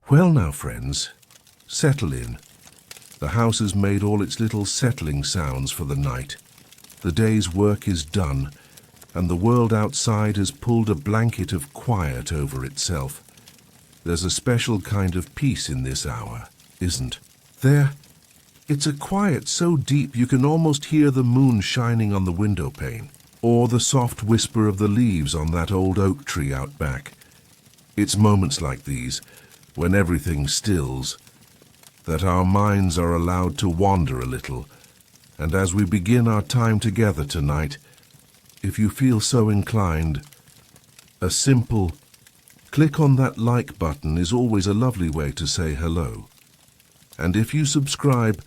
Well now, friends, settle in. The house has made all its little settling sounds for the night. The day's work is done, and the world outside has pulled a blanket of quiet over itself. There's a special kind of peace in this hour, isn't there? It's a quiet so deep you can almost hear the moon shining on the window pane, or the soft whisper of the leaves on that old oak tree out back. It's moments like these, when everything stills, that our minds are allowed to wander a little, and as we begin our time together tonight, if you feel so inclined, a simple click on that like button is always a lovely way to say hello. And if you subscribe,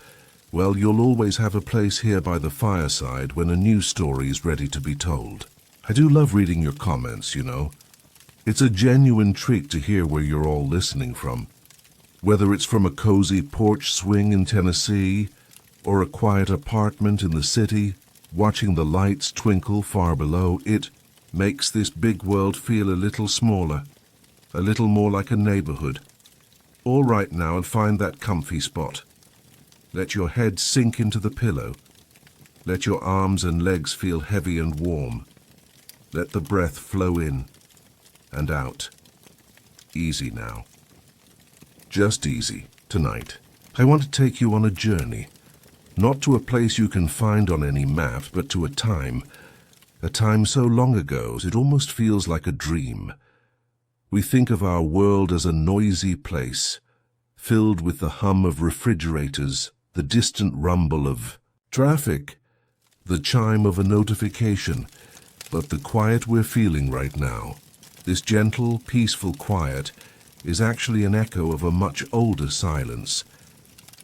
well, you'll always have a place here by the fireside when a new story is ready to be told. I do love reading your comments, you know. It's a genuine treat to hear where you're all listening from. Whether it's from a cozy porch swing in Tennessee, or a quiet apartment in the city, watching the lights twinkle far below, it makes this big world feel a little smaller, a little more like a neighborhood. All right now, and find that comfy spot. Let your head sink into the pillow. Let your arms and legs feel heavy and warm. Let the breath flow in and out. Easy now. Just easy, tonight. I want to take you on a journey. Not to a place you can find on any map, but to a time so long ago it almost feels like a dream. We think of our world as a noisy place, filled with the hum of refrigerators, the distant rumble of traffic, the chime of a notification. But the quiet we're feeling right now, this gentle, peaceful quiet, is actually an echo of a much older silence.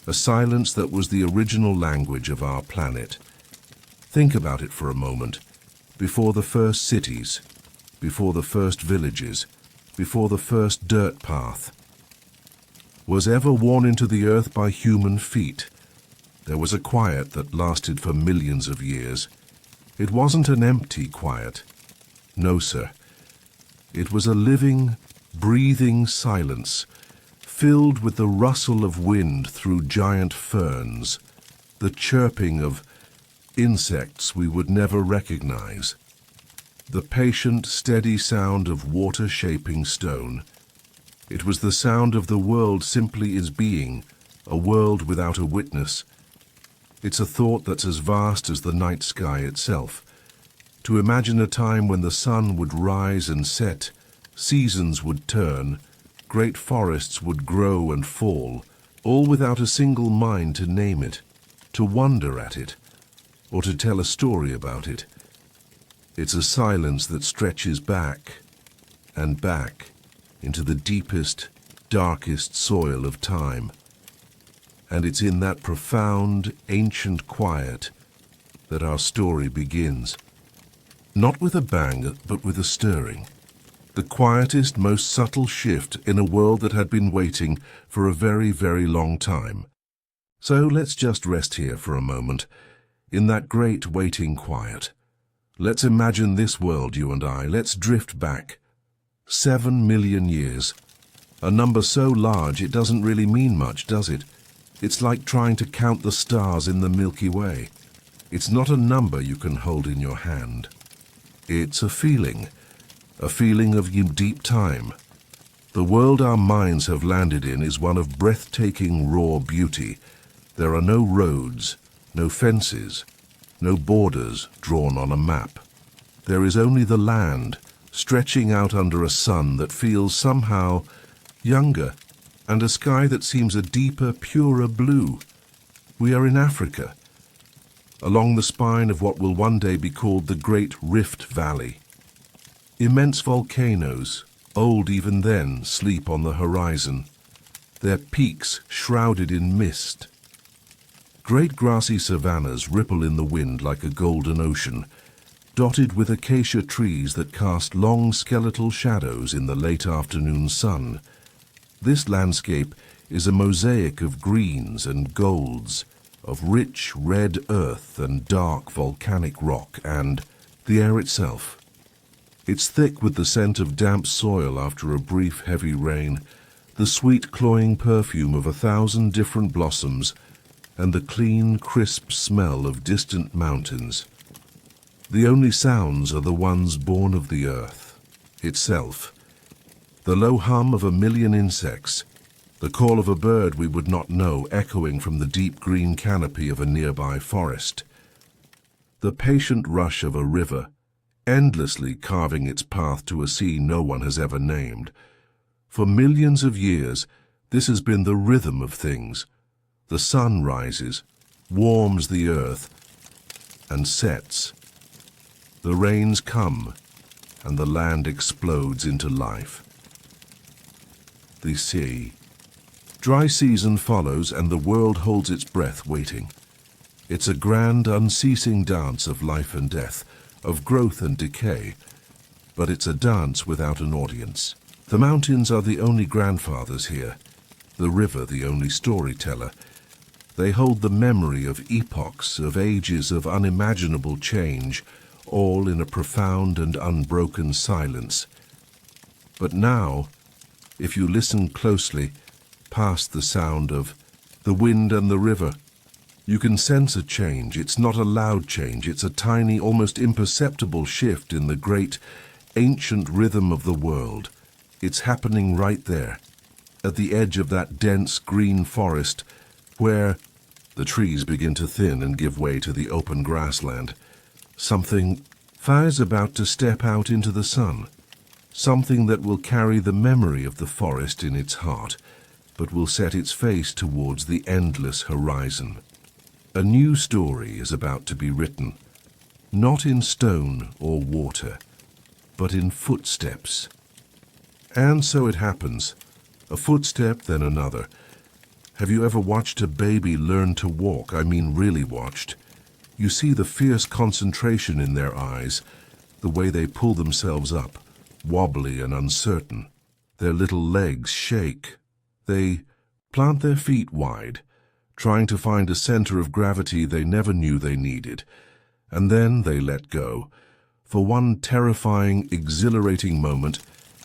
A silence that was the original language of our planet. Think about it for a moment. Before the first cities, before the first villages, before the first dirt path was ever worn into the earth by human feet, there was a quiet that lasted for millions of years. It wasn't an empty quiet. No, sir. It was a living, breathing silence, filled with the rustle of wind through giant ferns, the chirping of insects we would never recognize, the patient, steady sound of water shaping stone. It was the sound of the world simply as being, a world without a witness. It's a thought that's as vast as the night sky itself. To imagine a time when the sun would rise and set, seasons would turn, great forests would grow and fall, all without a single mind to name it, to wonder at it, or to tell a story about it. It's a silence that stretches back and back into the deepest, darkest soil of time. And it's in that profound, ancient quiet that our story begins. Not with a bang, but with a stirring. The quietest, most subtle shift in a world that had been waiting for a very, very long time. So let's just rest here for a moment, in that great waiting quiet. Let's imagine this world, you and I. Let's drift back. 7 million years. A number so large it doesn't really mean much, does it? It's like trying to count the stars in the Milky Way. It's not a number you can hold in your hand. It's a feeling of deep time. The world our minds have landed in is one of breathtaking raw beauty. There are no roads, no fences, no borders drawn on a map. There is only the land, stretching out under a sun that feels somehow younger, and a sky that seems a deeper, purer blue. We are in Africa, along the spine of what will one day be called the Great Rift Valley. Immense volcanoes, old even then, sleep on the horizon, their peaks shrouded in mist. Great grassy savannas ripple in the wind like a golden ocean, dotted with acacia trees that cast long skeletal shadows in the late afternoon sun. This landscape is a mosaic of greens and golds, of rich red earth and dark volcanic rock, and the air itself. It's thick with the scent of damp soil after a brief heavy rain, the sweet cloying perfume of 1,000 different blossoms, and the clean, crisp smell of distant mountains. The only sounds are the ones born of the earth itself. The low hum of 1,000,000 insects, the call of a bird we would not know echoing from the deep green canopy of a nearby forest. The patient rush of a river, endlessly carving its path to a sea no one has ever named. For millions of years, this has been the rhythm of things. The sun rises, warms the earth, and sets. The rains come, and the land explodes into life. The sea. Dry season follows, and the world holds its breath waiting. It's a grand, unceasing dance of life and death, of growth and decay, but it's a dance without an audience. The mountains are the only grandfathers here, the river the only storyteller. They hold the memory of epochs, of ages of unimaginable change, all in a profound and unbroken silence. But now, if you listen closely, past the sound of the wind and the river, you can sense a change. It's not a loud change, it's a tiny, almost imperceptible shift in the great, ancient rhythm of the world. It's happening right there, at the edge of that dense green forest, where the trees begin to thin and give way to the open grassland. Something is about to step out into the sun, something that will carry the memory of the forest in its heart, but will set its face towards the endless horizon. A new story is about to be written, not in stone or water, but in footsteps. And so it happens, a footstep, then another. Have you ever watched a baby learn to walk? I mean really watched. You see the fierce concentration in their eyes, the way they pull themselves up, wobbly and uncertain. Their little legs shake. They plant their feet wide, trying to find a center of gravity they never knew they needed. And then they let go. For one terrifying, exhilarating moment,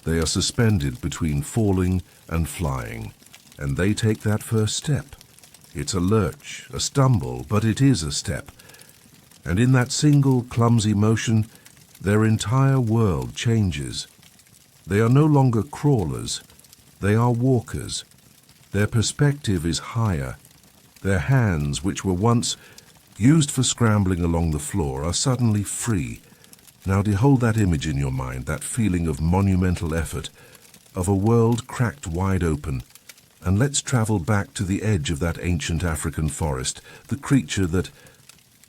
they are suspended between falling and flying. And they take that first step. It's a lurch, a stumble, but it is a step. And in that single, clumsy motion, their entire world changes. They are no longer crawlers. They are walkers. Their perspective is higher. Their hands, which were once used for scrambling along the floor, are suddenly free. Now behold that image in your mind, that feeling of monumental effort, of a world cracked wide open. And let's travel back to the edge of that ancient African forest. The creature that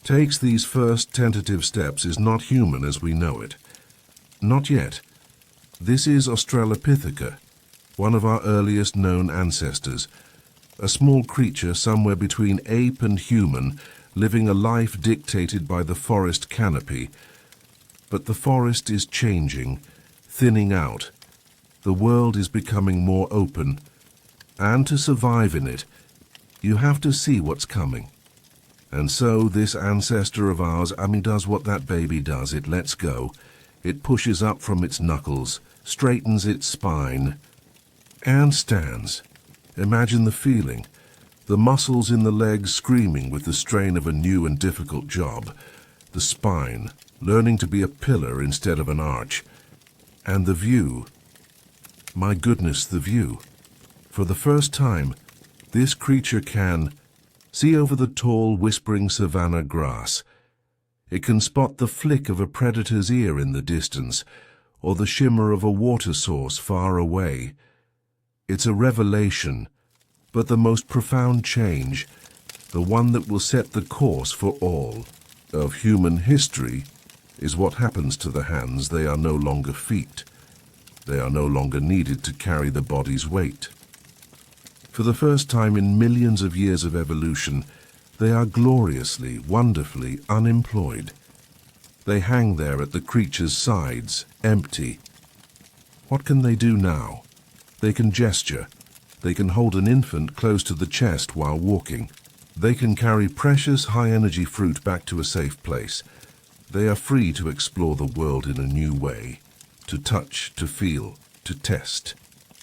takes these first tentative steps is not human as we know it. Not yet. This is Australopithecus, one of our earliest known ancestors, a small creature somewhere between ape and human, living a life dictated by the forest canopy. But the forest is changing, thinning out. The world is becoming more open, and to survive in it, you have to see what's coming. And so this ancestor of ours, does what that baby does. It lets go. It pushes up from its knuckles, straightens its spine, and stands. Imagine the feeling. The muscles in the legs screaming with the strain of a new and difficult job. The spine, learning to be a pillar instead of an arch. And the view. My goodness, the view. For the first time, this creature can see over the tall, whispering savanna grass. It can spot the flick of a predator's ear in the distance, or the shimmer of a water source far away. It's a revelation, but the most profound change, the one that will set the course for all of human history, is what happens to the hands. They are no longer feet. They are no longer needed to carry the body's weight. For the first time in millions of years of evolution, they are gloriously, wonderfully unemployed. They hang there at the creature's sides, empty. What can they do now? They can gesture. They can hold an infant close to the chest while walking. They can carry precious, high-energy fruit back to a safe place. They are free to explore the world in a new way, to touch, to feel, to test,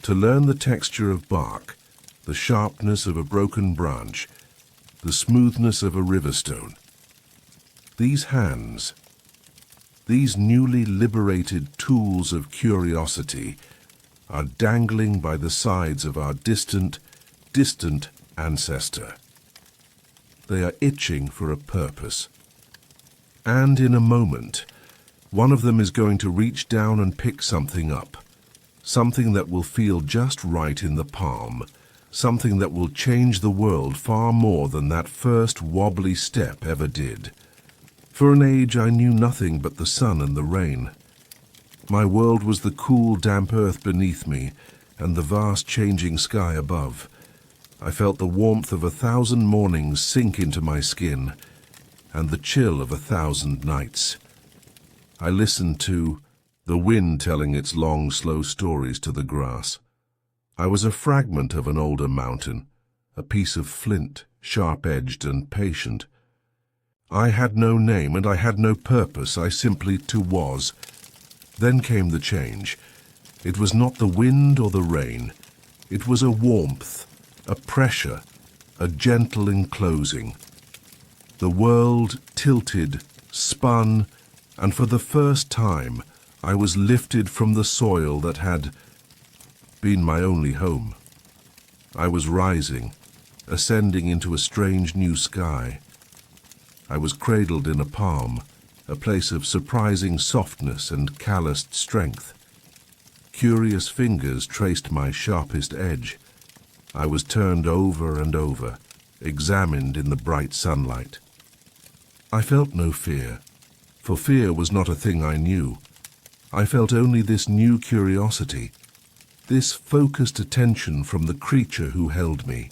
to learn the texture of bark, the sharpness of a broken branch, the smoothness of a river stone. These hands, these newly liberated tools of curiosity, are dangling by the sides of our distant ancestor. They are itching for a purpose. And in a moment, one of them is going to reach down and pick something up, something that will feel just right in the palm, something that will change the world far more than that first wobbly step ever did. For an age I knew nothing but the sun and the rain. My world was the cool, damp earth beneath me and the vast changing sky above. I felt the warmth of 1,000 mornings sink into my skin and the chill of 1,000 nights. I listened to the wind telling its long, slow stories to the grass. I was a fragment of an older mountain, a piece of flint, sharp-edged and patient. I had no name and I had no purpose, I simply was. Then came the change. It was not the wind or the rain. It was a warmth, a pressure, a gentle enclosing. The world tilted, spun, and for the first time I was lifted from the soil that had been my only home. I was rising, ascending into a strange new sky. I was cradled in a palm, a place of surprising softness and calloused strength. Curious fingers traced my sharpest edge. I was turned over and over, examined in the bright sunlight. I felt no fear, for fear was not a thing I knew. I felt only this new curiosity, this focused attention from the creature who held me.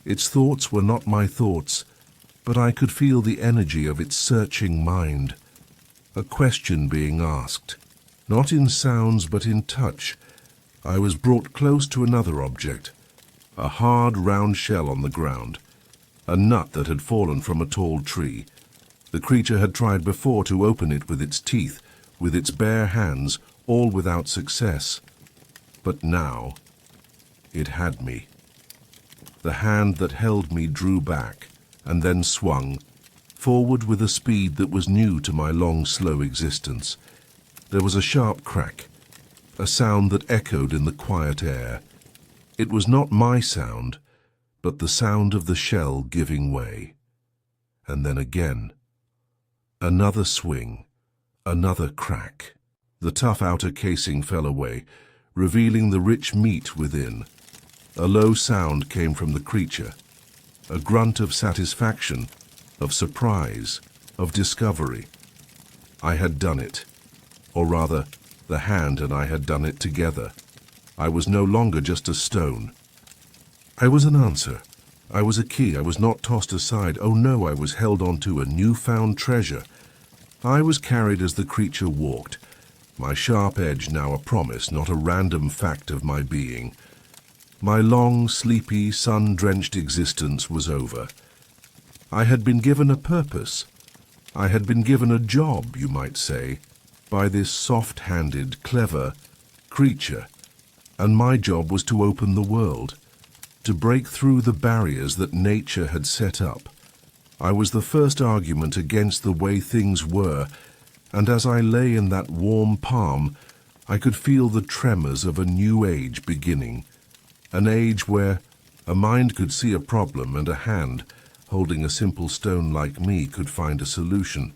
Its thoughts were not my thoughts, but I could feel the energy of its searching mind. A question being asked, not in sounds but in touch. I was brought close to another object, a hard round shell on the ground, a nut that had fallen from a tall tree. The creature had tried before to open it with its teeth, with its bare hands, all without success. But now, it had me. The hand that held me drew back, and then swung, forward with a speed that was new to my long, slow existence. There was a sharp crack, a sound that echoed in the quiet air. It was not my sound, but the sound of the shell giving way. And then again. Another swing, another crack. The tough outer casing fell away, revealing the rich meat within. A low sound came from the creature, a grunt of satisfaction, of surprise, of discovery. I had done it, or rather, the hand and I had done it together. I was no longer just a stone. I was an answer. I was a key. I was not tossed aside. Oh no, I was held onto a newfound treasure. I was carried as the creature walked, my sharp edge now a promise, not a random fact of my being. My long, sleepy, sun-drenched existence was over. I had been given a purpose. I had been given a job, you might say, by this soft-handed, clever creature, and my job was to open the world, to break through the barriers that nature had set up. I was the first argument against the way things were, and as I lay in that warm palm, I could feel the tremors of a new age beginning. An age where a mind could see a problem and a hand, holding a simple stone like me, could find a solution.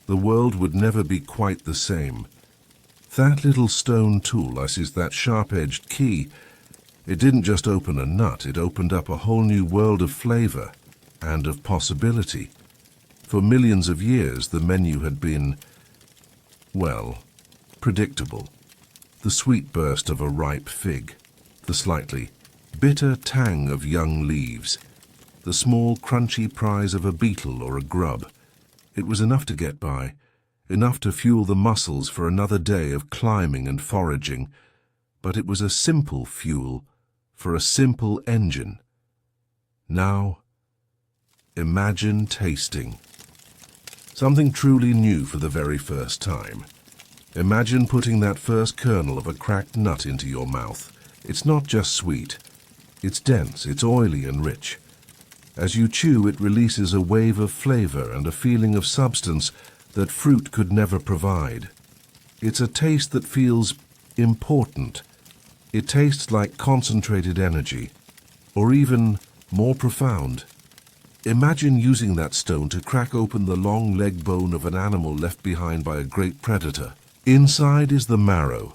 The world would never be quite the same. That little stone tool, that sharp-edged key, it didn't just open a nut, it opened up a whole new world of flavor and of possibility. For millions of years, the menu had been, well, predictable. The sweet burst of a ripe fig, the slightly bitter tang of young leaves, the small crunchy prize of a beetle or a grub. It was enough to get by, enough to fuel the muscles for another day of climbing and foraging, but it was a simple fuel for a simple engine. Now, imagine tasting something truly new for the very first time. Imagine putting that first kernel of a cracked nut into your mouth, It's not just sweet. It's dense, it's oily and rich. As you chew, it releases a wave of flavor and a feeling of substance that fruit could never provide. It's a taste that feels important. It tastes like concentrated energy, or even more profound. Imagine using that stone to crack open the long leg bone of an animal left behind by a great predator. Inside is the marrow,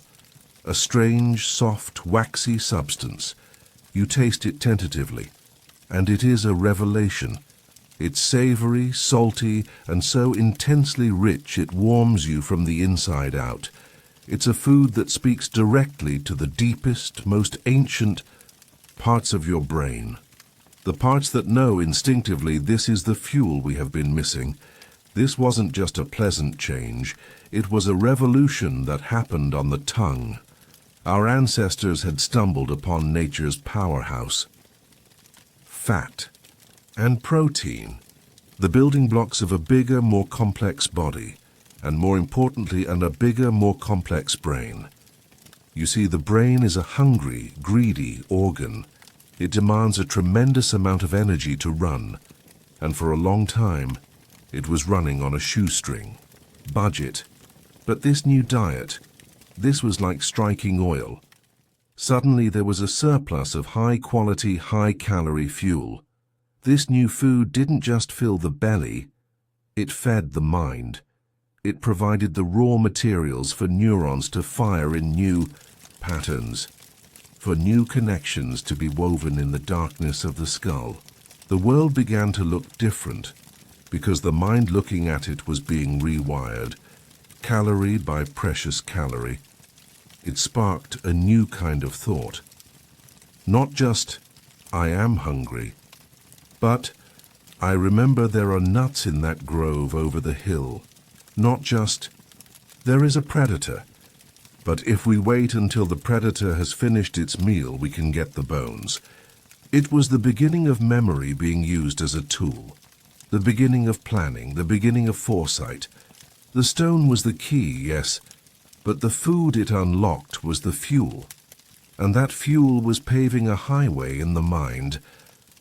a strange, soft, waxy substance. You taste it tentatively, and it is a revelation. It's savory, salty, and so intensely rich it warms you from the inside out. It's a food that speaks directly to the deepest, most ancient parts of your brain. The parts that know instinctively this is the fuel we have been missing. This wasn't just a pleasant change, it was a revolution that happened on the tongue. Our ancestors had stumbled upon nature's powerhouse. Fat and protein, the building blocks of a bigger, more complex body, and more importantly, a bigger, more complex brain. You see, the brain is a hungry, greedy organ. It demands a tremendous amount of energy to run, and for a long time, it was running on a shoestring. Budget. But this new diet, this was like striking oil. Suddenly there was a surplus of high-quality, high-calorie fuel. This new food didn't just fill the belly, it fed the mind. It provided the raw materials for neurons to fire in new patterns, for new connections to be woven in the darkness of the skull. The world began to look different because the mind looking at it was being rewired, calorie by precious calorie. It sparked a new kind of thought. Not just, I am hungry, but I remember there are nuts in that grove over the hill. Not just, there is a predator, but if we wait until the predator has finished its meal, we can get the bones. It was the beginning of memory being used as a tool, the beginning of planning, the beginning of foresight. The stone was the key, yes, but the food it unlocked was the fuel. And that fuel was paving a highway in the mind,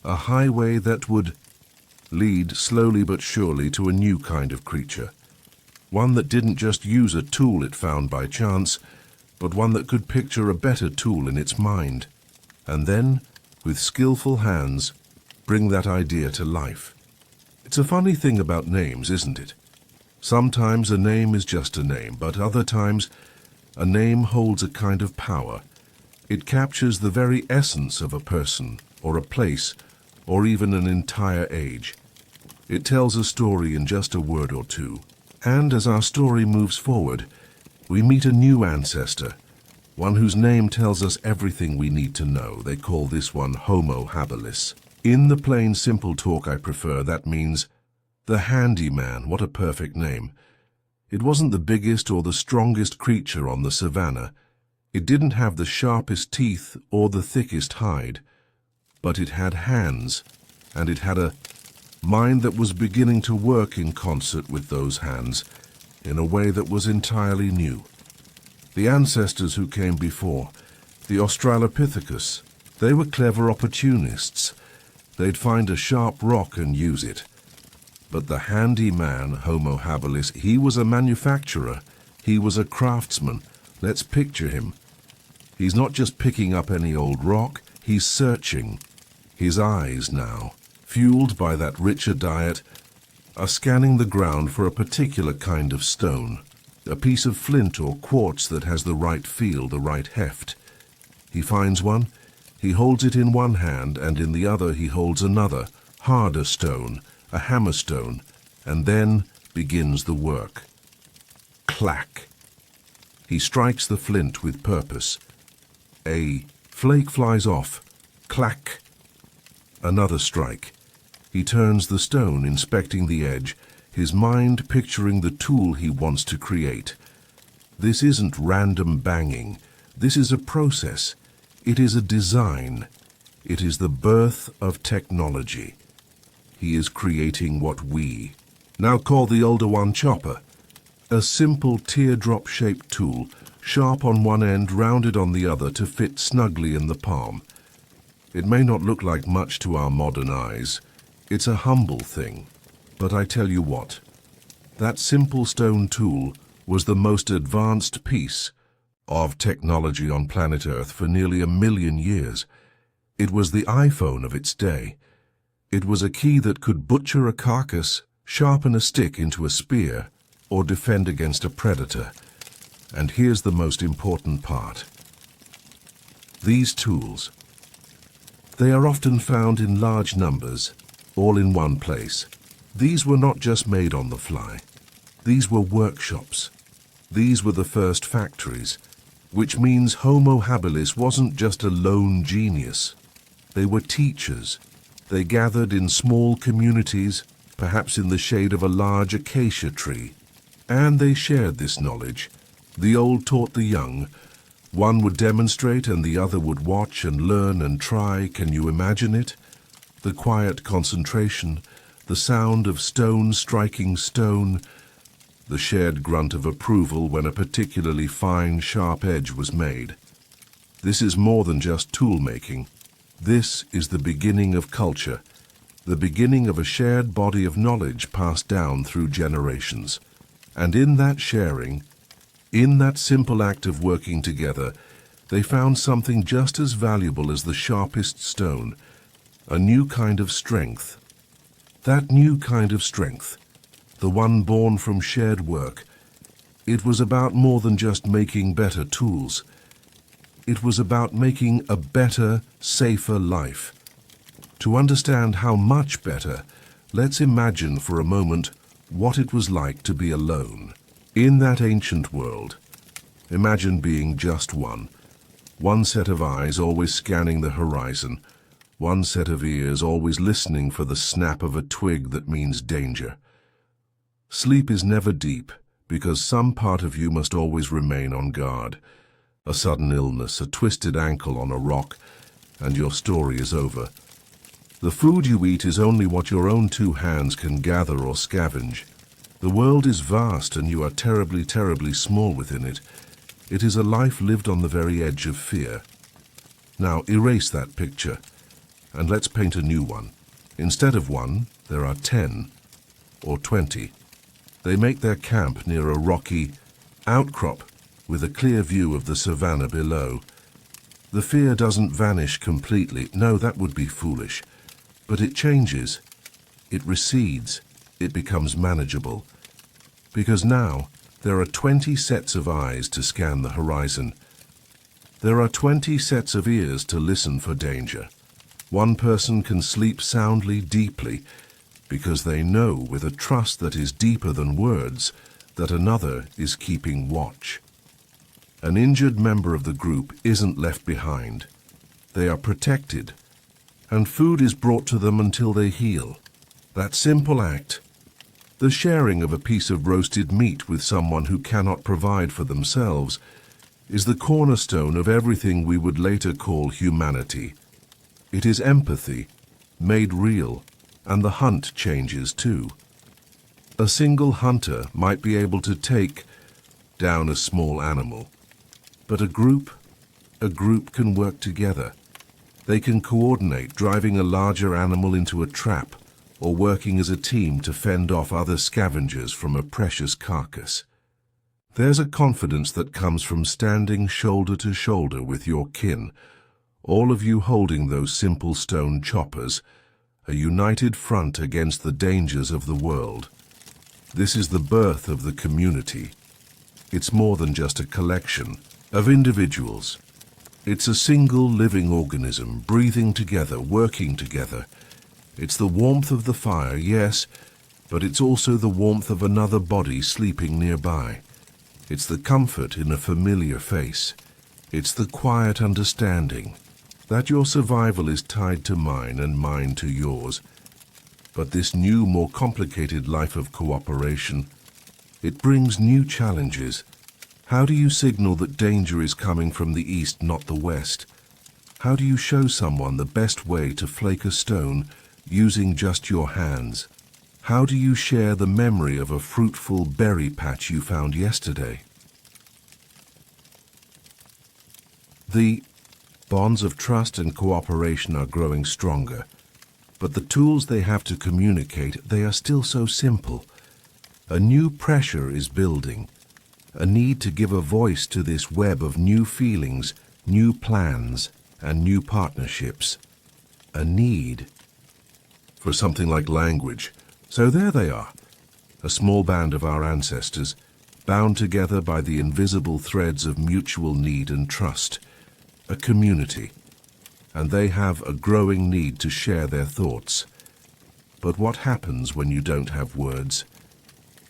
a highway that would lead slowly but surely to a new kind of creature. One that didn't just use a tool it found by chance, but one that could picture a better tool in its mind, and then, with skillful hands, bring that idea to life. It's a funny thing about names, isn't it? Sometimes a name is just a name, but other times a name holds a kind of power. It captures the very essence of a person, or a place, or even an entire age. It tells a story in just a word or two. And as our story moves forward, we meet a new ancestor, one whose name tells us everything we need to know. They call this one Homo habilis. In the plain, simple talk I prefer, that means the handyman. What a perfect name. It wasn't the biggest or the strongest creature on the savannah. It didn't have the sharpest teeth or the thickest hide, but it had hands, and it had a mind that was beginning to work in concert with those hands in a way that was entirely new. The ancestors who came before, the Australopithecus, they were clever opportunists. They'd find a sharp rock and use it. But the handy man, Homo habilis, he was a manufacturer. He was a craftsman. Let's picture him. He's not just picking up any old rock, he's searching. His eyes now, fueled by that richer diet, are scanning the ground for a particular kind of stone, a piece of flint or quartz that has the right feel, the right heft. He finds one, he holds it in one hand, and in the other he holds another, harder stone, a hammerstone, and then begins the work. Clack! He strikes the flint with purpose. A flake flies off. Clack! Another strike. He turns the stone, inspecting the edge, his mind picturing the tool he wants to create. This isn't random banging. This is a process. It is a design. It is the birth of technology. He is creating what we now call the older one chopper, a simple teardrop-shaped tool sharp on one end, rounded on the other to fit snugly in the palm. It may not look like much to our modern eyes. It's a humble thing. But I tell you what, that simple stone tool was the most advanced piece of technology on planet Earth for nearly 1 million years. It was the iPhone of its day. It was a key that could butcher a carcass, sharpen a stick into a spear, or defend against a predator. And here's the most important part. These tools, they are often found in large numbers, all in one place. These were not just made on the fly. These were workshops. These were the first factories, which means Homo habilis wasn't just a lone genius. They were teachers. They gathered in small communities, perhaps in the shade of a large acacia tree. And they shared this knowledge. The old taught the young. One would demonstrate and the other would watch and learn and try. Can you imagine it? The quiet concentration, the sound of stone striking stone, the shared grunt of approval when a particularly fine, sharp edge was made. This is more than just tool-making. This is the beginning of culture, the beginning of a shared body of knowledge passed down through generations. And in that sharing, in that simple act of working together, they found something just as valuable as the sharpest stone, a new kind of strength. That new kind of strength, the one born from shared work, it was about more than just making better tools. It was about making a better, safer life. To understand how much better, let's imagine for a moment what it was like to be alone. In that ancient world, imagine being just one set of eyes always scanning the horizon, one set of ears always listening for the snap of a twig that means danger. Sleep is never deep because some part of you must always remain on guard. A sudden illness, a twisted ankle on a rock, and your story is over. The food you eat is only what your own two hands can gather or scavenge. The world is vast and you are terribly, terribly small within it. It is a life lived on the very edge of fear. Now erase that picture, and let's paint a new one. Instead of one, there are 10 or 20. They make their camp near a rocky outcrop with a clear view of the savannah below. The fear doesn't vanish completely. No, that would be foolish. But it changes. It recedes. It becomes manageable. Because now there are 20 sets of eyes to scan the horizon. There are 20 sets of ears to listen for danger. One person can sleep soundly, deeply, because they know with a trust that is deeper than words that another is keeping watch. An injured member of the group isn't left behind. They are protected, and food is brought to them until they heal. That simple act, the sharing of a piece of roasted meat with someone who cannot provide for themselves, is the cornerstone of everything we would later call humanity. It is empathy, made real, and the hunt changes too. A single hunter might be able to take down a small animal, but a group can work together. They can coordinate, driving a larger animal into a trap, or working as a team to fend off other scavengers from a precious carcass. There's a confidence that comes from standing shoulder to shoulder with your kin, all of you holding those simple stone choppers, a united front against the dangers of the world. This is the birth of the community. It's more than just a collection of individuals. It's a single living organism, breathing together, working together. It's the warmth of the fire, yes, but it's also the warmth of another body sleeping nearby. It's the comfort in a familiar face. It's the quiet understanding that your survival is tied to mine and mine to yours. But this new, more complicated life of cooperation, it brings new challenges. How do you signal that danger is coming from the east, not the west? How do you show someone the best way to flake a stone using just your hands? How do you share the memory of a fruitful berry patch you found yesterday? The bonds of trust and cooperation are growing stronger, but the tools they have to communicate, they are still so simple. A new pressure is building, a need to give a voice to this web of new feelings, new plans, and new partnerships. A need for something like language. So there they are, a small band of our ancestors, bound together by the invisible threads of mutual need and trust. A community, and they have a growing need to share their thoughts. But what happens when you don't have words?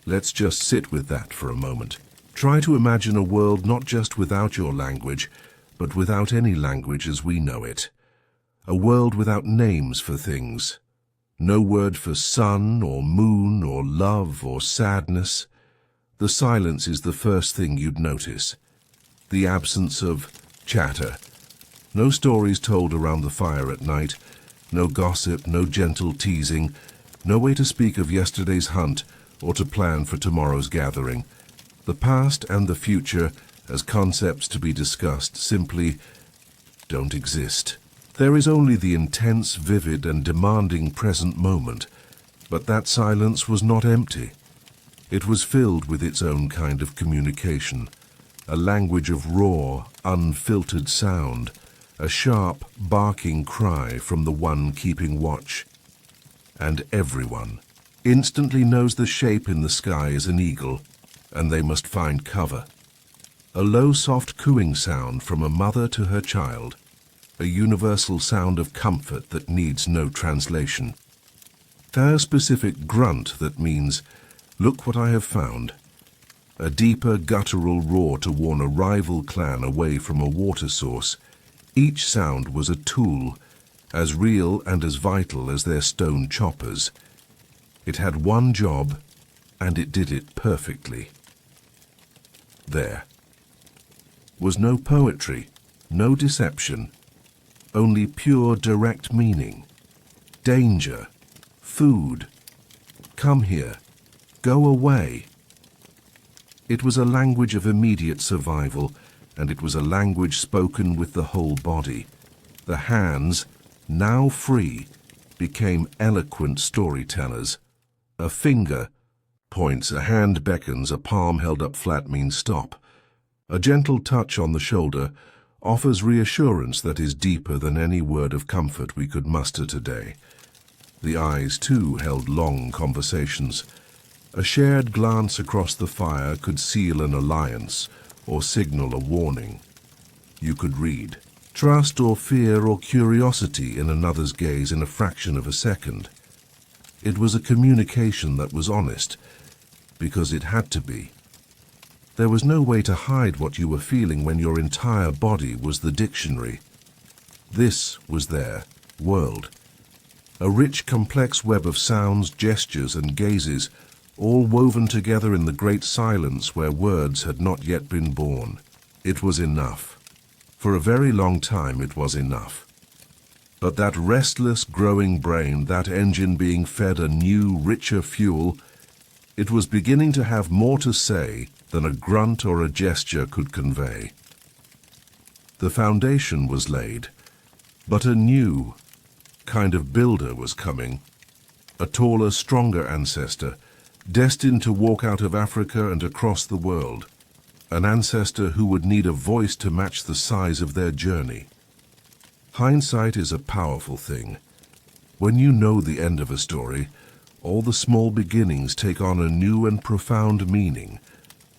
Let's just sit with that for a moment. Try to imagine a world not just without your language, but without any language as we know it. A world without names for things. No word for sun or moon or love or sadness. The silence is the first thing you'd notice. The absence of chatter. No stories told around the fire at night. No gossip, no gentle teasing. No way to speak of yesterday's hunt or to plan for tomorrow's gathering. The past and the future, as concepts to be discussed, simply don't exist. There is only the intense, vivid, and demanding present moment. But that silence was not empty. It was filled with its own kind of communication, a language of raw, unfiltered sound, a sharp, barking cry from the one keeping watch. And everyone instantly knows the shape in the sky is an eagle, and they must find cover. A low, soft cooing sound from a mother to her child, a universal sound of comfort that needs no translation. A specific grunt that means, "Look what I have found." A deeper, guttural roar to warn a rival clan away from a water source. Each sound was a tool, as real and as vital as their stone choppers. It had one job, and it did it perfectly. There was no poetry, no deception, only pure direct meaning. Danger, food, come here, go away. It was a language of immediate survival, and it was a language spoken with the whole body. The hands, now free, became eloquent storytellers. A finger points, a hand beckons, a palm held up flat means stop. A gentle touch on the shoulder offers reassurance that is deeper than any word of comfort we could muster today. The eyes, too, held long conversations. A shared glance across the fire could seal an alliance or signal a warning. You could read trust or fear or curiosity in another's gaze in a fraction of a second. It was a communication that was honest, because it had to be. There was no way to hide what you were feeling when your entire body was the dictionary. This was their world. A rich, complex web of sounds, gestures, and gazes, all woven together in the great silence where words had not yet been born. It was enough. For a very long time it was enough. But that restless, growing brain, that engine being fed a new, richer fuel, it was beginning to have more to say than a grunt or a gesture could convey. The foundation was laid, but a new kind of builder was coming, a taller, stronger ancestor, destined to walk out of Africa and across the world, an ancestor who would need a voice to match the size of their journey. Hindsight is a powerful thing. When you know the end of a story, all the small beginnings take on a new and profound meaning.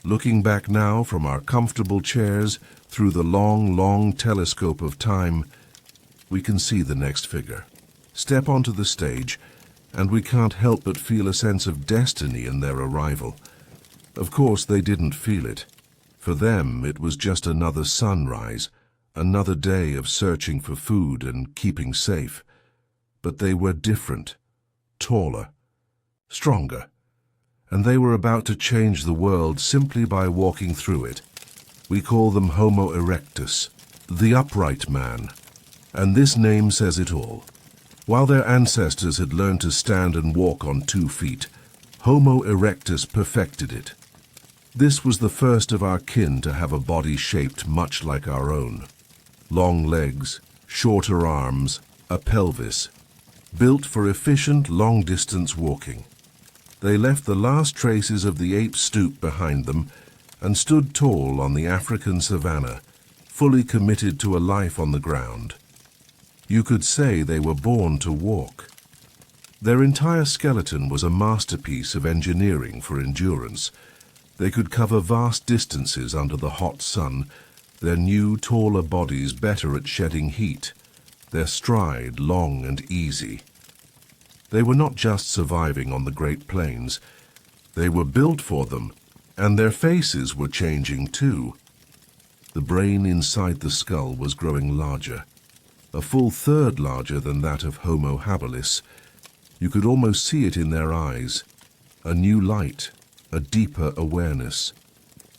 Looking back now from our comfortable chairs through the long, long telescope of time, we can see the next figure. Step onto the stage, and we can't help but feel a sense of destiny in their arrival. Of course, they didn't feel it. For them, it was just another sunrise, another day of searching for food and keeping safe. But they were different, taller, stronger, and they were about to change the world simply by walking through it. We call them Homo erectus, the upright man, and this name says it all. While their ancestors had learned to stand and walk on 2 feet, Homo erectus perfected it. This was the first of our kin to have a body shaped much like our own. long legs, shorter arms, a pelvis, built for efficient long-distance walking. They left the last traces of the ape stoop behind them and stood tall on the African savanna, fully committed to a life on the ground. You could say they were born to walk. Their entire skeleton was a masterpiece of engineering for endurance. They could cover vast distances under the hot sun, their new, taller bodies better at shedding heat, their stride long and easy. They were not just surviving on the Great Plains. They were built for them, and their faces were changing too. The brain inside the skull was growing larger, a full third larger than that of Homo habilis. You could almost see it in their eyes, a new light, a deeper awareness,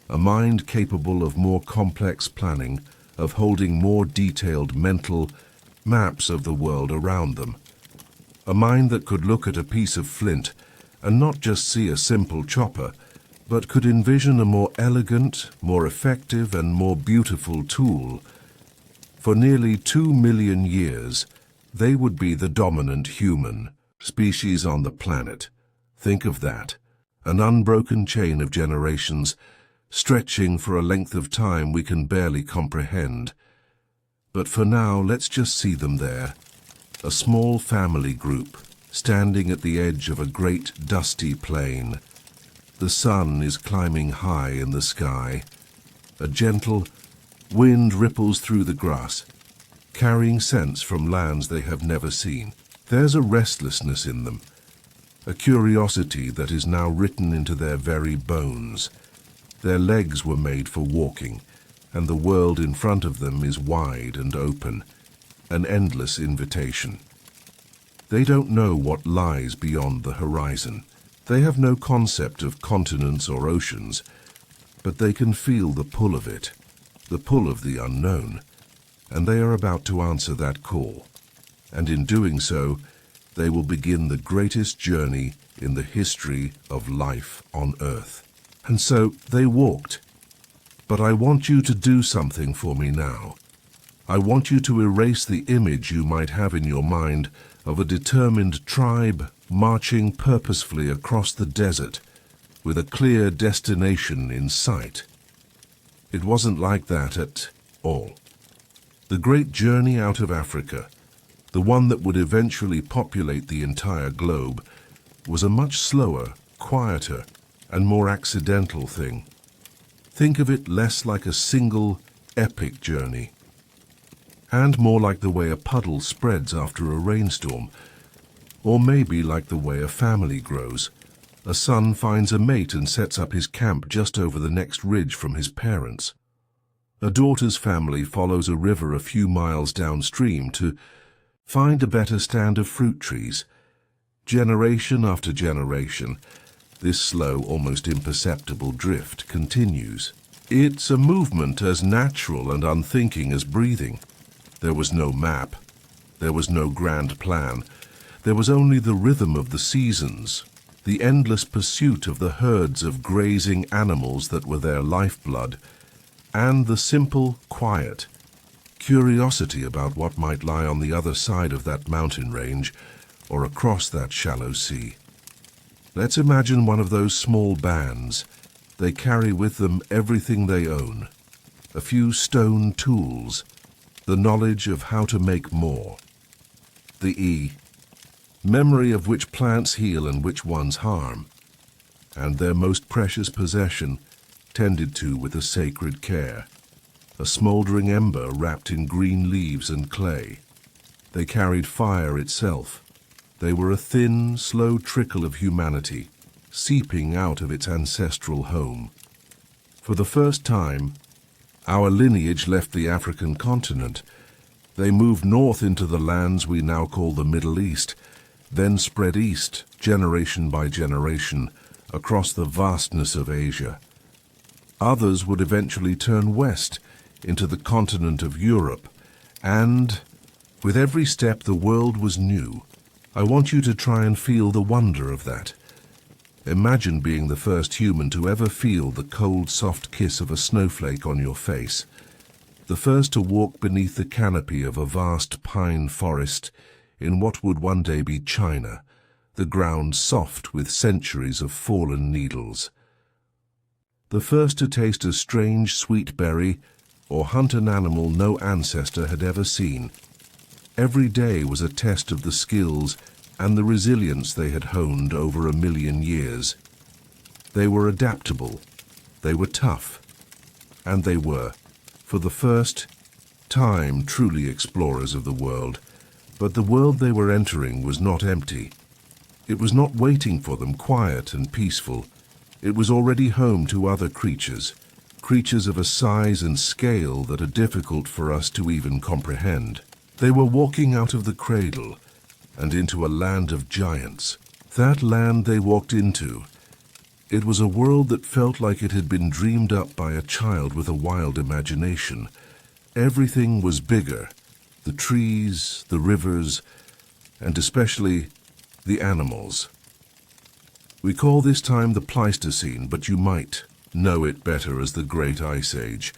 a mind capable of more complex planning, of holding more detailed mental maps of the world around them, a mind that could look at a piece of flint and not just see a simple chopper, but could envision a more elegant, more effective, and more beautiful tool. For nearly 2 million years, they would be the dominant human species on the planet. Think of that, an unbroken chain of generations, stretching for a length of time we can barely comprehend. But for now, let's just see them there, a small family group, standing at the edge of a great dusty plain. The sun is climbing high in the sky. A gentle wind ripples through the grass, carrying scents from lands they have never seen. There's a restlessness in them, a curiosity that is now written into their very bones. Their legs were made for walking, and the world in front of them is wide and open, an endless invitation. They don't know what lies beyond the horizon. They have no concept of continents or oceans, but they can feel the pull of it, the pull of the unknown, and they are about to answer that call. And in doing so, they will begin the greatest journey in the history of life on Earth. And so they walked. But I want you to do something for me now. I want you to erase the image you might have in your mind of a determined tribe marching purposefully across the desert with a clear destination in sight. It wasn't like that at all. The great journey out of Africa, the one that would eventually populate the entire globe, was a much slower, quieter, and more accidental thing. Think of it less like a single, epic journey, and more like the way a puddle spreads after a rainstorm, or maybe like the way a family grows. A son finds a mate and sets up his camp just over the next ridge from his parents. A daughter's family follows a river a few miles downstream to find a better stand of fruit trees. Generation after generation, this slow, almost imperceptible drift continues. It's a movement as natural and unthinking as breathing. There was no map. There was no grand plan. There was only the rhythm of the seasons, the endless pursuit of the herds of grazing animals that were their lifeblood, and the simple, quiet curiosity about what might lie on the other side of that mountain range or across that shallow sea. Let's imagine one of those small bands. They carry with them everything they own, a few stone tools, the knowledge of how to make more. The memory of which plants heal and which ones harm, and their most precious possession tended to with a sacred care, a smouldering ember wrapped in green leaves and clay. They carried fire itself. They were a thin, slow trickle of humanity, seeping out of its ancestral home. For the first time, our lineage left the African continent. They moved north into the lands we now call the Middle East, then spread east, generation by generation, across the vastness of Asia. Others would eventually turn west into the continent of Europe, and with every step the world was new. I want you to try and feel the wonder of that. Imagine being the first human to ever feel the cold, soft kiss of a snowflake on your face. the first to walk beneath the canopy of a vast pine forest in what would one day be China, the ground soft with centuries of fallen needles. The first to taste a strange sweet berry or hunt an animal no ancestor had ever seen. Every day was a test of the skills and the resilience they had honed over 1,000,000 years. They were adaptable, they were tough, and they were, for the first time, truly explorers of the world. But the world they were entering was not empty. It was not waiting for them, quiet and peaceful. It was already home to other creatures, creatures of a size and scale that are difficult for us to even comprehend. They were walking out of the cradle and into a land of giants. That land they walked into, it was a world that felt like it had been dreamed up by a child with a wild imagination. Everything was bigger, the trees, the rivers, and especially the animals. We call this time the Pleistocene, but you might know it better as the Great Ice Age.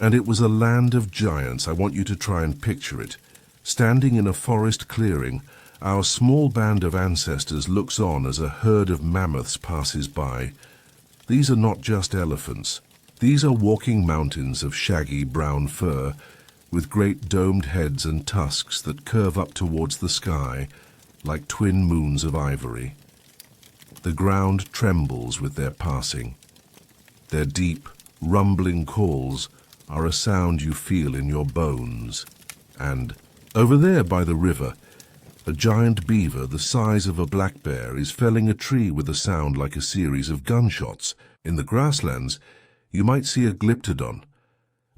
And it was a land of giants. I want you to try and picture it. Standing in a forest clearing, our small band of ancestors looks on as a herd of mammoths passes by. These are not just elephants. These are walking mountains of shaggy brown fur, with great domed heads and tusks that curve up towards the sky like twin moons of ivory. The ground trembles with their passing. Their deep, rumbling calls are a sound you feel in your bones. And over there by the river, a giant beaver the size of a black bear is felling a tree with a sound like a series of gunshots. In the grasslands, you might see a glyptodon,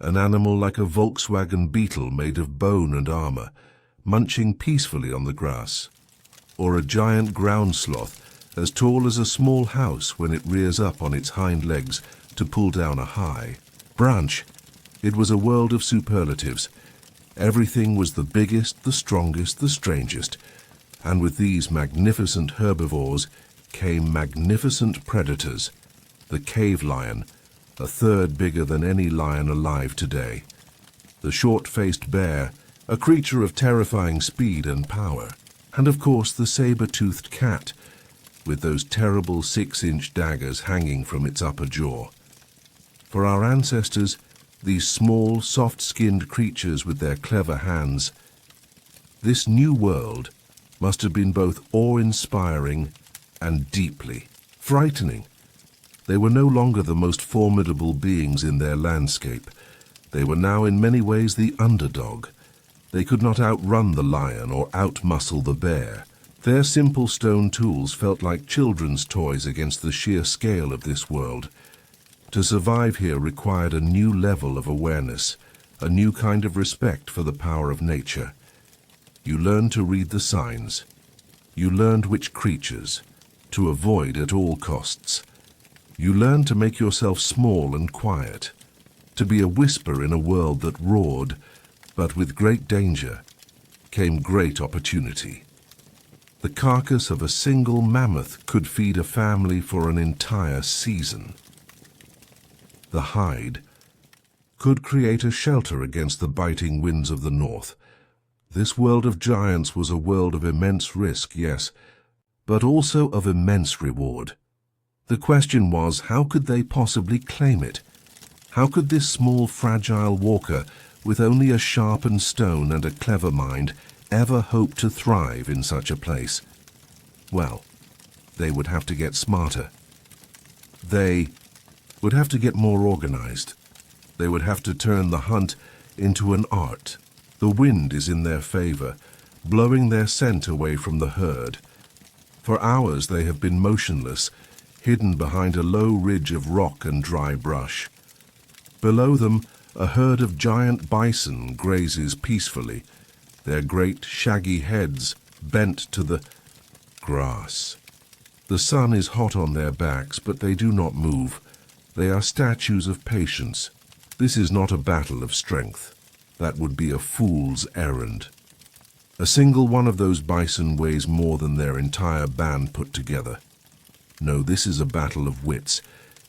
an animal like a Volkswagen Beetle made of bone and armor, munching peacefully on the grass, or a giant ground sloth as tall as a small house when it rears up on its hind legs to pull down a high branch. It was a world of superlatives. Everything was the biggest, the strongest, the strangest, and with these magnificent herbivores came magnificent predators. The cave lion, a third bigger than any lion alive today. The short-faced bear, a creature of terrifying speed and power. And of course the saber-toothed cat, with those terrible 6-inch daggers hanging from its upper jaw. For our ancestors, these small, soft-skinned creatures with their clever hands, this new world must have been both awe-inspiring and deeply frightening. They were no longer the most formidable beings in their landscape. They were now in many ways the underdog. They could not outrun the lion or outmuscle the bear. Their simple stone tools felt like children's toys against the sheer scale of this world. To survive here required a new level of awareness, a new kind of respect for the power of nature. You learned to read the signs. You learned which creatures to avoid at all costs. You learned to make yourself small and quiet, to be a whisper in a world that roared, but with great danger came great opportunity. The carcass of a single mammoth could feed a family for an entire season. The hide could create a shelter against the biting winds of the north. This world of giants was a world of immense risk, yes, but also of immense reward. The question was, how could they possibly claim it? How could this small, fragile walker, with only a sharpened stone and a clever mind, ever hope to thrive in such a place? Well, they would have to get smarter. They would have to get more organized. They would have to turn the hunt into an art. The wind is in their favor, blowing their scent away from the herd. For hours they have been motionless, hidden behind a low ridge of rock and dry brush. Below them, a herd of giant bison grazes peacefully, their great shaggy heads bent to the grass. The sun is hot on their backs, but they do not move. They are statues of patience. This is not a battle of strength. That would be a fool's errand. A single one of those bison weighs more than their entire band put together. No, this is a battle of wits.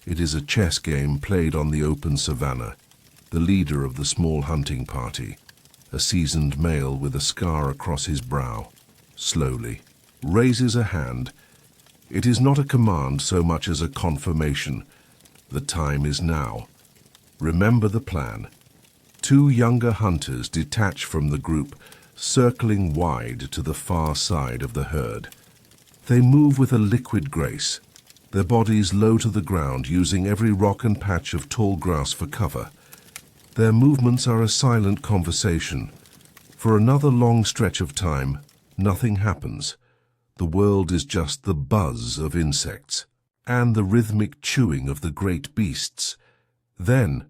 It is a chess game played on the open savanna. the leader of the small hunting party, a seasoned male with a scar across his brow, slowly raises a hand. It is not a command so much as a confirmation. The time is now. Remember the plan. Two younger hunters detach from the group, circling wide to the far side of the herd. They move with a liquid grace, their bodies low to the ground, using every rock and patch of tall grass for cover. Their movements are a silent conversation. For another long stretch of time, nothing happens. The world is just the buzz of insects and the rhythmic chewing of the great beasts. Then,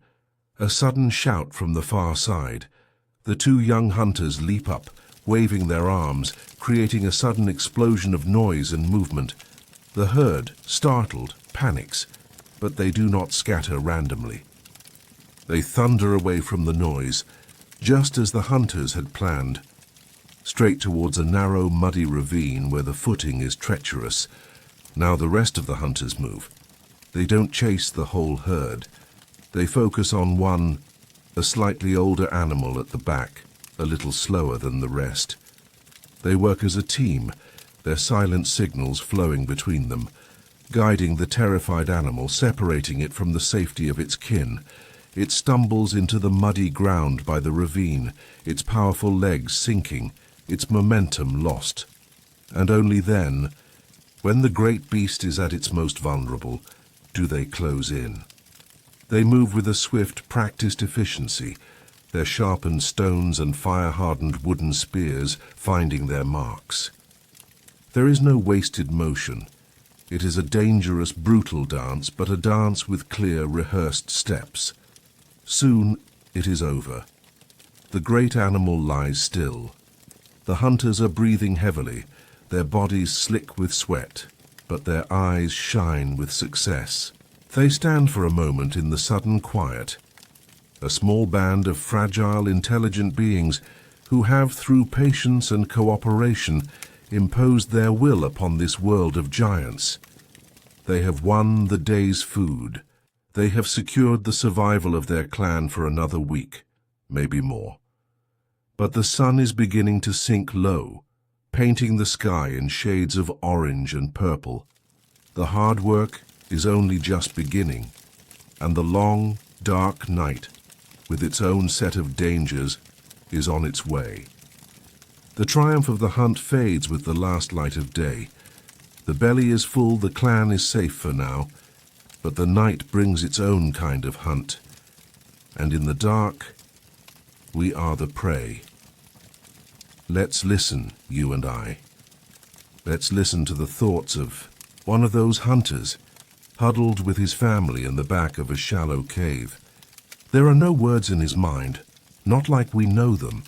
a sudden shout from the far side. The two young hunters leap up, waving their arms, creating a sudden explosion of noise and movement. The herd, startled, panics, but they do not scatter randomly. They thunder away from the noise, just as the hunters had planned, straight towards a narrow, muddy ravine where the footing is treacherous. Now the rest of the hunters move. They don't chase the whole herd. They focus on one, a slightly older animal at the back, a little slower than the rest. They work as a team, their silent signals flowing between them, guiding the terrified animal, separating it from the safety of its kin. It stumbles into the muddy ground by the ravine, its powerful legs sinking, its momentum lost. And only then, when the great beast is at its most vulnerable, do they close in. They move with a swift, practiced efficiency, their sharpened stones and fire-hardened wooden spears finding their marks. There is no wasted motion. It is a dangerous, brutal dance, but a dance with clear, rehearsed steps. Soon it is over. The great animal lies still. The hunters are breathing heavily, their bodies slick with sweat, but their eyes shine with success. They stand for a moment in the sudden quiet, a small band of fragile, intelligent beings who have, through patience and cooperation, imposed their will upon this world of giants. They have won the day's food. They have secured the survival of their clan for another week, maybe more. But the sun is beginning to sink low, painting the sky in shades of orange and purple. The hard work is only just beginning, and the long, dark night, with its own set of dangers, is on its way. The triumph of the hunt fades with the last light of day. The belly is full, the clan is safe for now, but the night brings its own kind of hunt, and in the dark, we are the prey. Let's listen, you and I. Let's listen to the thoughts of one of those hunters, huddled with his family in the back of a shallow cave. There are no words in his mind, not like we know them.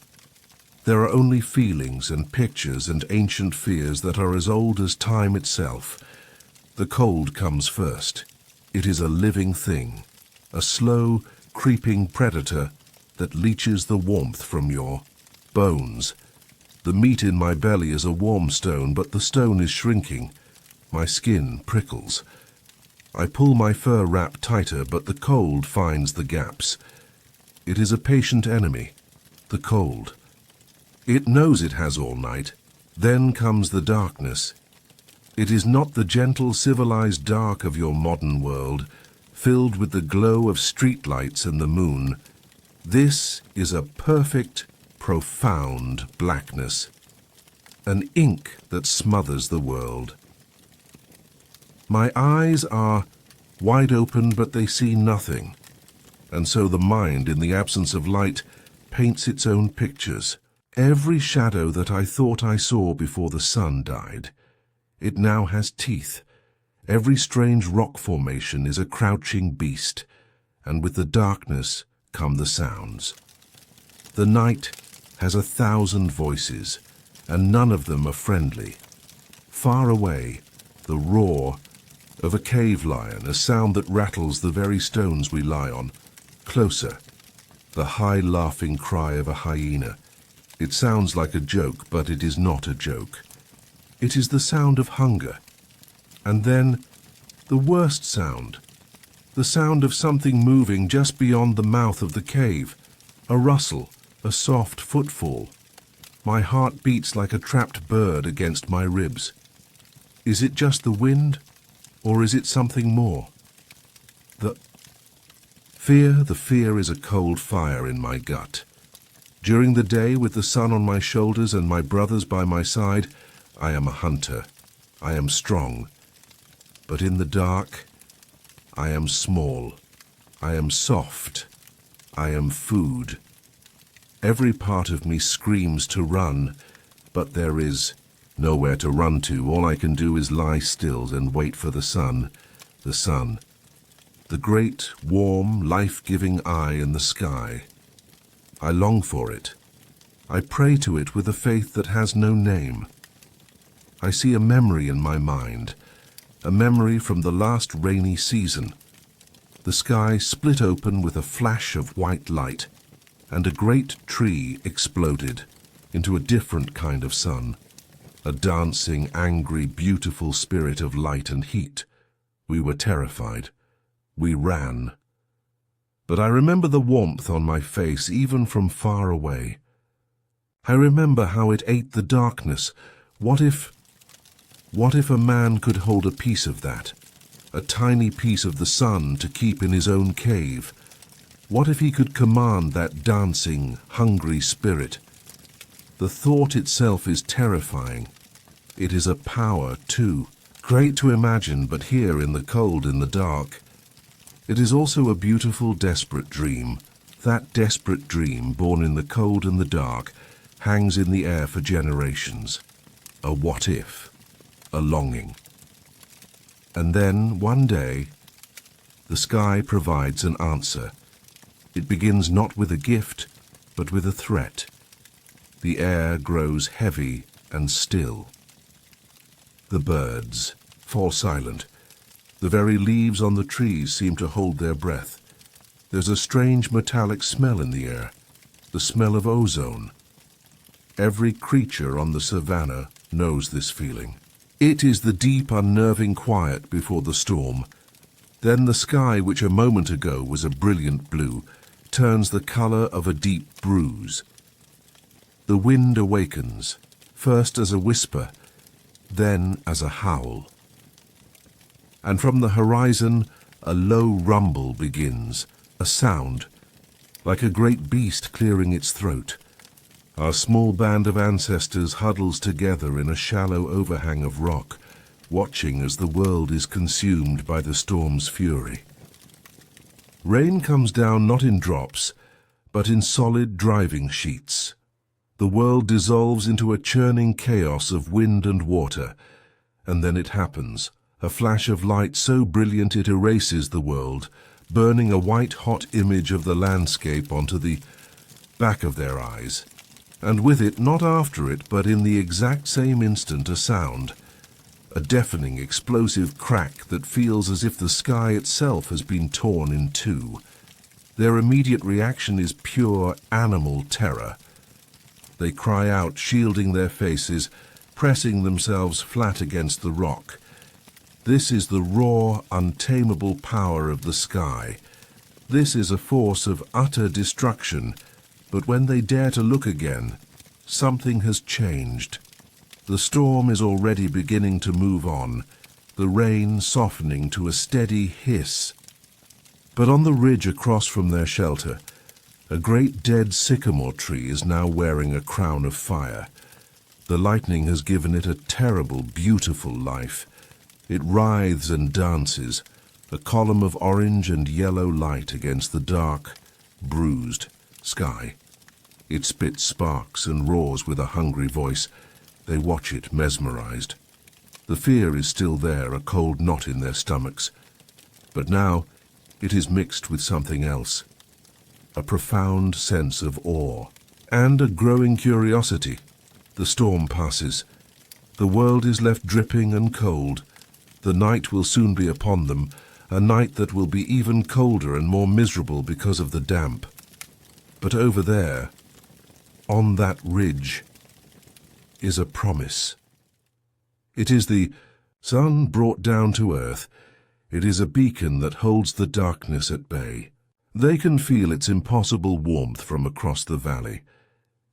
There are only feelings and pictures and ancient fears that are as old as time itself. The cold comes first. It is a living thing, a slow, creeping predator that leaches the warmth from your bones. The meat in my belly is a warm stone, but the stone is shrinking. My skin prickles. I pull my fur wrap tighter, but the cold finds the gaps. It is a patient enemy, the cold. It knows it has all night. Then comes the darkness. It is not the gentle, civilized dark of your modern world, filled with the glow of streetlights and the moon. This is a perfect, profound blackness, an ink that smothers the world. My eyes are wide open, but they see nothing, and so the mind, in the absence of light, paints its own pictures. Every shadow that I thought I saw before the sun died, it now has teeth. Every strange rock formation is a crouching beast, and with the darkness come the sounds. The night has 1,000 voices, and none of them are friendly. Far away, the roar of a cave lion, a sound that rattles the very stones we lie on. Closer, the high laughing cry of a hyena. It sounds like a joke, but it is not a joke. It is the sound of hunger. And then, the worst sound, the sound of something moving just beyond the mouth of the cave. A rustle, a soft footfall. My heart beats like a trapped bird against my ribs. Is it just the wind, or is it something more? The fear is a cold fire in my gut. During the day, with the sun on my shoulders and my brothers by my side, I am a hunter. I am strong. But in the dark, I am small. I am soft. I am food. Every part of me screams to run, but there is nowhere to run to. All I can do is lie still and wait for the sun. The sun. The great, warm, life-giving eye in the sky. I long for it. I pray to it with a faith that has no name. I see a memory in my mind, a memory from the last rainy season. The sky split open with a flash of white light, and a great tree exploded into a different kind of sun, a dancing, angry, beautiful spirit of light and heat. We were terrified. We ran. But I remember the warmth on my face even from far away. I remember how it ate the darkness. What if a man could hold a piece of that? A tiny piece of the sun to keep in his own cave? What if he could command that dancing, hungry spirit? The thought itself is terrifying. It is a power, too. Great to imagine, but here in the cold, in the dark. It is also a beautiful, desperate dream. That desperate dream, born in the cold and the dark, hangs in the air for generations. A what if, a longing. And then, one day, the sky provides an answer. It begins not with a gift, but with a threat. The air grows heavy and still. The birds fall silent. The very leaves on the trees seem to hold their breath. There's a strange metallic smell in the air, the smell of ozone. Every creature on the savannah knows this feeling. It is the deep, unnerving quiet before the storm. Then the sky, which a moment ago was a brilliant blue, turns the color of a deep bruise. The wind awakens, first as a whisper, then as a howl. And from the horizon, a low rumble begins, a sound, like a great beast clearing its throat. Our small band of ancestors huddles together in a shallow overhang of rock, watching as the world is consumed by the storm's fury. Rain comes down not in drops, but in solid driving sheets. The world dissolves into a churning chaos of wind and water, and then it happens. A flash of light so brilliant it erases the world, burning a white-hot image of the landscape onto the back of their eyes. And with it, not after it, but in the exact same instant, a sound. A deafening, explosive crack that feels as if the sky itself has been torn in two. Their immediate reaction is pure animal terror. They cry out, shielding their faces, pressing themselves flat against the rock. This is the raw, untamable power of the sky. This is a force of utter destruction, but when they dare to look again, something has changed. The storm is already beginning to move on, the rain softening to a steady hiss. But on the ridge across from their shelter, a great dead sycamore tree is now wearing a crown of fire. The lightning has given it a terrible, beautiful life. It writhes and dances, a column of orange and yellow light against the dark, bruised sky. It spits sparks and roars with a hungry voice. They watch it, mesmerized. The fear is still there, a cold knot in their stomachs. But now it is mixed with something else. A profound sense of awe and a growing curiosity. The storm passes. The world is left dripping and cold. The night will soon be upon them, a night that will be even colder and more miserable because of the damp. But over there, on that ridge, is a promise. It is the sun brought down to earth. It is a beacon that holds the darkness at bay. They can feel its impossible warmth from across the valley.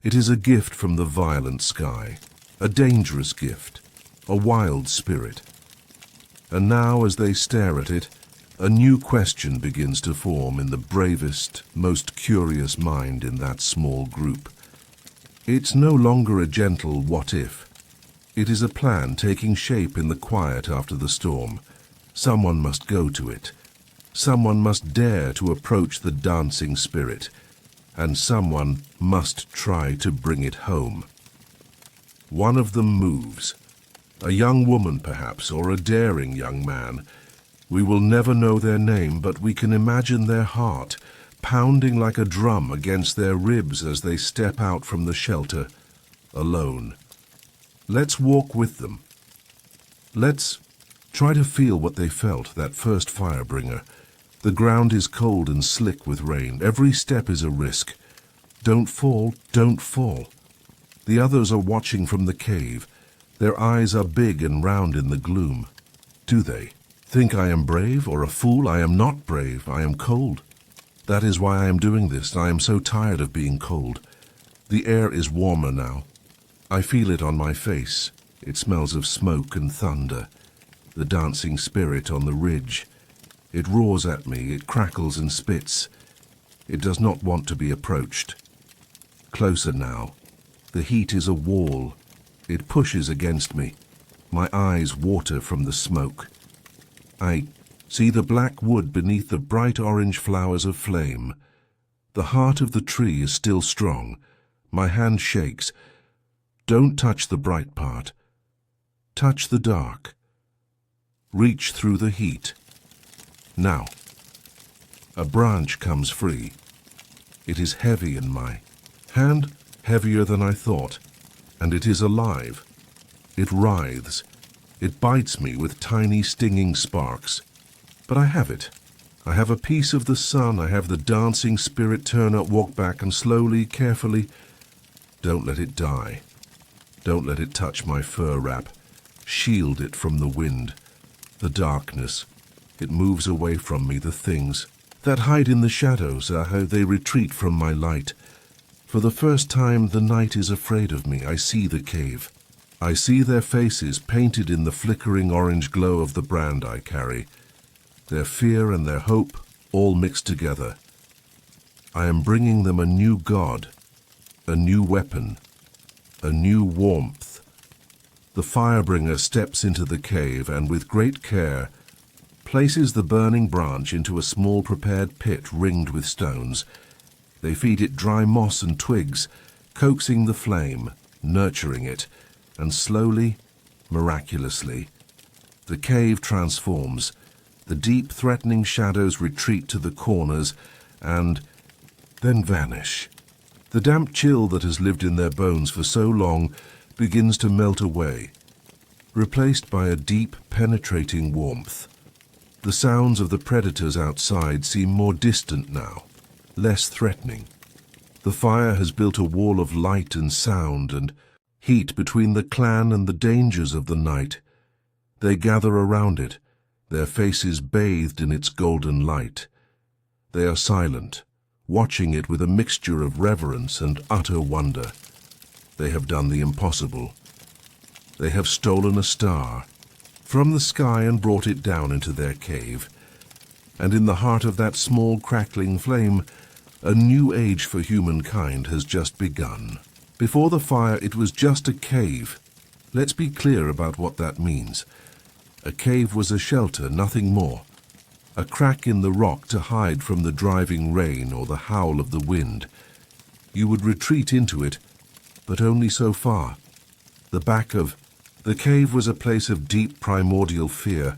It is a gift from the violent sky, a dangerous gift, a wild spirit. And now, as they stare at it, a new question begins to form in the bravest, most curious mind in that small group. It's no longer a gentle what-if. It is a plan taking shape in the quiet after the storm. Someone must go to it. Someone must dare to approach the dancing spirit. And someone must try to bring it home. One of them moves. A young woman, perhaps, or a daring young man. We will never know their name, but we can imagine their heart pounding like a drum against their ribs as they step out from the shelter, alone. Let's walk with them. Let's try to feel what they felt, that first firebringer. The ground is cold and slick with rain. Every step is a risk. Don't fall, don't fall. The others are watching from the cave. Their eyes are big and round in the gloom. Do they think I am brave or a fool? I am not brave. I am cold. That is why I am doing this. I am so tired of being cold. The air is warmer now. I feel it on my face. It smells of smoke and thunder. The dancing spirit on the ridge. It roars at me. It crackles and spits. It does not want to be approached. Closer now. The heat is a wall. It pushes against me. My eyes water from the smoke. I see the black wood beneath the bright orange flowers of flame. The heart of the tree is still strong. My hand shakes. Don't touch the bright part. Touch the dark. Reach through the heat. Now. A branch comes free. It is heavy in my hand, heavier than I thought, and it is alive. It writhes. It bites me with tiny stinging sparks. But I have it. I have a piece of the sun. I have the dancing spirit turn up, walk back, and slowly, carefully. Don't let it die. Don't let it touch my fur wrap. Shield it from the wind. The darkness. It moves away from me. The things that hide in the shadows are how they retreat from my light. For the first time, the night is afraid of me. I see the cave. I see their faces painted in the flickering orange glow of the brand I carry. Their fear and their hope all mixed together. I am bringing them a new god, a new weapon, a new warmth. The firebringer steps into the cave and with great care places the burning branch into a small prepared pit ringed with stones. They feed it dry moss and twigs, coaxing the flame, nurturing it, and slowly, miraculously, the cave transforms. The deep, threatening shadows retreat to the corners and then vanish. The damp chill that has lived in their bones for so long begins to melt away, replaced by a deep, penetrating warmth. The sounds of the predators outside seem more distant now, less threatening. The fire has built a wall of light and sound and heat between the clan and the dangers of the night. They gather around it, their faces bathed in its golden light. They are silent, watching it with a mixture of reverence and utter wonder. They have done the impossible. They have stolen a star from the sky and brought it down into their cave. And in the heart of that small crackling flame, a new age for humankind has just begun. Before the fire, it was just a cave. Let's be clear about what that means. A cave was a shelter, nothing more. A crack in the rock to hide from the driving rain or the howl of the wind. You would retreat into it, but only so far. The back of the cave was a place of deep primordial fear,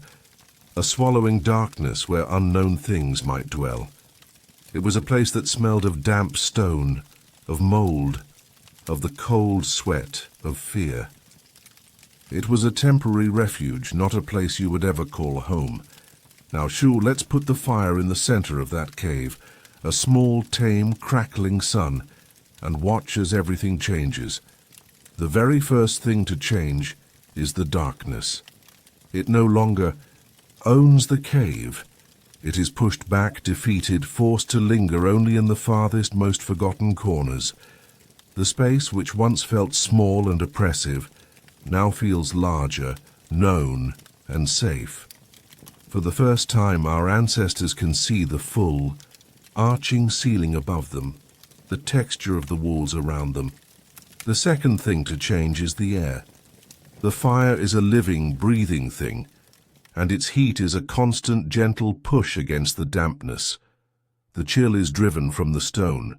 a swallowing darkness where unknown things might dwell. It was a place that smelled of damp stone, of mold, of the cold sweat of fear. It was a temporary refuge, not a place you would ever call home. Now, Shu, let's put the fire in the center of that cave, a small, tame, crackling sun, and watch as everything changes. The very first thing to change is the darkness. It no longer owns the cave. It is pushed back, defeated, forced to linger only in the farthest, most forgotten corners. The space which once felt small and oppressive now feels larger, known, and safe. For the first time, our ancestors can see the full, arching ceiling above them, the texture of the walls around them. The second thing to change is the air. The fire is a living, breathing thing, and its heat is a constant, gentle push against the dampness. The chill is driven from the stone.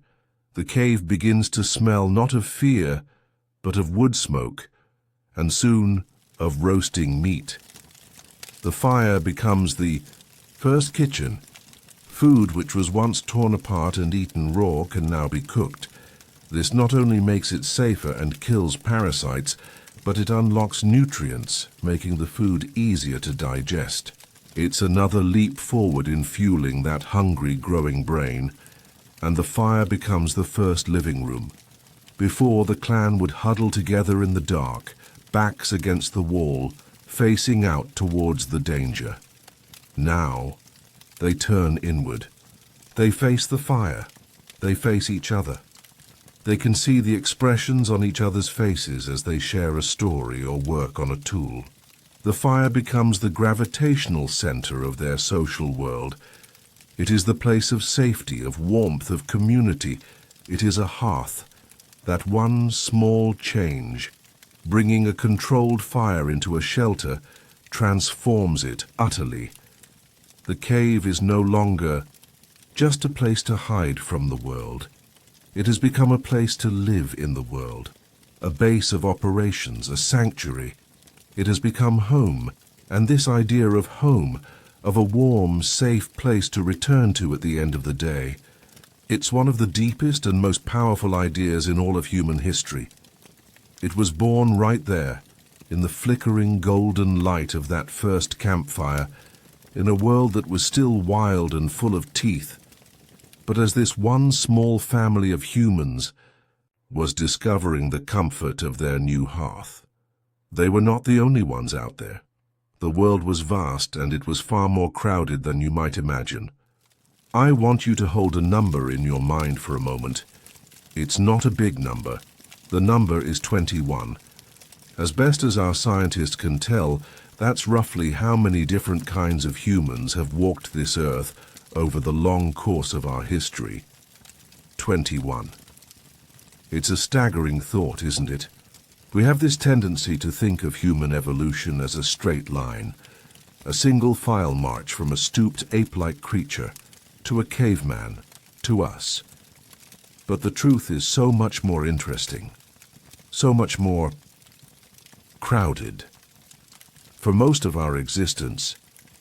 The cave begins to smell not of fear, but of wood smoke, and soon of roasting meat. The fire becomes the first kitchen. Food which was once torn apart and eaten raw can now be cooked. This not only makes it safer and kills parasites, but it unlocks nutrients, making the food easier to digest. It's another leap forward in fueling that hungry, growing brain, and the fire becomes the first living room. Before, the clan would huddle together in the dark, backs against the wall, facing out towards the danger. Now, they turn inward. They face the fire. They face each other. They can see the expressions on each other's faces as they share a story or work on a tool. The fire becomes the gravitational center of their social world. It is the place of safety, of warmth, of community. It is a hearth. That one small change, bringing a controlled fire into a shelter, transforms it utterly. The cave is no longer just a place to hide from the world. It has become a place to live in the world, a base of operations, a sanctuary. It has become home, and this idea of home, of a warm, safe place to return to at the end of the day, it's one of the deepest and most powerful ideas in all of human history. It was born right there, in the flickering golden light of that first campfire, in a world that was still wild and full of teeth. But as this one small family of humans was discovering the comfort of their new hearth, they were not the only ones out there. The world was vast, and it was far more crowded than you might imagine. I want you to hold a number in your mind for a moment. It's not a big number. The number is 21. As best as our scientists can tell, that's roughly how many different kinds of humans have walked this earth over the long course of our history. 21. It's a staggering thought, isn't it? We have this tendency to think of human evolution as a straight line, a single file march from a stooped ape-like creature to a caveman, to us. But the truth is so much more interesting, so much more crowded. For most of our existence,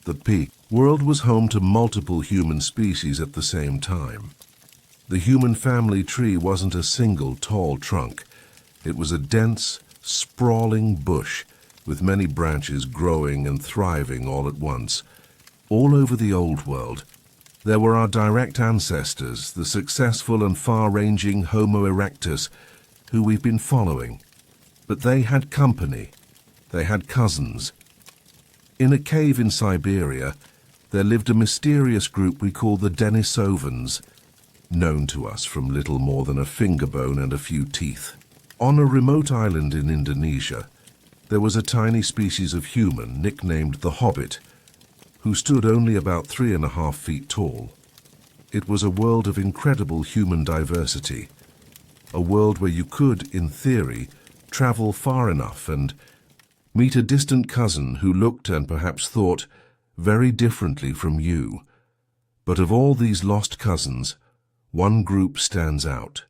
the peak world was home to multiple human species at the same time. The human family tree wasn't a single tall trunk. It was a dense, sprawling bush with many branches growing and thriving all at once. All over the old world, there were our direct ancestors, the successful and far-ranging Homo erectus, who we've been following. But they had company. They had cousins. In a cave in Siberia, there lived a mysterious group we call the Denisovans, known to us from little more than a finger bone and a few teeth. On a remote island in Indonesia, there was a tiny species of human nicknamed the Hobbit, who stood only about 3.5 feet tall. It was a world of incredible human diversity, a world where you could, in theory, travel far enough and meet a distant cousin who looked and perhaps thought very differently from you. But of all these lost cousins, one group stands out.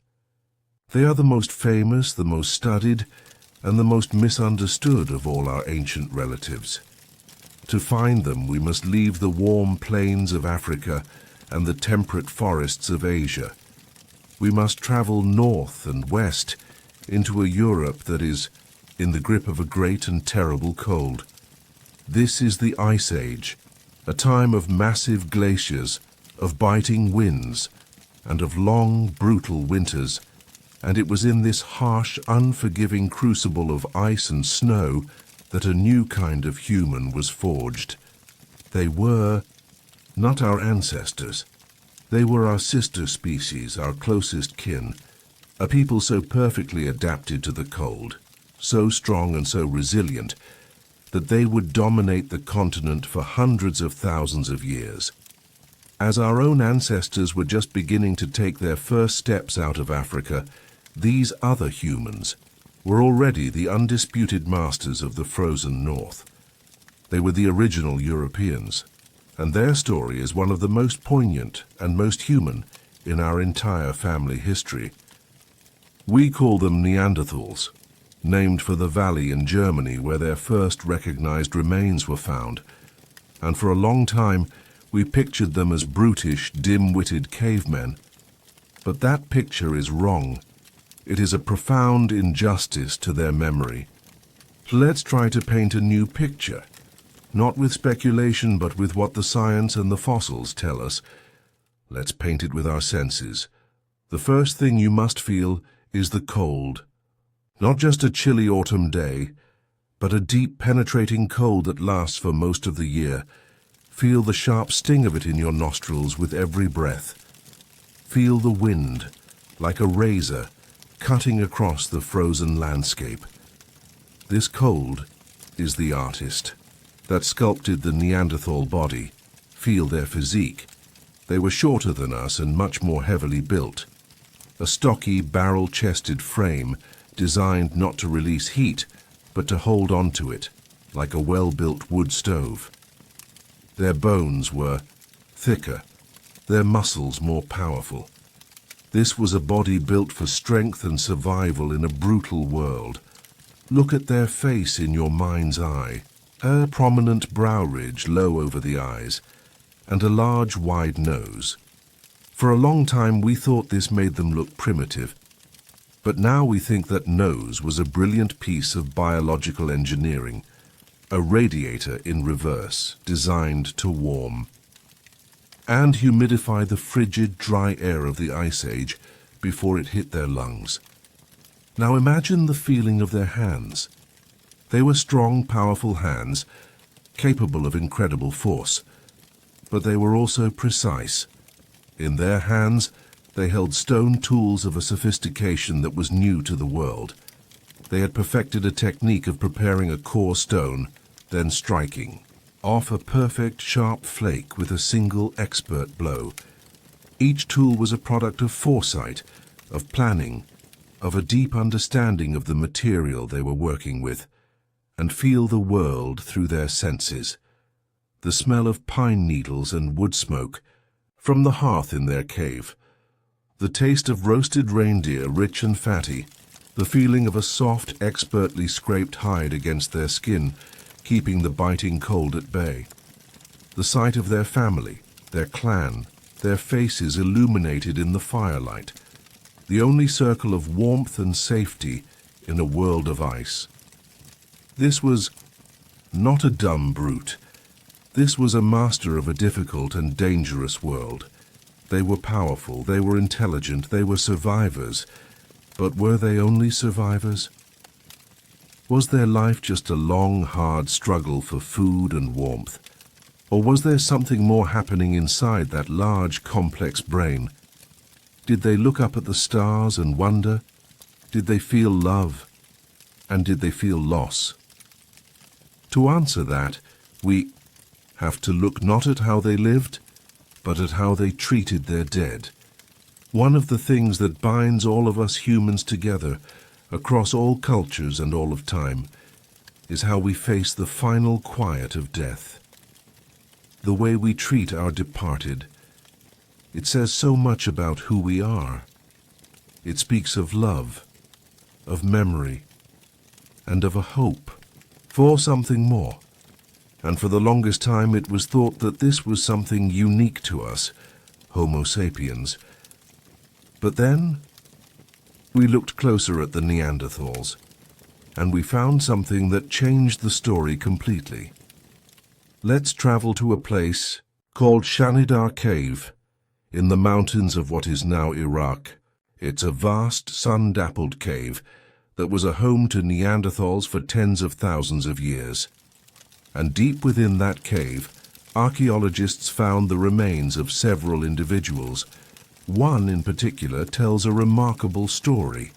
They are the most famous, the most studied, and the most misunderstood of all our ancient relatives. To find them, we must leave the warm plains of Africa and the temperate forests of Asia. We must travel north and west into a Europe that is in the grip of a great and terrible cold. This is the Ice Age, a time of massive glaciers, of biting winds, and of long, brutal winters, and it was in this harsh, unforgiving crucible of ice and snow that a new kind of human was forged. They were not our ancestors. They were our sister species, our closest kin, a people so perfectly adapted to the cold, so strong and so resilient, that they would dominate the continent for hundreds of thousands of years. As our own ancestors were just beginning to take their first steps out of Africa, these other humans were already the undisputed masters of the frozen north. They were the original Europeans, and their story is one of the most poignant and most human in our entire family history. We call them Neanderthals, named for the valley in Germany where their first recognized remains were found, and for a long time we pictured them as brutish, dim-witted cavemen. But that picture is wrong. It is a profound injustice to their memory. Let's try to paint a new picture, not with speculation but with what the science and the fossils tell us. Let's paint it with our senses. The first thing you must feel is the cold. Not just a chilly autumn day, but a deep penetrating cold that lasts for most of the year. Feel the sharp sting of it in your nostrils with every breath. Feel the wind, like a razor, cutting across the frozen landscape. This cold is the artist that sculpted the Neanderthal body. Feel their physique. They were shorter than us and much more heavily built. A stocky, barrel-chested frame designed not to release heat, but to hold onto it, like a well-built wood stove. Their bones were thicker, their muscles more powerful. This was a body built for strength and survival in a brutal world. Look at their face in your mind's eye. A prominent brow ridge low over the eyes, and a large, wide nose. For a long time we thought this made them look primitive, but now we think that nose was a brilliant piece of biological engineering, a radiator in reverse, designed to warm and humidify the frigid, dry air of the Ice Age before it hit their lungs. Now imagine the feeling of their hands. They were strong, powerful hands, capable of incredible force, but they were also precise. In their hands, they held stone tools of a sophistication that was new to the world. They had perfected a technique of preparing a core stone, then striking off a perfect, sharp flake with a single expert blow. Each tool was a product of foresight, of planning, of a deep understanding of the material they were working with, and feel the world through their senses. The smell of pine needles and wood smoke from the hearth in their cave, the taste of roasted reindeer, rich and fatty, the feeling of a soft, expertly scraped hide against their skin, keeping the biting cold at bay. The sight of their family, their clan, their faces illuminated in the firelight, the only circle of warmth and safety in a world of ice. This was not a dumb brute. This was a master of a difficult and dangerous world. They were powerful, they were intelligent, they were survivors. But were they only survivors? Was their life just a long, hard struggle for food and warmth? Or was there something more happening inside that large, complex brain? Did they look up at the stars and wonder? Did they feel love? And did they feel loss? To answer that, we have to look not at how they lived, but at how they treated their dead. One of the things that binds all of us humans together, across all cultures and all of time, is how we face the final quiet of death. The way we treat our departed. It says so much about who we are. It speaks of love, of memory, and of a hope for something more. And for the longest time it was thought that this was something unique to us, Homo sapiens. But then we looked closer at the Neanderthals, and we found something that changed the story completely. Let's travel to a place called Shanidar Cave in the mountains of what is now Iraq. It's a vast, sun-dappled cave that was a home to Neanderthals for tens of thousands of years. And deep within that cave, Archaeologists found the remains of several individuals. One in particular tells a remarkable story.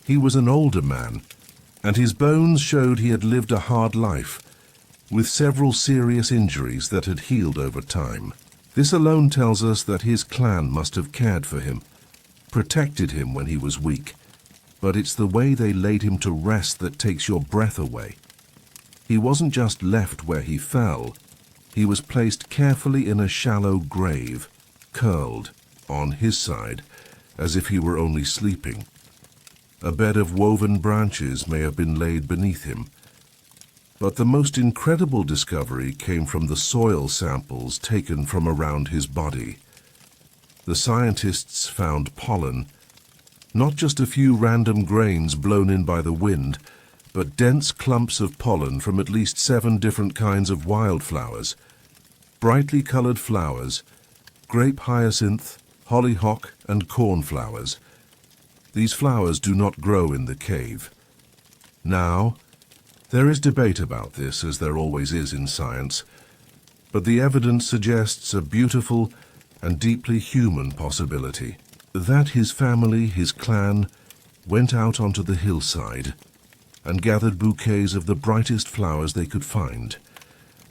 He was an older man, and his bones showed he had lived a hard life, with several serious injuries that had healed over time. This alone tells us that his clan must have cared for him, protected him when he was weak. But it's the way they laid him to rest that takes your breath away. He wasn't just left where he fell. He was placed carefully in a shallow grave, curled, on his side, as if he were only sleeping. A bed of woven branches may have been laid beneath him. But the most incredible discovery came from the soil samples taken from around his body. The scientists found pollen, not just a few random grains blown in by the wind, but dense clumps of pollen from at least 7 different kinds of wildflowers. Brightly colored flowers, grape hyacinth, hollyhock, and cornflowers. These flowers do not grow in the cave. Now, there is debate about this, as there always is in science, but the evidence suggests a beautiful and deeply human possibility. That his family, his clan, went out onto the hillside and gathered bouquets of the brightest flowers they could find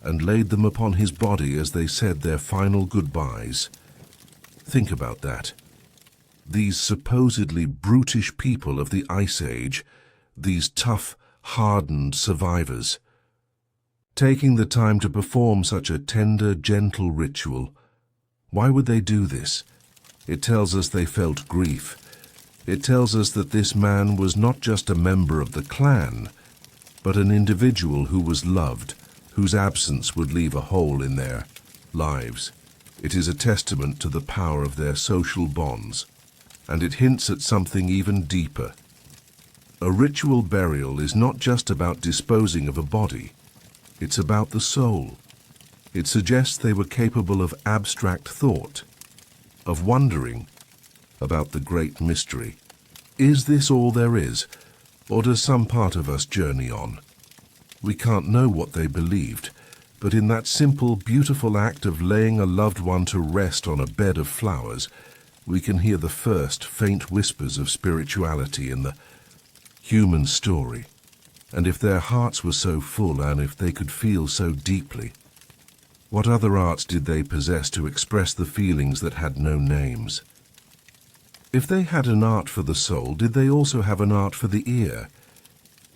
and laid them upon his body as they said their final goodbyes. Think about that. These supposedly brutish people of the Ice Age, these tough, hardened survivors, taking the time to perform such a tender, gentle ritual. Why would they do this? It tells us they felt grief. It tells us that this man was not just a member of the clan, but an individual who was loved, whose absence would leave a hole in their lives. It is a testament to the power of their social bonds, and it hints at something even deeper. A ritual burial is not just about disposing of a body. It's about the soul. It suggests they were capable of abstract thought, of wondering about the great mystery. Is this all there is, or does some part of us journey on? We can't know what they believed, but in that simple, beautiful act of laying a loved one to rest on a bed of flowers, we can hear the first faint whispers of spirituality in the human story. And if their hearts were so full, and if they could feel so deeply, what other arts did they possess to express the feelings that had no names? If they had an art for the soul, did they also have an art for the ear?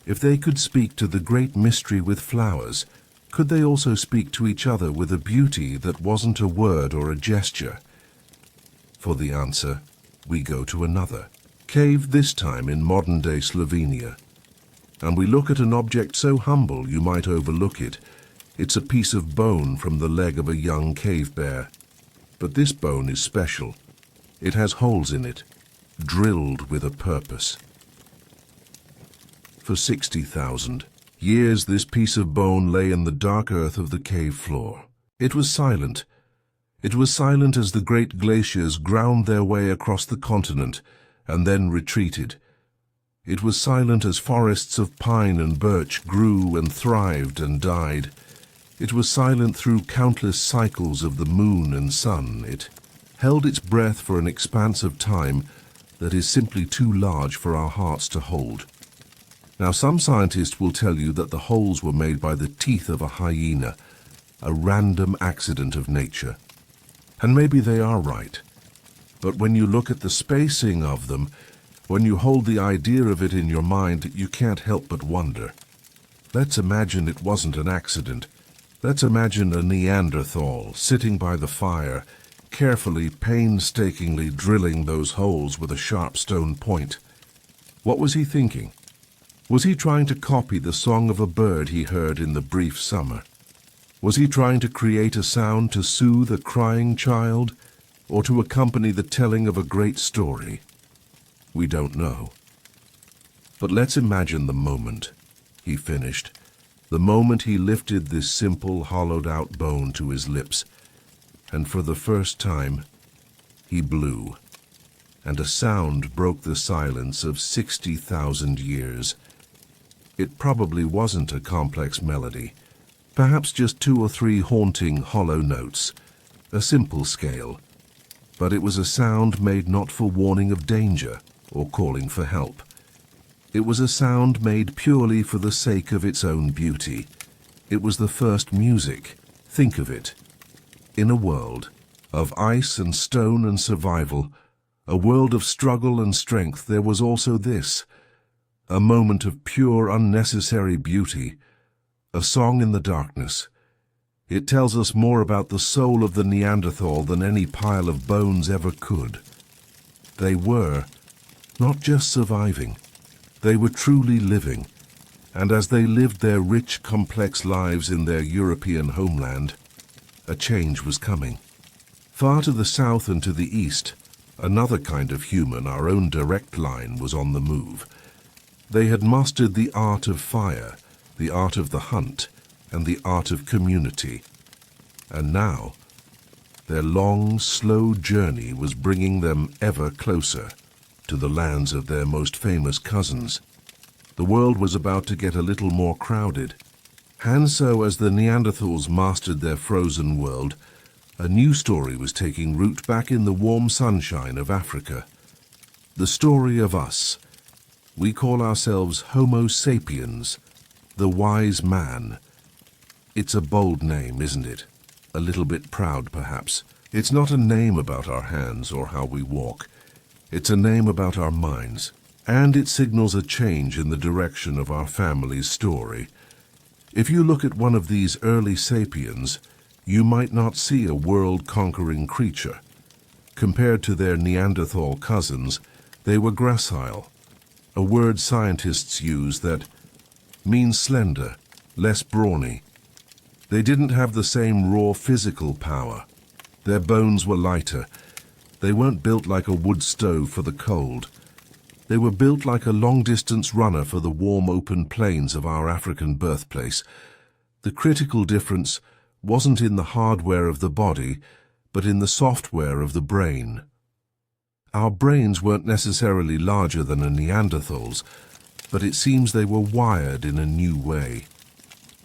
If they could speak to the great mystery with flowers, could they also speak to each other with a beauty that wasn't a word or a gesture? For the answer, we go to another cave, this time in modern-day Slovenia. And we look at an object so humble you might overlook it. It's a piece of bone from the leg of a young cave bear. But this bone is special. It has holes in it, drilled with a purpose. For 60,000 years, this piece of bone lay in the dark earth of the cave floor. It was silent. It was silent as the great glaciers ground their way across the continent and then retreated. It was silent as forests of pine and birch grew and thrived and died. It was silent through countless cycles of the moon and sun. It held its breath for an expanse of time that is simply too large for our hearts to hold. Now, some scientists will tell you that the holes were made by the teeth of a hyena, a random accident of nature. And maybe they are right. But when you look at the spacing of them, when you hold the idea of it in your mind, you can't help but wonder. Let's imagine it wasn't an accident. Let's imagine a Neanderthal sitting by the fire, carefully, painstakingly drilling those holes with a sharp stone point. What was he thinking? Was he trying to copy the song of a bird he heard in the brief summer? Was he trying to create a sound to soothe a crying child, or to accompany the telling of a great story? We don't know. But let's imagine the moment, he finished, the moment he lifted this simple, hollowed-out bone to his lips, and for the first time, he blew, and a sound broke the silence of 60,000 years. It probably wasn't a complex melody. Perhaps just 2 or 3 haunting hollow notes, a simple scale. But it was a sound made not for warning of danger or calling for help. It was a sound made purely for the sake of its own beauty. It was the first music. Think of it. In a world of ice and stone and survival, a world of struggle and strength, there was also this, a moment of pure, unnecessary beauty, a song in the darkness. It tells us more about the soul of the Neanderthal than any pile of bones ever could. They were not just surviving, they were truly living, and as they lived their rich, complex lives in their European homeland, a change was coming. Far to the south and to the east, another kind of human, our own direct line, was on the move. They had mastered the art of fire, the art of the hunt, and the art of community. And now, their long, slow journey was bringing them ever closer to the lands of their most famous cousins. The world was about to get a little more crowded. And so, as the Neanderthals mastered their frozen world, a new story was taking root back in the warm sunshine of Africa. The story of us. We call ourselves Homo sapiens, the wise man. It's a bold name, isn't it? A little bit proud, perhaps. It's not a name about our hands or how we walk. It's a name about our minds. And it signals a change in the direction of our family's story. If you look at one of these early sapiens, you might not see a world-conquering creature. Compared to their Neanderthal cousins, they were gracile, a word scientists use that means slender, less brawny. They didn't have the same raw physical power. Their bones were lighter. They weren't built like a wood stove for the cold. They were built like a long-distance runner for the warm open plains of our African birthplace. The critical difference wasn't in the hardware of the body, but in the software of the brain. Our brains weren't necessarily larger than a Neanderthal's, but it seems they were wired in a new way.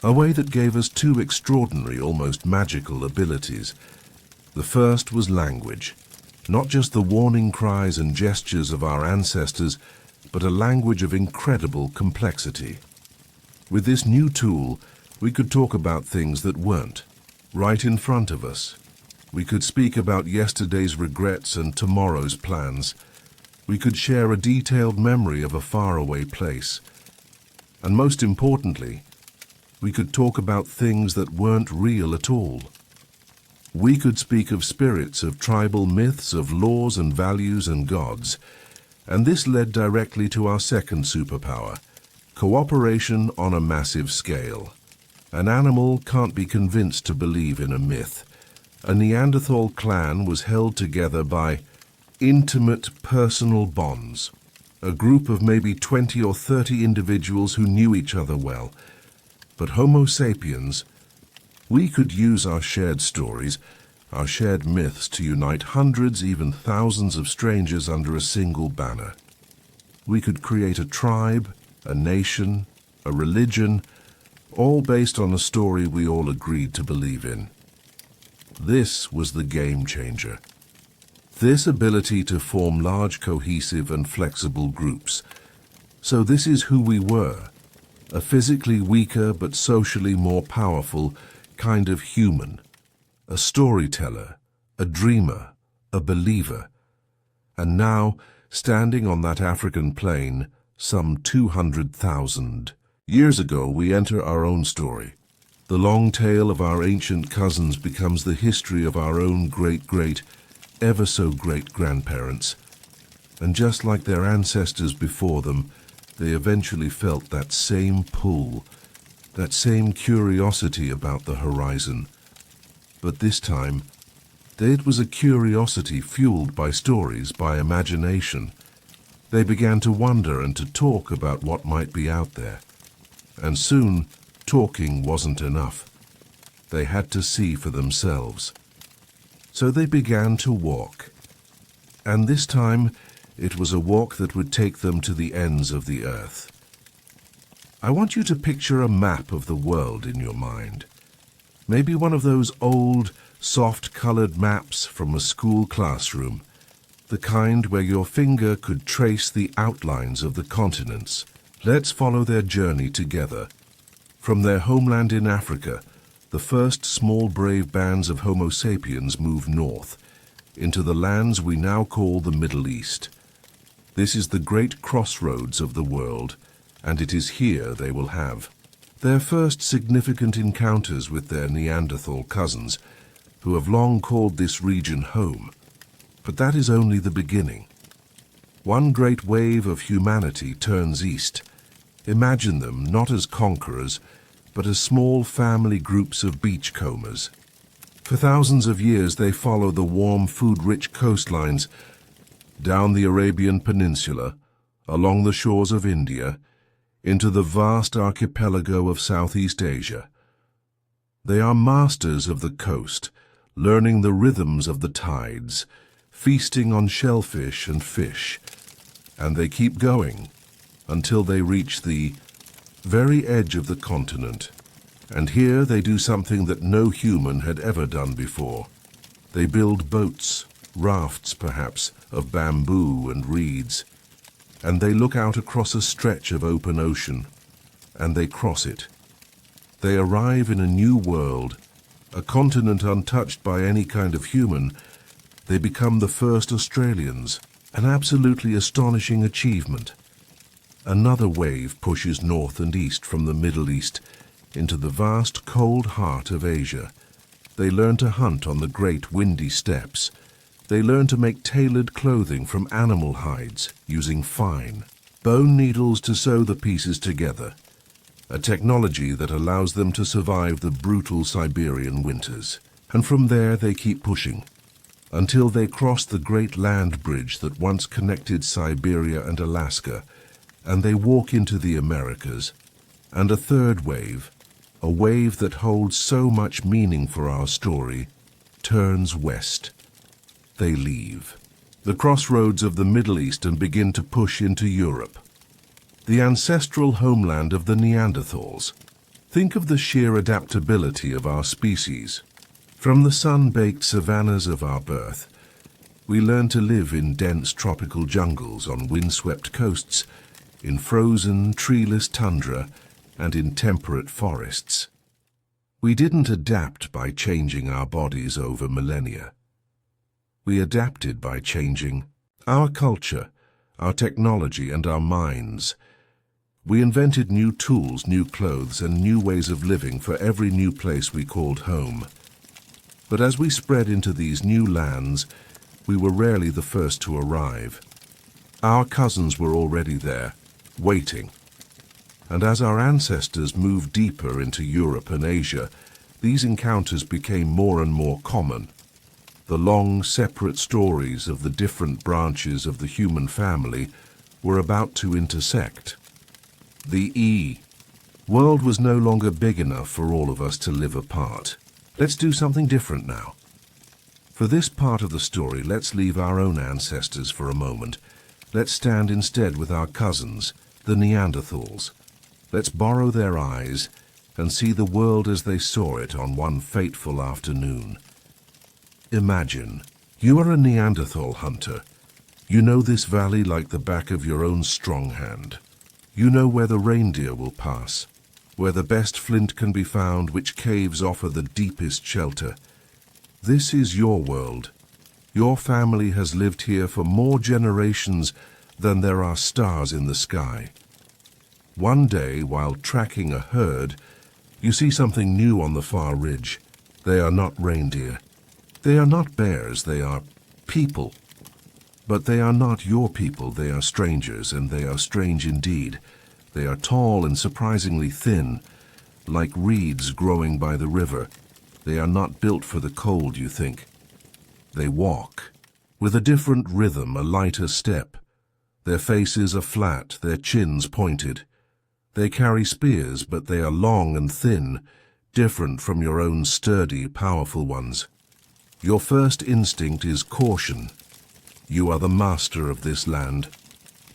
A way that gave us 2 extraordinary, almost magical abilities. The first was language. Not just the warning cries and gestures of our ancestors, but a language of incredible complexity. With this new tool, we could talk about things that weren't, right in front of us. We could speak about yesterday's regrets and tomorrow's plans. We could share a detailed memory of a faraway place. And most importantly, we could talk about things that weren't real at all. We could speak of spirits, of tribal myths, of laws and values and gods. And this led directly to our second superpower, cooperation on a massive scale. An animal can't be convinced to believe in a myth. A Neanderthal clan was held together by intimate personal bonds. A group of maybe 20 or 30 individuals who knew each other well. But Homo sapiens, we could use our shared stories, our shared myths to unite hundreds, even thousands of strangers under a single banner. We could create a tribe, a nation, a religion, all based on a story we all agreed to believe in. This was the game changer. This ability to form large, cohesive and flexible groups. So this is who we were, a physically weaker but socially more powerful kind of human, a storyteller, a dreamer, a believer. And now, standing on that African plain, some 200,000 years ago, we enter our own story. The long tale of our ancient cousins becomes the history of our own great-great, ever-so-great grandparents. And just like their ancestors before them, they eventually felt that same pull, that same curiosity about the horizon. But this time, it was a curiosity fueled by stories, by imagination. They began to wonder and to talk about what might be out there. And soon, talking wasn't enough. They had to see for themselves. So they began to walk. And this time, it was a walk that would take them to the ends of the earth. I want you to picture a map of the world in your mind. Maybe one of those old, soft-colored maps from a school classroom, the kind where your finger could trace the outlines of the continents. Let's follow their journey together. From their homeland in Africa, the first small brave bands of Homo sapiens moved north, into the lands we now call the Middle East. This is the great crossroads of the world, and it is here they will have their first significant encounters with their Neanderthal cousins, who have long called this region home. But that is only the beginning. One great wave of humanity turns east. Imagine them not as conquerors, but as small family groups of beachcombers. For thousands of years they follow the warm, food-rich coastlines down the Arabian Peninsula, along the shores of India, into the vast archipelago of Southeast Asia. They are masters of the coast, learning the rhythms of the tides, feasting on shellfish and fish, and they keep going until they reach the very edge of the continent. And here they do something that no human had ever done before. They build boats, rafts perhaps, of bamboo and reeds, and they look out across a stretch of open ocean, and they cross it. They arrive in a new world, a continent untouched by any kind of human. They become the first Australians, an absolutely astonishing achievement. Another wave pushes north and east from the Middle East into the vast cold heart of Asia. They learn to hunt on the great windy steppes. They learn to make tailored clothing from animal hides using fine bone needles to sew the pieces together, a technology that allows them to survive the brutal Siberian winters. And from there they keep pushing, until they cross the great land bridge that once connected Siberia and Alaska, and they walk into the Americas. And a third wave, a wave that holds so much meaning for our story, turns west. They leave the crossroads of the Middle East and begin to push into Europe, the ancestral homeland of the Neanderthals. Think of the sheer adaptability of our species. From the sun-baked savannas of our birth, we learn to live in dense tropical jungles on windswept coasts, in frozen, treeless tundra, and in temperate forests. We didn't adapt by changing our bodies over millennia. We adapted by changing our culture, our technology, and our minds. We invented new tools, new clothes, and new ways of living for every new place we called home. But as we spread into these new lands, we were rarely the first to arrive. Our cousins were already there, waiting. And as our ancestors moved deeper into Europe and Asia, these encounters became more and more common. The long, separate stories of the different branches of the human family were about to intersect. The world was no longer big enough for all of us to live apart. Let's do something different now. For this part of the story, let's leave our own ancestors for a moment. Let's stand instead with our cousins, the Neanderthals. Let's borrow their eyes and see the world as they saw it on one fateful afternoon. Imagine, you are a Neanderthal hunter. You know this valley like the back of your own strong hand. You know where the reindeer will pass, where the best flint can be found, which caves offer the deepest shelter. This is your world. Your family has lived here for more generations than there are stars in the sky. One day, while tracking a herd, you see something new on the far ridge. They are not reindeer. They are not bears, they are people. But they are not your people, they are strangers, and they are strange indeed. They are tall and surprisingly thin, like reeds growing by the river. They are not built for the cold, you think. They walk with a different rhythm, a lighter step. Their faces are flat, their chins pointed. They carry spears, but they are long and thin, different from your own sturdy, powerful ones. Your first instinct is caution. You are the master of this land,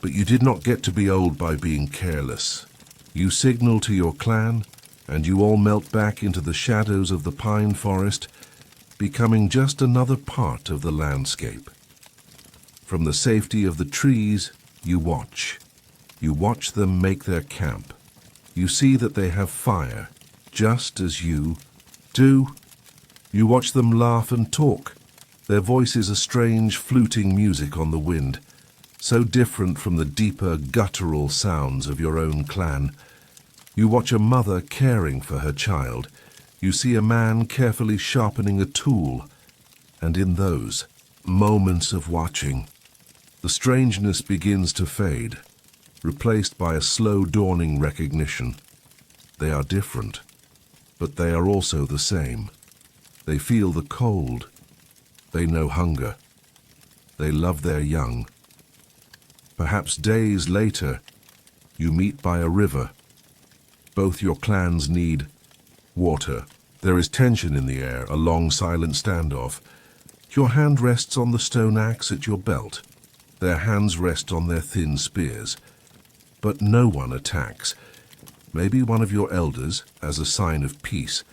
but you did not get to be old by being careless. You signal to your clan, and you all melt back into the shadows of the pine forest, becoming just another part of the landscape. From the safety of the trees, you watch. You watch them make their camp. You see that they have fire, just as you do. You watch them laugh and talk. Their voice is a strange fluting music on the wind, so different from the deeper guttural sounds of your own clan. You watch a mother caring for her child. You see a man carefully sharpening a tool. And in those moments of watching, the strangeness begins to fade, replaced by a slow dawning recognition. They are different, but they are also the same. They feel the cold. They know hunger. They love their young. Perhaps days later, you meet by a river. Both your clans need water. There is tension in the air, a long silent standoff. Your hand rests on the stone axe at your belt. Their hands rest on their thin spears. But no one attacks. Maybe one of your elders, as a sign of peace,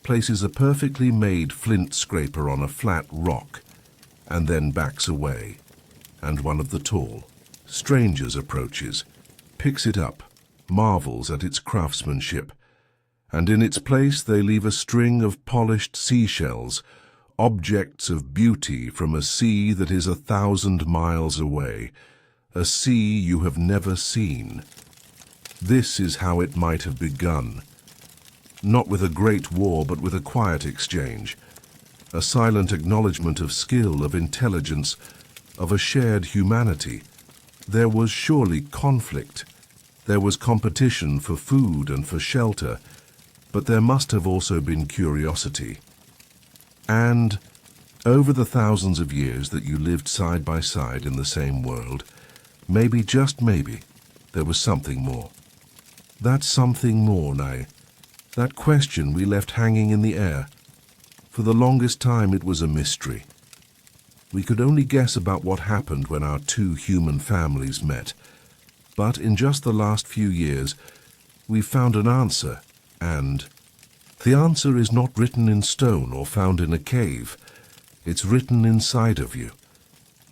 places a perfectly made flint scraper on a flat rock, and then backs away. And one of the tall strangers approaches, picks it up, marvels at its craftsmanship, and in its place they leave a string of polished seashells, objects of beauty from a sea that is 1,000 miles away, a sea you have never seen. This is how it might have begun. Not with a great war, but with a quiet exchange, a silent acknowledgement of skill, of intelligence, of a shared humanity. There was surely conflict. There was competition for food and for shelter, but there must have also been curiosity. And over the thousands of years that you lived side by side in the same world, maybe, just maybe, there was something more. That something more, nay, that question we left hanging in the air. For the longest time it was a mystery. We could only guess about what happened when our two human families met. But in just the last few years, we've found an answer, and the answer is not written in stone or found in a cave. It's written inside of you.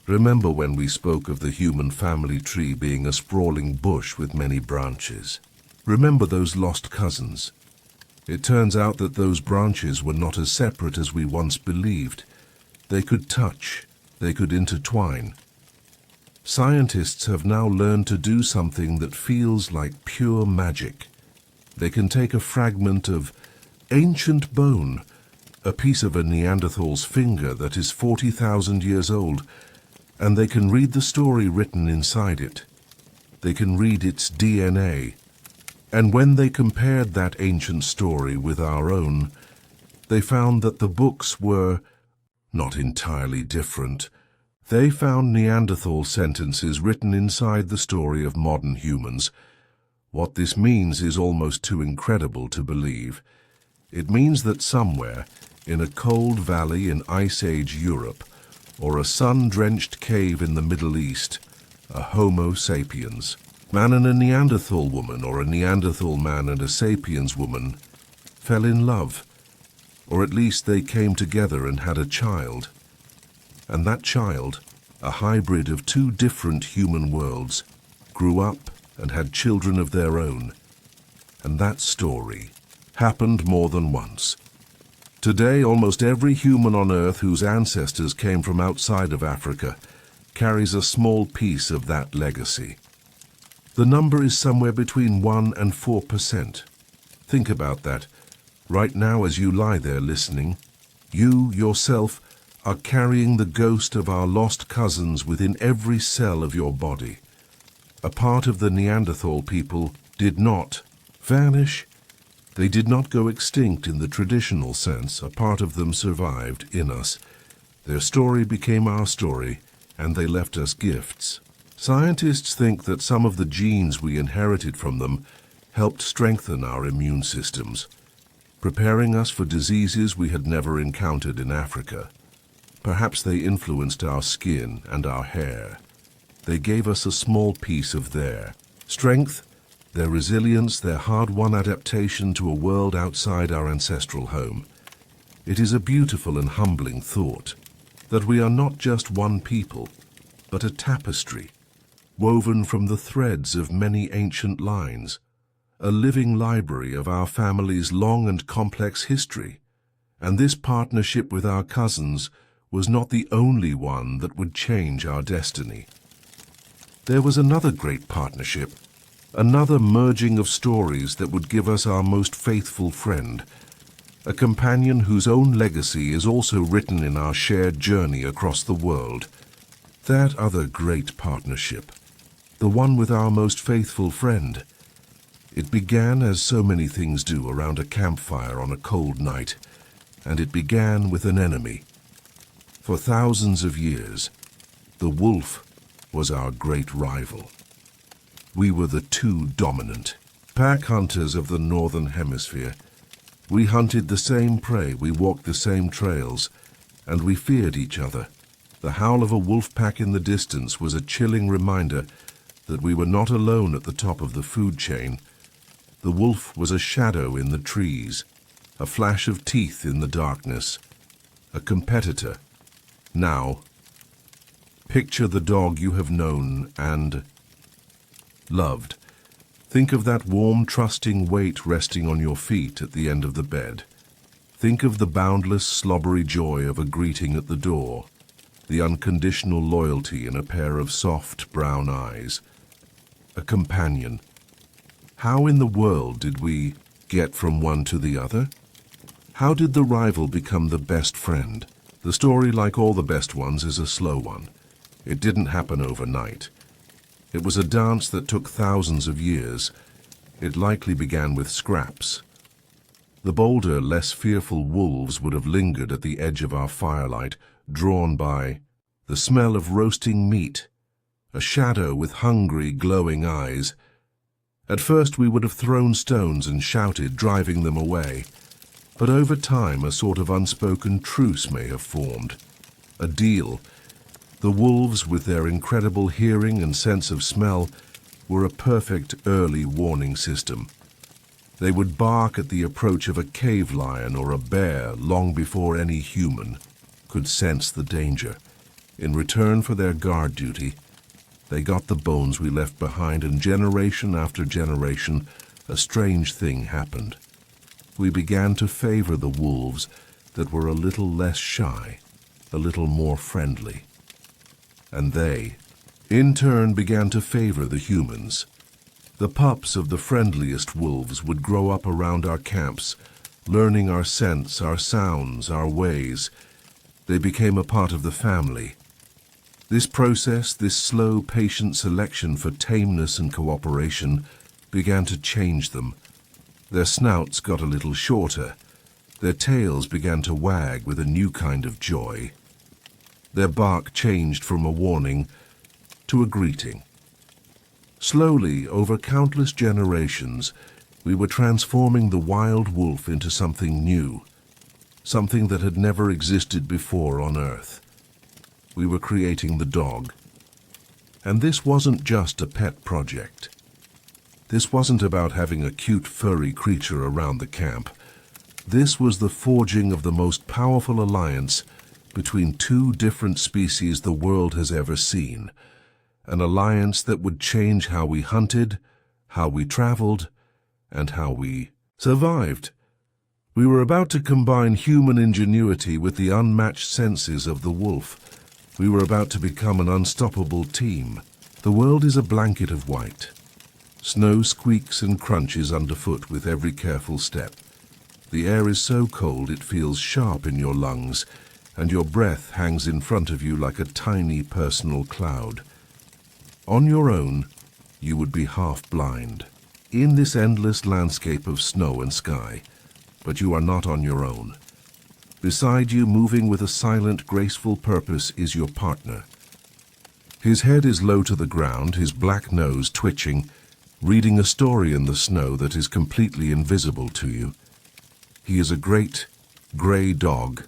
Remember when we spoke of the human family tree being a sprawling bush with many branches? Remember those lost cousins? It turns out that those branches were not as separate as we once believed. They could touch, they could intertwine. Scientists have now learned to do something that feels like pure magic. They can take a fragment of ancient bone, a piece of a Neanderthal's finger that is 40,000 years old, and they can read the story written inside it. They can read its DNA. And when they compared that ancient story with our own, they found that the books were not entirely different. They found Neanderthal sentences written inside the story of modern humans. What this means is almost too incredible to believe. It means that somewhere, in a cold valley in Ice Age Europe, or a sun-drenched cave in the Middle East, a Homo sapiens, man and a Neanderthal woman, or a Neanderthal man and a sapiens woman, fell in love, or at least they came together and had a child. And that child, a hybrid of two different human worlds, grew up and had children of their own. And that story happened more than once. Today, almost every human on Earth whose ancestors came from outside of Africa carries a small piece of that legacy. The number is somewhere between 1 and 4%. Think about that. Right now, as you lie there listening, you, yourself, are carrying the ghost of our lost cousins within every cell of your body. A part of the Neanderthal people did not vanish. They did not go extinct in the traditional sense. A part of them survived in us. Their story became our story, and they left us gifts. Scientists think that some of the genes we inherited from them helped strengthen our immune systems, preparing us for diseases we had never encountered in Africa. Perhaps they influenced our skin and our hair. They gave us a small piece of their strength their resilience, their hard-won adaptation to a world outside our ancestral home. It is a beautiful and humbling thought that we are not just one people, but a tapestry, woven from the threads of many ancient lines, a living library of our family's long and complex history. And this partnership with our cousins was not the only one that would change our destiny. There was another great partnership, another merging of stories that would give us our most faithful friend, a companion whose own legacy is also written in our shared journey across the world. That other great partnership, the one with our most faithful friend. It began as so many things do around a campfire on a cold night, and it began with an enemy. For thousands of years, the wolf was our great rival. We were the two dominant pack hunters of the northern hemisphere. We hunted the same prey, we walked the same trails, and we feared each other. The howl of a wolf pack in the distance was a chilling reminder that we were not alone at the top of the food chain. The wolf was a shadow in the trees, a flash of teeth in the darkness, a competitor. Now, picture the dog you have known and loved. Think of that warm, trusting weight resting on your feet at the end of the bed. Think of the boundless, slobbery joy of a greeting at the door, the unconditional loyalty in a pair of soft brown eyes. A companion. How in the world did we get from one to the other? How did the rival become the best friend? The story, like all the best ones, is a slow one. It didn't happen overnight. It was a dance that took thousands of years. It likely began with scraps. The bolder, less fearful wolves would have lingered at the edge of our firelight, drawn by the smell of roasting meat, a shadow with hungry, glowing eyes. At first we would have thrown stones and shouted, driving them away. But over time a sort of unspoken truce may have formed. A deal. The wolves, with their incredible hearing and sense of smell, were a perfect early warning system. They would bark at the approach of a cave lion or a bear long before any human could sense the danger. In return for their guard duty, they got the bones we left behind, and generation after generation, a strange thing happened. We began to favor the wolves that were a little less shy, a little more friendly. And they, in turn, began to favor the humans. The pups of the friendliest wolves would grow up around our camps, learning our scents, our sounds, our ways. They became a part of the family. This process, this slow, patient selection for tameness and cooperation, began to change them. Their snouts got a little shorter. Their tails began to wag with a new kind of joy. Their bark changed from a warning to a greeting. Slowly, over countless generations, we were transforming the wild wolf into something new, something that had never existed before on Earth. We were creating the dog. And this wasn't just a pet project. This wasn't about having a cute furry creature around the camp. This was the forging of the most powerful alliance between two different species the world has ever seen. An alliance that would change how we hunted, how we traveled, and how we survived. We were about to combine human ingenuity with the unmatched senses of the wolf. We were about to become an unstoppable team. The world is a blanket of white. Snow squeaks and crunches underfoot with every careful step. The air is so cold it feels sharp in your lungs, and your breath hangs in front of you like a tiny personal cloud. On your own, you would be half blind in this endless landscape of snow and sky, but you are not on your own. Beside you, moving with a silent, graceful purpose, is your partner. His head is low to the ground, his black nose twitching, reading a story in the snow that is completely invisible to you. He is a great, gray dog,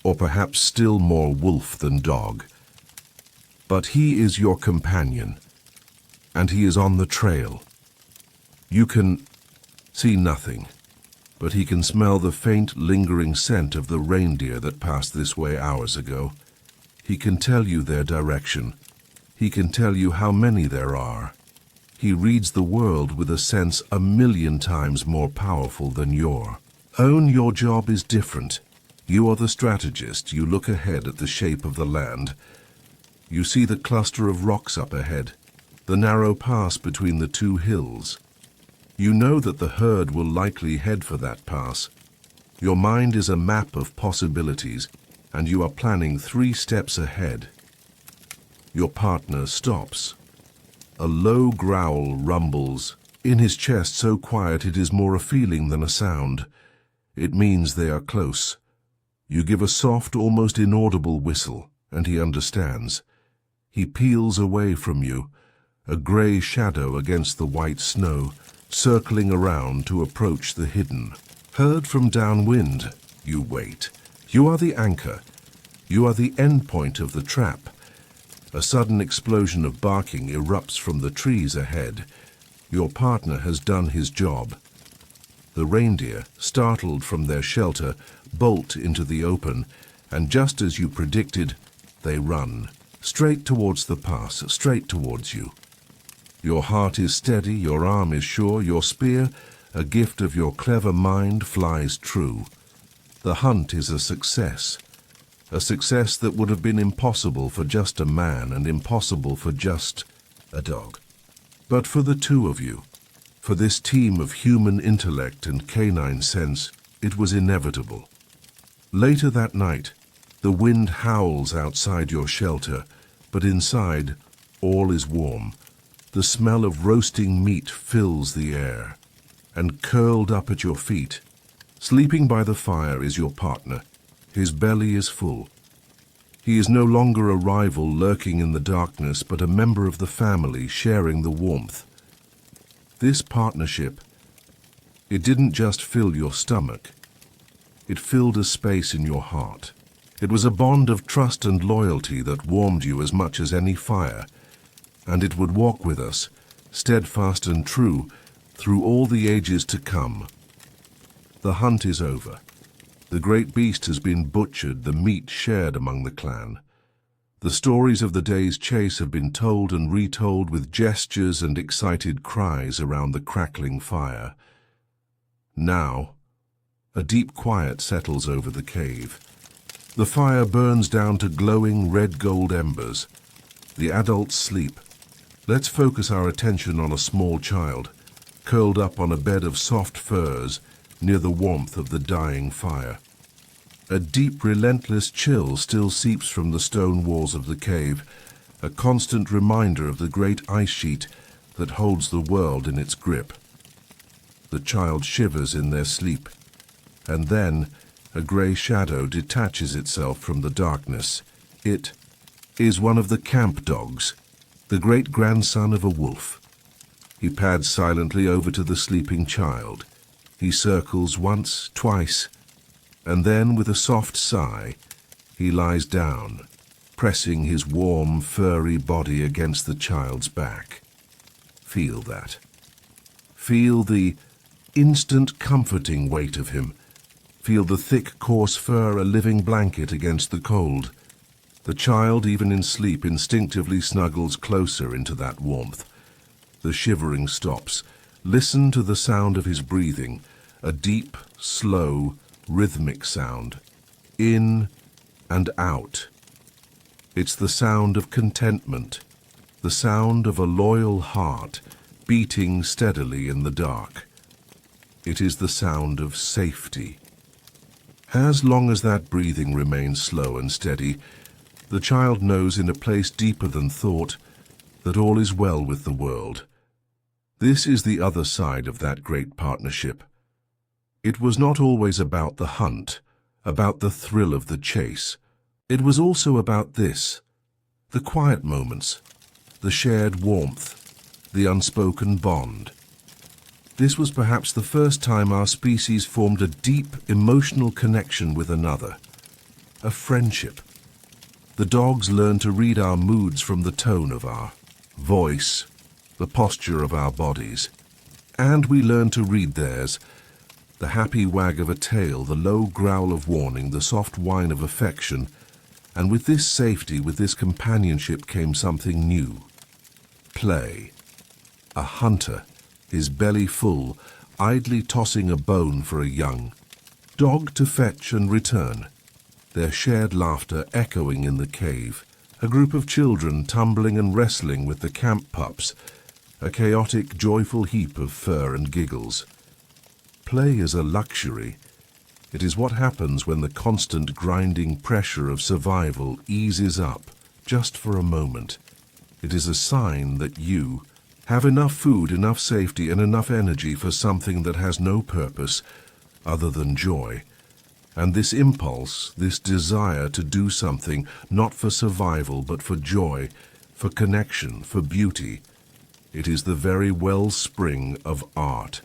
or perhaps still more wolf than dog. But he is your companion, and he is on the trail. You can see nothing, but he can smell the faint, lingering scent of the reindeer that passed this way hours ago. He can tell you their direction. He can tell you how many there are. He reads the world with a sense 1,000,000 times more powerful than your own. Your job is different. You are the strategist. You look ahead at the shape of the land. You see the cluster of rocks up ahead, the narrow pass between the two hills. You know that the herd will likely head for that pass. Your mind is a map of possibilities, and you are planning 3 steps ahead. Your partner stops. A low growl rumbles in his chest, so quiet it is more a feeling than a sound. It means they are close. You give a soft, almost inaudible whistle, and he understands. He peels away from you, a grey shadow against the white snow, circling around to approach the hidden herd from downwind. You wait. You are the anchor. You are the end point of the trap. A sudden explosion of barking erupts from the trees ahead. Your partner has done his job. The reindeer, startled from their shelter, bolt into the open, and just as you predicted, they run. Straight towards the pass, straight towards you. Your heart is steady, your arm is sure, your spear, a gift of your clever mind, flies true. The hunt is a success that would have been impossible for just a man and impossible for just a dog. But for the two of you, for this team of human intellect and canine sense, it was inevitable. Later that night, the wind howls outside your shelter, but inside, all is warm. The smell of roasting meat fills the air, and curled up at your feet, sleeping by the fire, is your partner. His belly is full. He is no longer a rival lurking in the darkness, but a member of the family sharing the warmth. This partnership, it didn't just fill your stomach. It filled a space in your heart. It was a bond of trust and loyalty that warmed you as much as any fire, and it would walk with us, steadfast and true, through all the ages to come. The hunt is over. The great beast has been butchered, the meat shared among the clan. The stories of the day's chase have been told and retold with gestures and excited cries around the crackling fire. Now, a deep quiet settles over the cave. The fire burns down to glowing red-gold embers. The adults sleep. Let's focus our attention on a small child, curled up on a bed of soft furs near the warmth of the dying fire. A deep, relentless chill still seeps from the stone walls of the cave, a constant reminder of the great ice sheet that holds the world in its grip. The child shivers in their sleep, and then a grey shadow detaches itself from the darkness. It is one of the camp dogs, the great-grandson of a wolf. He pads silently over to the sleeping child. He circles once, twice, and then with a soft sigh, he lies down, pressing his warm, furry body against the child's back. Feel that. Feel the instant comforting weight of him. Feel the thick, coarse fur, a living blanket against the cold. The child, even in sleep, instinctively snuggles closer into that warmth. The shivering stops. Listen to the sound of his breathing, a deep, slow, rhythmic sound. In and out. It's the sound of contentment, the sound of a loyal heart beating steadily in the dark. It is the sound of safety. As long as that breathing remains slow and steady, the child knows in a place deeper than thought that all is well with the world. This is the other side of that great partnership. It was not always about the hunt, about the thrill of the chase. It was also about this, the quiet moments, the shared warmth, the unspoken bond. This was perhaps the first time our species formed a deep emotional connection with another, a friendship. The dogs learned to read our moods from the tone of our voice, the posture of our bodies, And we learn to read theirs. The happy wag of a tail, the low growl of warning, the soft whine of affection. And with this safety, with this companionship came something new. Play. A hunter, his belly full, idly tossing a bone for a young. Dog to fetch and return. Their shared laughter echoing in the cave. A group of children tumbling and wrestling with the camp pups. A chaotic, joyful heap of fur and giggles. Play is a luxury. It is what happens when the constant grinding pressure of survival eases up, just for a moment. It is a sign that you have enough food, enough safety, and enough energy for something that has no purpose other than joy. And this impulse, this desire to do something, not for survival, but for joy, for connection, for beauty, it is the very wellspring of art.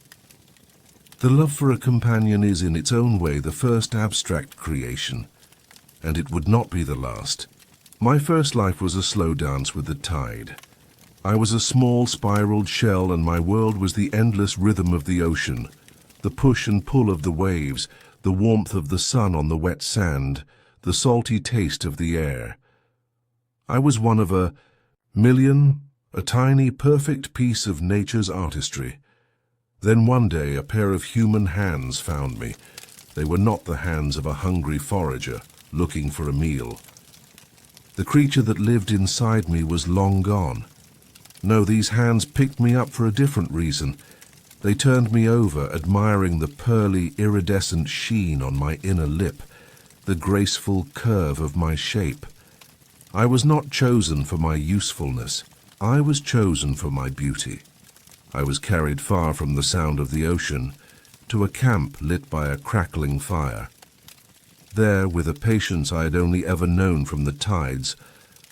The love for a companion is in its own way the first abstract creation, and it would not be the last. My first life was a slow dance with the tide. I was a small spiraled shell, and my world was the endless rhythm of the ocean, the push and pull of the waves, the warmth of the sun on the wet sand, the salty taste of the air. I was one of a million, a tiny, perfect piece of nature's artistry. Then one day a pair of human hands found me. They were not the hands of a hungry forager looking for a meal. The creature that lived inside me was long gone. No, these hands picked me up for a different reason. They turned me over, admiring the pearly, iridescent sheen on my inner lip, the graceful curve of my shape. I was not chosen for my usefulness. I was chosen for my beauty. I was carried far from the sound of the ocean to a camp lit by a crackling fire. There, with a patience I had only ever known from the tides,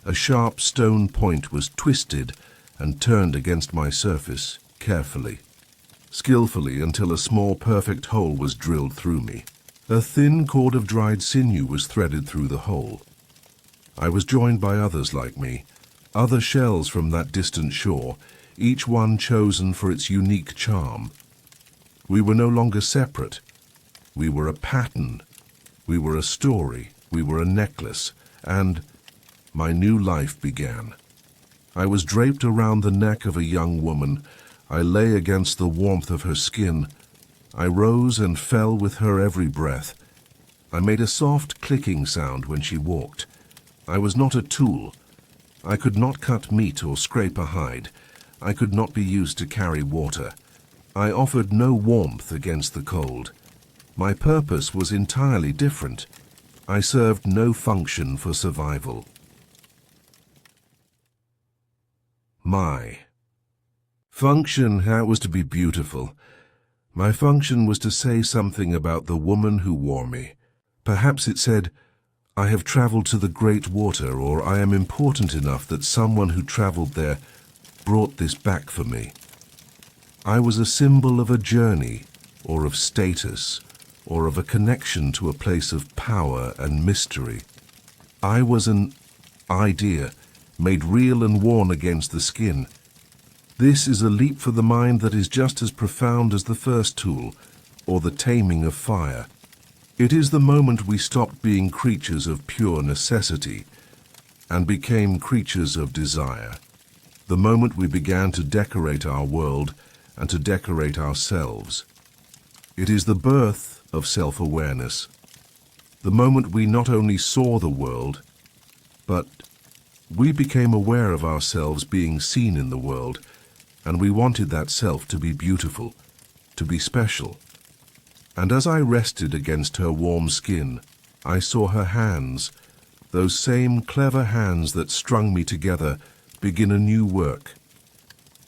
a sharp stone point was twisted and turned against my surface, carefully, skillfully, until a small perfect hole was drilled through me. A thin cord of dried sinew was threaded through the hole. I was joined by others like me, other shells from that distant shore, each one chosen for its unique charm. We were no longer separate. We were a pattern. We were a story. We were a necklace. And my new life began. I was draped around the neck of a young woman. I lay against the warmth of her skin. I rose and fell with her every breath. I made a soft clicking sound when she walked. I was not a tool. I could not cut meat or scrape a hide. I could not be used to carry water. I offered no warmth against the cold. My purpose was entirely different. I served no function for survival. My function, how it was to be beautiful. My function was to say something about the woman who wore me. Perhaps it said, I have traveled to the great water, or I am important enough that someone who traveled there brought this back for me. I was a symbol of a journey, or of status, or of a connection to a place of power and mystery. I was an idea, made real and worn against the skin. This is a leap for the mind that is just as profound as the first tool, or the taming of fire. It is the moment we stopped being creatures of pure necessity and became creatures of desire. The moment we began to decorate our world and to decorate ourselves. It is the birth of self-awareness. The moment we not only saw the world, but we became aware of ourselves being seen in the world, and we wanted that self to be beautiful, to be special. And as I rested against her warm skin, I saw her hands, those same clever hands that strung me together, begin a new work.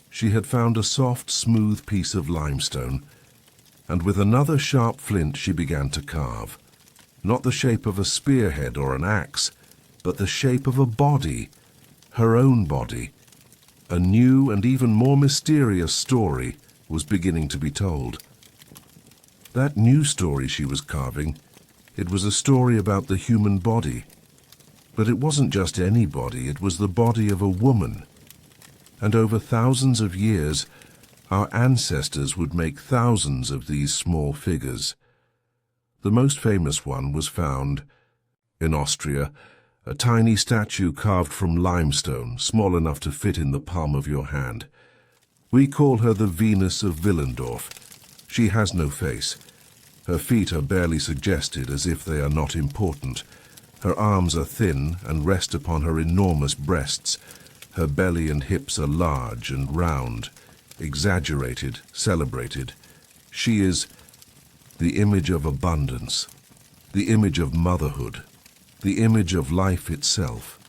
She had found a soft, smooth piece of limestone, and with another sharp flint she began to carve. Not the shape of a spearhead or an axe, but the shape of a body, her own body. A new and even more mysterious story was beginning to be told. That new story she was carving, it was a story about the human body. But it wasn't just any body, it was the body of a woman. And over thousands of years, Our ancestors would make thousands of these small figures. The most famous one was found in Austria, a tiny statue carved from limestone, small enough to fit in the palm of your hand. We call her the Venus of Willendorf. She has no face. Her feet are barely suggested, as if they are not important. Her arms are thin and rest upon her enormous breasts. Her belly and hips are large and round, exaggerated, celebrated. She is the image of abundance, the image of motherhood, the image of life itself.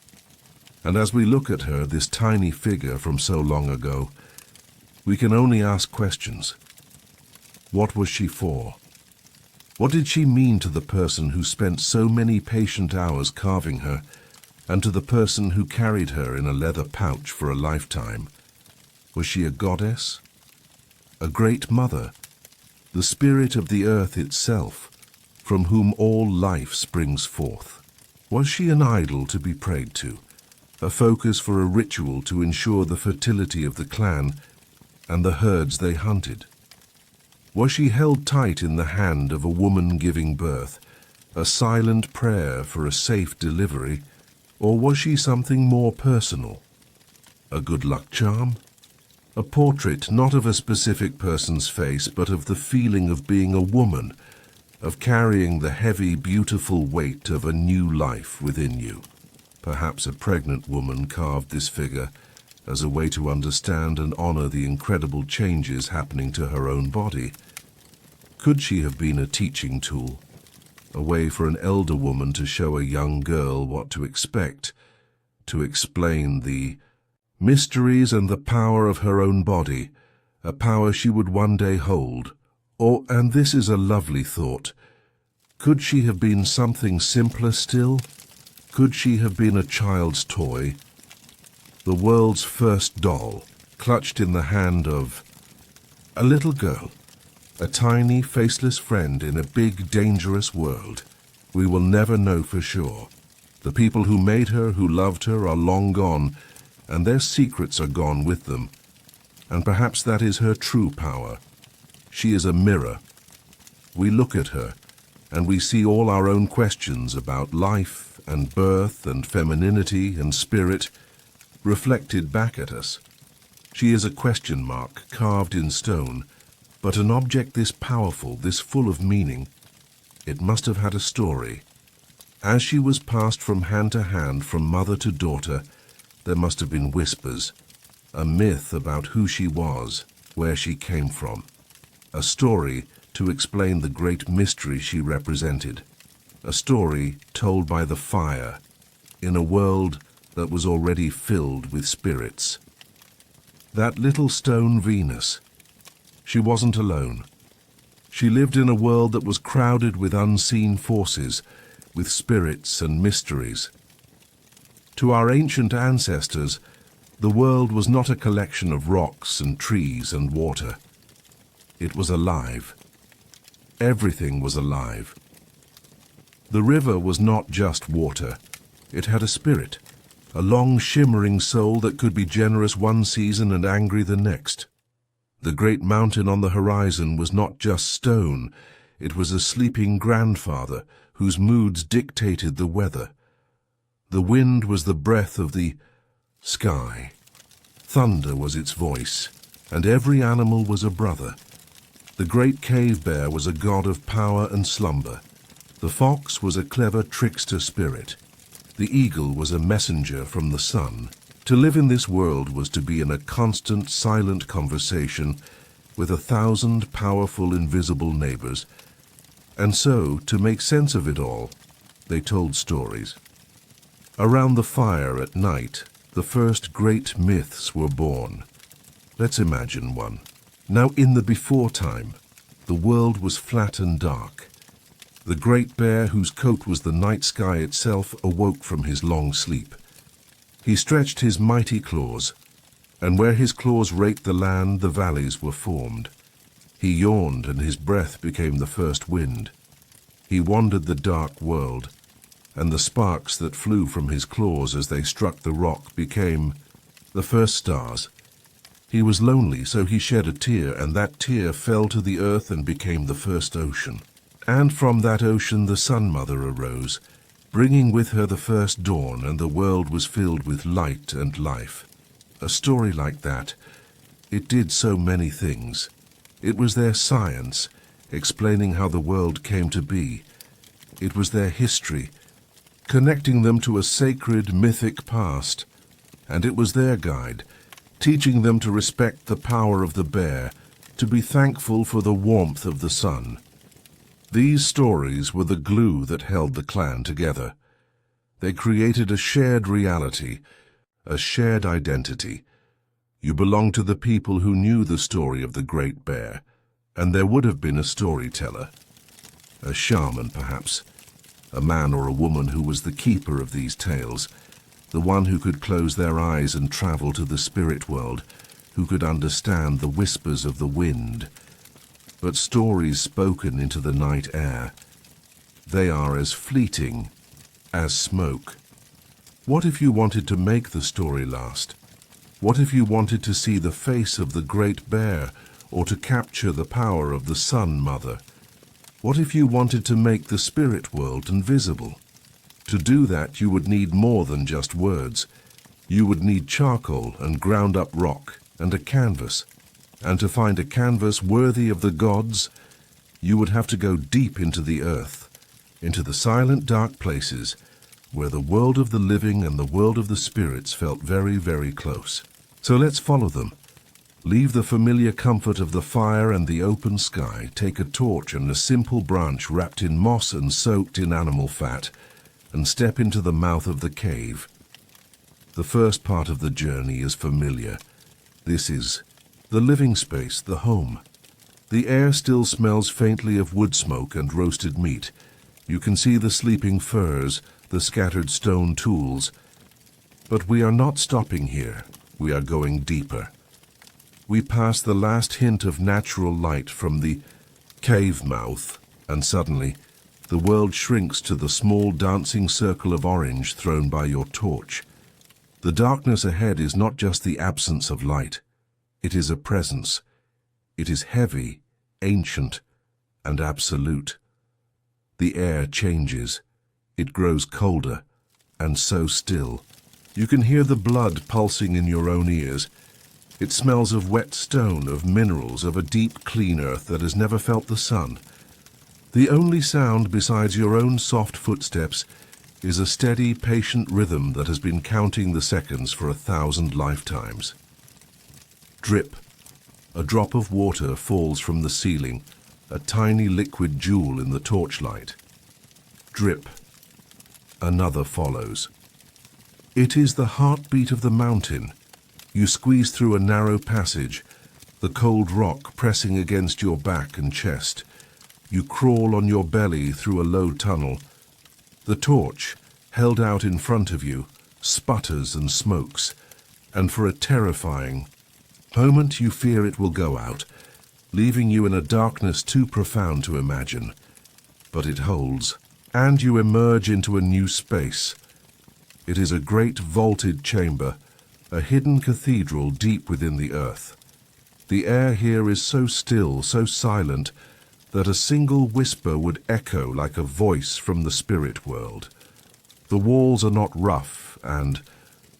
And as we look at her, this tiny figure from so long ago, we can only ask questions. What was she for? What did she mean to the person who spent so many patient hours carving her, and to the person who carried her in a leather pouch for a lifetime? Was she a goddess? A great mother? The spirit of the earth itself, from whom all life springs forth? Was she an idol to be prayed to, a focus for a ritual to ensure the fertility of the clan and the herds they hunted? Was she held tight in the hand of a woman giving birth, a silent prayer for a safe delivery, or was she something more personal? A good luck charm? A portrait not of a specific person's face, but of the feeling of being a woman, of carrying the heavy, beautiful weight of a new life within you. Perhaps a pregnant woman carved this figure as a way to understand and honor the incredible changes happening to her own body. Could she have been a teaching tool, a way for an elder woman to show a young girl what to expect, to explain the mysteries and the power of her own body, a power she would one day hold? Or, and this is a lovely thought, could she have been something simpler still? Could she have been a child's toy, the world's first doll, clutched in the hand of a little girl, a tiny, faceless friend in a big, dangerous world? We will never know for sure. The people who made her, who loved her, are long gone, and their secrets are gone with them. And perhaps that is her true power. She is a mirror. We look at her, and we see all our own questions about life and birth and femininity and spirit reflected back at us. She is a question mark carved in stone, but an object this powerful, this full of meaning, it must have had a story. As she was passed from hand to hand, from mother to daughter, there must have been whispers, a myth about who she was, where she came from, a story to explain the great mystery she represented, a story told by the fire in a world that was already filled with spirits. That little stone Venus, she wasn't alone. She lived in a world that was crowded with unseen forces, with spirits and mysteries. To our ancient ancestors, the world was not a collection of rocks and trees and water. It was alive. Everything was alive. The river was not just water. It had a spirit, a long shimmering soul that could be generous one season and angry the next. The great mountain on the horizon was not just stone. It was a sleeping grandfather whose moods dictated the weather. The wind was the breath of the sky. Thunder was its voice, and every animal was a brother. The great cave bear was a god of power and slumber. The fox was a clever trickster spirit. The eagle was a messenger from the sun. To live in this world was to be in a constant, silent conversation with 1,000 powerful, invisible neighbors. And so, to make sense of it all, they told stories. Around the fire at night, the first great myths were born. Let's imagine one. Now, in the before time, the world was flat and dark. The great bear, whose coat was the night sky itself, awoke from his long sleep. He stretched his mighty claws, and where his claws raked the land, the valleys were formed. He yawned, and his breath became the first wind. He wandered the dark world, and the sparks that flew from his claws as they struck the rock became the first stars. He was lonely, so he shed a tear, and that tear fell to the earth and became the first ocean. And from that ocean the Sun Mother arose, bringing with her the first dawn, and the world was filled with light and life. A story like that, it did so many things. It was their science, explaining how the world came to be. It was their history, connecting them to a sacred, mythic past. And it was their guide, teaching them to respect the power of the bear, to be thankful for the warmth of the sun. These stories were the glue that held the clan together. They created a shared reality, a shared identity. You belonged to the people who knew the story of the Great Bear, and there would have been a storyteller, a shaman perhaps, a man or a woman who was the keeper of these tales, the one who could close their eyes and travel to the spirit world, who could understand the whispers of the wind. But stories spoken into the night air, they are as fleeting as smoke. What if you wanted to make the story last? What if you wanted to see the face of the Great Bear, or to capture the power of the Sun Mother? What if you wanted to make the spirit world invisible? To do that, you would need more than just words. You would need charcoal and ground up rock and a canvas. And to find a canvas worthy of the gods, you would have to go deep into the earth, into the silent dark places where the world of the living and the world of the spirits felt very, very close. So let's follow them. Leave the familiar comfort of the fire and the open sky, take a torch and a simple branch wrapped in moss and soaked in animal fat, and step into the mouth of the cave. The first part of the journey is familiar. This is the living space, the home. The air still smells faintly of wood smoke and roasted meat. You can see the sleeping furs, the scattered stone tools. But we are not stopping here. We are going deeper. We pass the last hint of natural light from the cave mouth, and suddenly the world shrinks to the small dancing circle of orange thrown by your torch. The darkness ahead is not just the absence of light. It is a presence. It is heavy, ancient, and absolute. The air changes. It grows colder, and so still. You can hear the blood pulsing in your own ears. It smells of wet stone, of minerals, of a deep, clean earth that has never felt the sun. The only sound besides your own soft footsteps is a steady, patient rhythm that has been counting the seconds for 1,000 lifetimes. Drip. A drop of water falls from the ceiling, a tiny liquid jewel in the torchlight. Drip. Another follows. It is the heartbeat of the mountain. You squeeze through a narrow passage, the cold rock pressing against your back and chest. You crawl on your belly through a low tunnel. The torch, held out in front of you, sputters and smokes, and for a terrifying moment you fear it will go out, leaving you in a darkness too profound to imagine. But it holds, and you emerge into a new space. It is a great vaulted chamber, a hidden cathedral deep within the earth. The air here is so still, so silent, that a single whisper would echo like a voice from the spirit world. The walls are not rough, and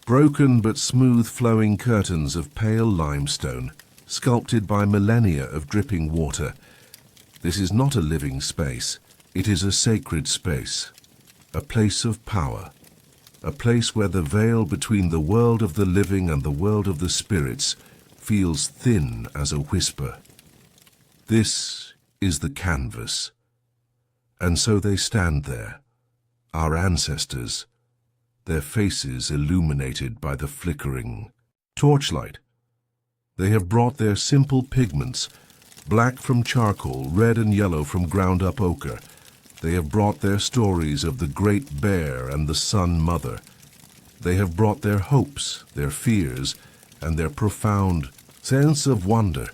broken but smooth flowing curtains of pale limestone, sculpted by millennia of dripping water. This is not a living space. It is a sacred space, a place of power, a place where the veil between the world of the living and the world of the spirits feels thin as a whisper. This is the canvas. And so they stand there, our ancestors, their faces illuminated by the flickering torchlight. They have brought their simple pigments, black from charcoal, red and yellow from ground-up ochre. They have brought their stories of the Great Bear and the Sun Mother. They have brought their hopes, their fears, and their profound sense of wonder.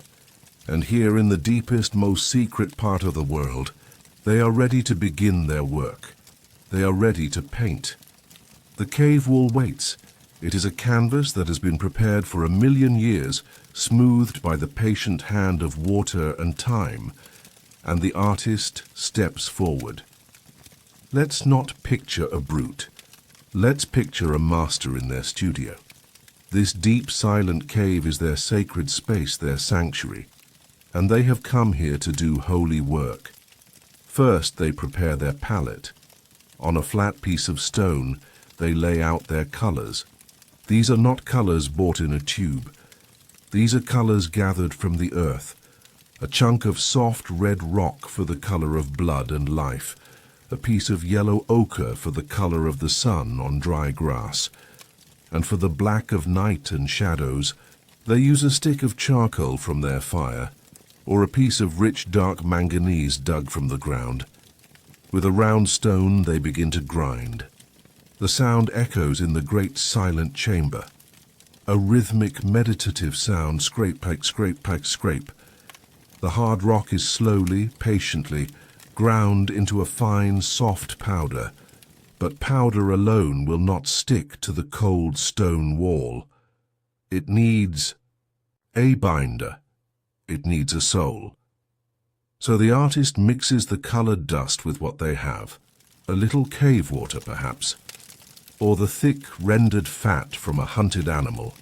And here in the deepest, most secret part of the world, they are ready to begin their work. They are ready to paint. The cave wall waits. It is a canvas that has been prepared for 1,000,000 years, smoothed by the patient hand of water and time, and the artist steps forward. Let's not picture a brute. Let's picture a master in their studio. This deep, silent cave is their sacred space, their sanctuary, and they have come here to do holy work. First, they prepare their palette. On a flat piece of stone, they lay out their colors. These are not colors bought in a tube. These are colors gathered from the earth. A chunk of soft red rock for the color of blood and life. A piece of yellow ochre for the color of the sun on dry grass. And for the black of night and shadows, they use a stick of charcoal from their fire, or a piece of rich dark manganese dug from the ground. With a round stone they begin to grind. The sound echoes in the great silent chamber. A rhythmic, meditative sound, scrape, pack, scrape, pack, scrape. The hard rock is slowly, patiently, ground into a fine, soft powder. But powder alone will not stick to the cold stone wall. It needs a binder. It needs a soul. So the artist mixes the colored dust with what they have. A little cave water, perhaps. Or the thick, rendered fat from a hunted animal.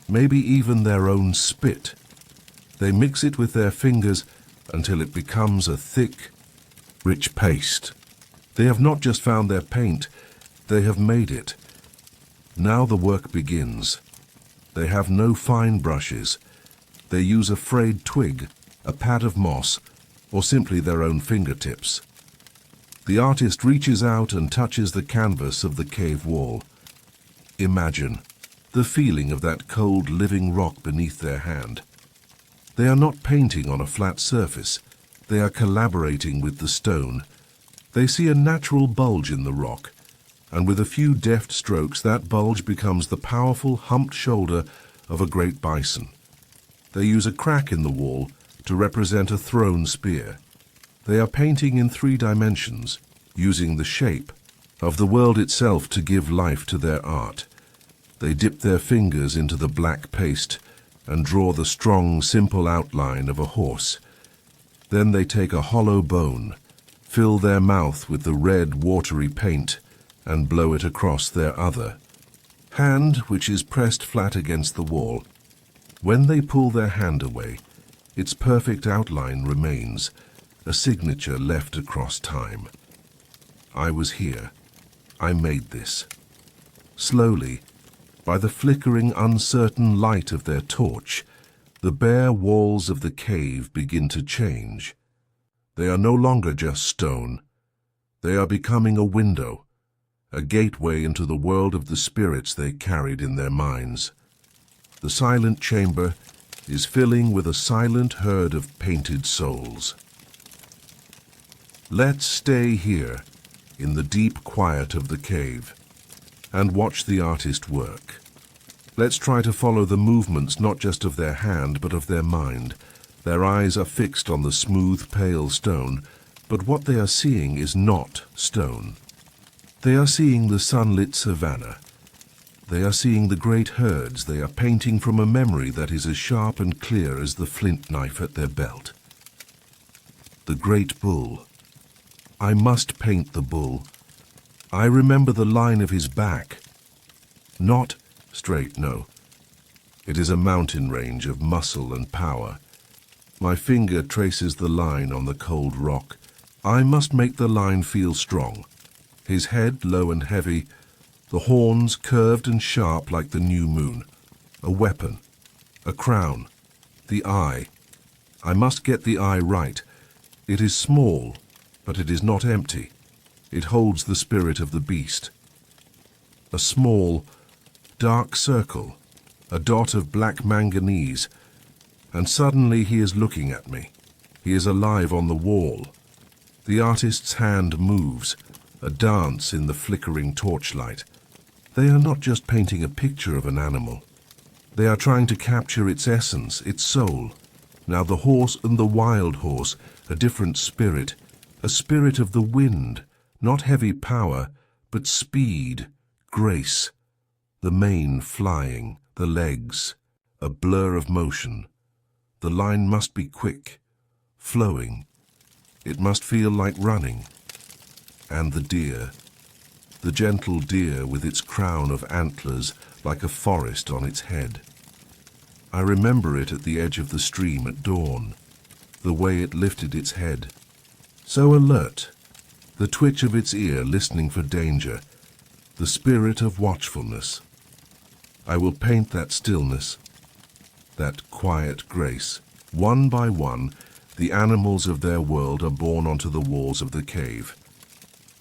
Maybe even their own spit. They mix it with their fingers until it becomes a thick, rich paste. They have not just found their paint, they have made it. Now the work begins. They have no fine brushes. They use a frayed twig, a pad of moss, or simply their own fingertips. The artist reaches out and touches the canvas of the cave wall. Imagine the feeling of that cold living rock beneath their hand. They are not painting on a flat surface. They are collaborating with the stone. They see a natural bulge in the rock, and with a few deft strokes that bulge becomes the powerful humped shoulder of a great bison. They use a crack in the wall to represent a thrown spear. They are painting in 3 dimensions, using the shape of the world itself to give life to their art. They dip their fingers into the black paste and draw the strong, simple outline of a horse. Then they take a hollow bone, fill their mouth with the red, watery paint, and blow it across their other hand, which is pressed flat against the wall. When they pull their hand away, its perfect outline remains, a signature left across time. I was here. I made this. Slowly, by the flickering, uncertain light of their torch, the bare walls of the cave begin to change. They are no longer just stone. They are becoming a window, a gateway into the world of the spirits they carried in their minds. The silent chamber is filling with a silent herd of painted souls. Let's stay here in the deep quiet of the cave and watch the artist work. Let's try to follow the movements not just of their hand but of their mind. Their eyes are fixed on the smooth, pale stone, but what they are seeing is not stone. They are seeing the sunlit savanna. They are seeing the great herds. They are painting from a memory that is as sharp and clear as the flint knife at their belt. The great bull. I must paint the bull. I remember the line of his back. Not straight, no. It is a mountain range of muscle and power. My finger traces the line on the cold rock. I must make the line feel strong. His head low and heavy, the horns curved and sharp like the new moon. A weapon, a crown, the eye. I must get the eye right. It is small, but it is not empty. It holds the spirit of the beast. A small, dark circle, a dot of black manganese, and suddenly he is looking at me. He is alive on the wall. The artist's hand moves, a dance in the flickering torchlight. They are not just painting a picture of an animal. They are trying to capture its essence, its soul. Now the horse and the wild horse, a different spirit, a spirit of the wind, not heavy power, but speed, grace. the mane flying, the legs, a blur of motion. The line must be quick, flowing. It must feel like running. And the deer, the gentle deer with its crown of antlers like a forest on its head. I remember it at the edge of the stream at dawn, the way it lifted its head, so alert, the twitch of its ear listening for danger, the spirit of watchfulness. I will paint that stillness, that quiet grace. One by one, the animals of their world are borne onto the walls of the cave.